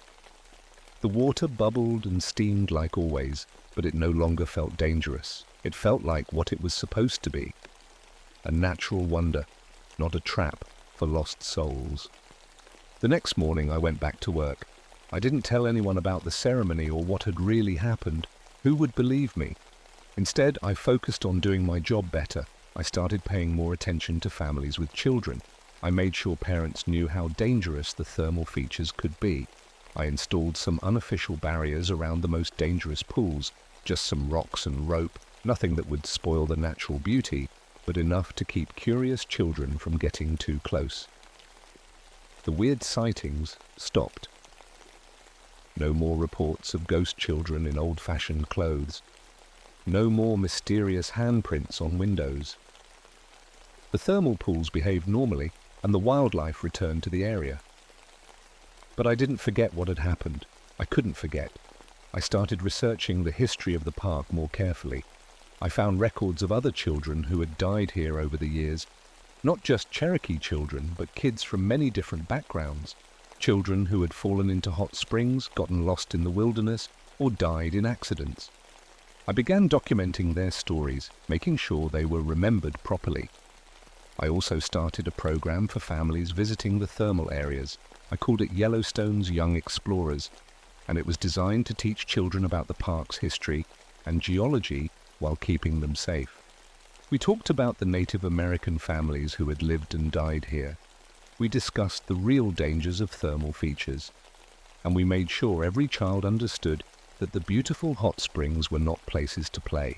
The water bubbled and steamed like always, but it no longer felt dangerous. It felt like what it was supposed to be. A natural wonder, not a trap for lost souls. The next morning I went back to work. I didn't tell anyone about the ceremony or what had really happened. Who would believe me? Instead, I focused on doing my job better. I started paying more attention to families with children. I made sure parents knew how dangerous the thermal features could be. I installed some unofficial barriers around the most dangerous pools, just some rocks and rope, nothing that would spoil the natural beauty, but enough to keep curious children from getting too close. The weird sightings stopped. No more reports of ghost children in old-fashioned clothes. No more mysterious handprints on windows. The thermal pools behaved normally, and the wildlife returned to the area. But I didn't forget what had happened. I couldn't forget. I started researching the history of the park more carefully. I found records of other children who had died here over the years. Not just Cherokee children, but kids from many different backgrounds. Children who had fallen into hot springs, gotten lost in the wilderness, or died in accidents. I began documenting their stories, making sure they were remembered properly. I also started a program for families visiting the thermal areas. I called it Yellowstone's Young Explorers, and it was designed to teach children about the park's history and geology while keeping them safe. We talked about the Native American families who had lived and died here. We discussed the real dangers of thermal features, and we made sure every child understood that the beautiful hot springs were not places to play.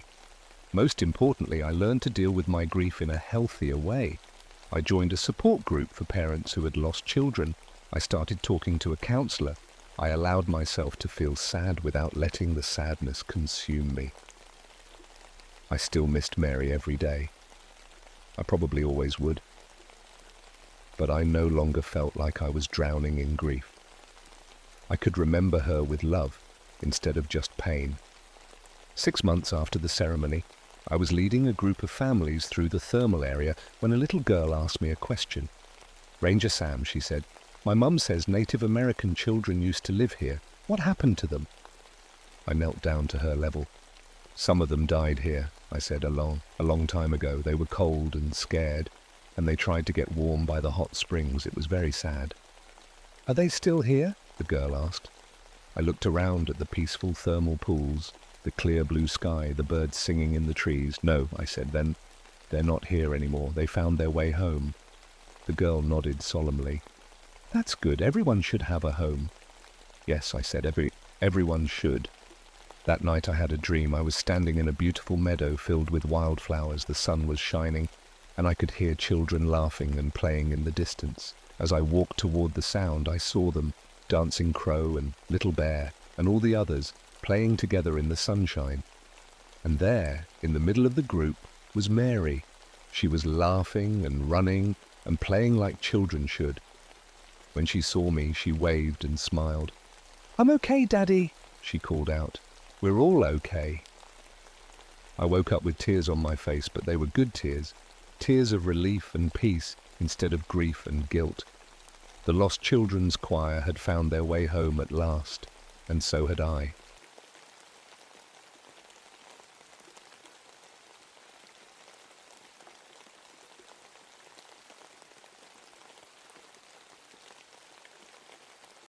Most importantly, I learned to deal with my grief in a healthier way. I joined a support group for parents who had lost children. I started talking to a counselor. I allowed myself to feel sad without letting the sadness consume me. I still missed Mary every day. I probably always would. But I no longer felt like I was drowning in grief. I could remember her with love instead of just pain. 6 months after the ceremony, I was leading a group of families through the thermal area when a little girl asked me a question. "Ranger Sam," she said, "my mum says Native American children used to live here. What happened to them?" I knelt down to her level. "Some of them died here," I said, a long time ago. They were cold and scared, and they tried to get warm by the hot springs. It was very sad. "Are they still here?" the girl asked. I looked around at the peaceful thermal pools, the clear blue sky, the birds singing in the trees. "No," I said, "then they're not here anymore. They found their way home." The girl nodded solemnly. "That's good. Everyone should have a home." "Yes," I said, everyone should." That night I had a dream. I was standing in a beautiful meadow filled with wildflowers. The sun was shining, and I could hear children laughing and playing in the distance. As I walked toward the sound, I saw them, Dancing Crow and Little Bear and all the others, playing together in the sunshine. And there, in the middle of the group, was Mary. She was laughing and running and playing like children should. When she saw me, she waved and smiled. "I'm okay, Daddy," she called out. "We're all okay." I woke up with tears on my face, but they were good tears, tears of relief and peace instead of grief and guilt. The Lost Children's Choir had found their way home at last, and so had I.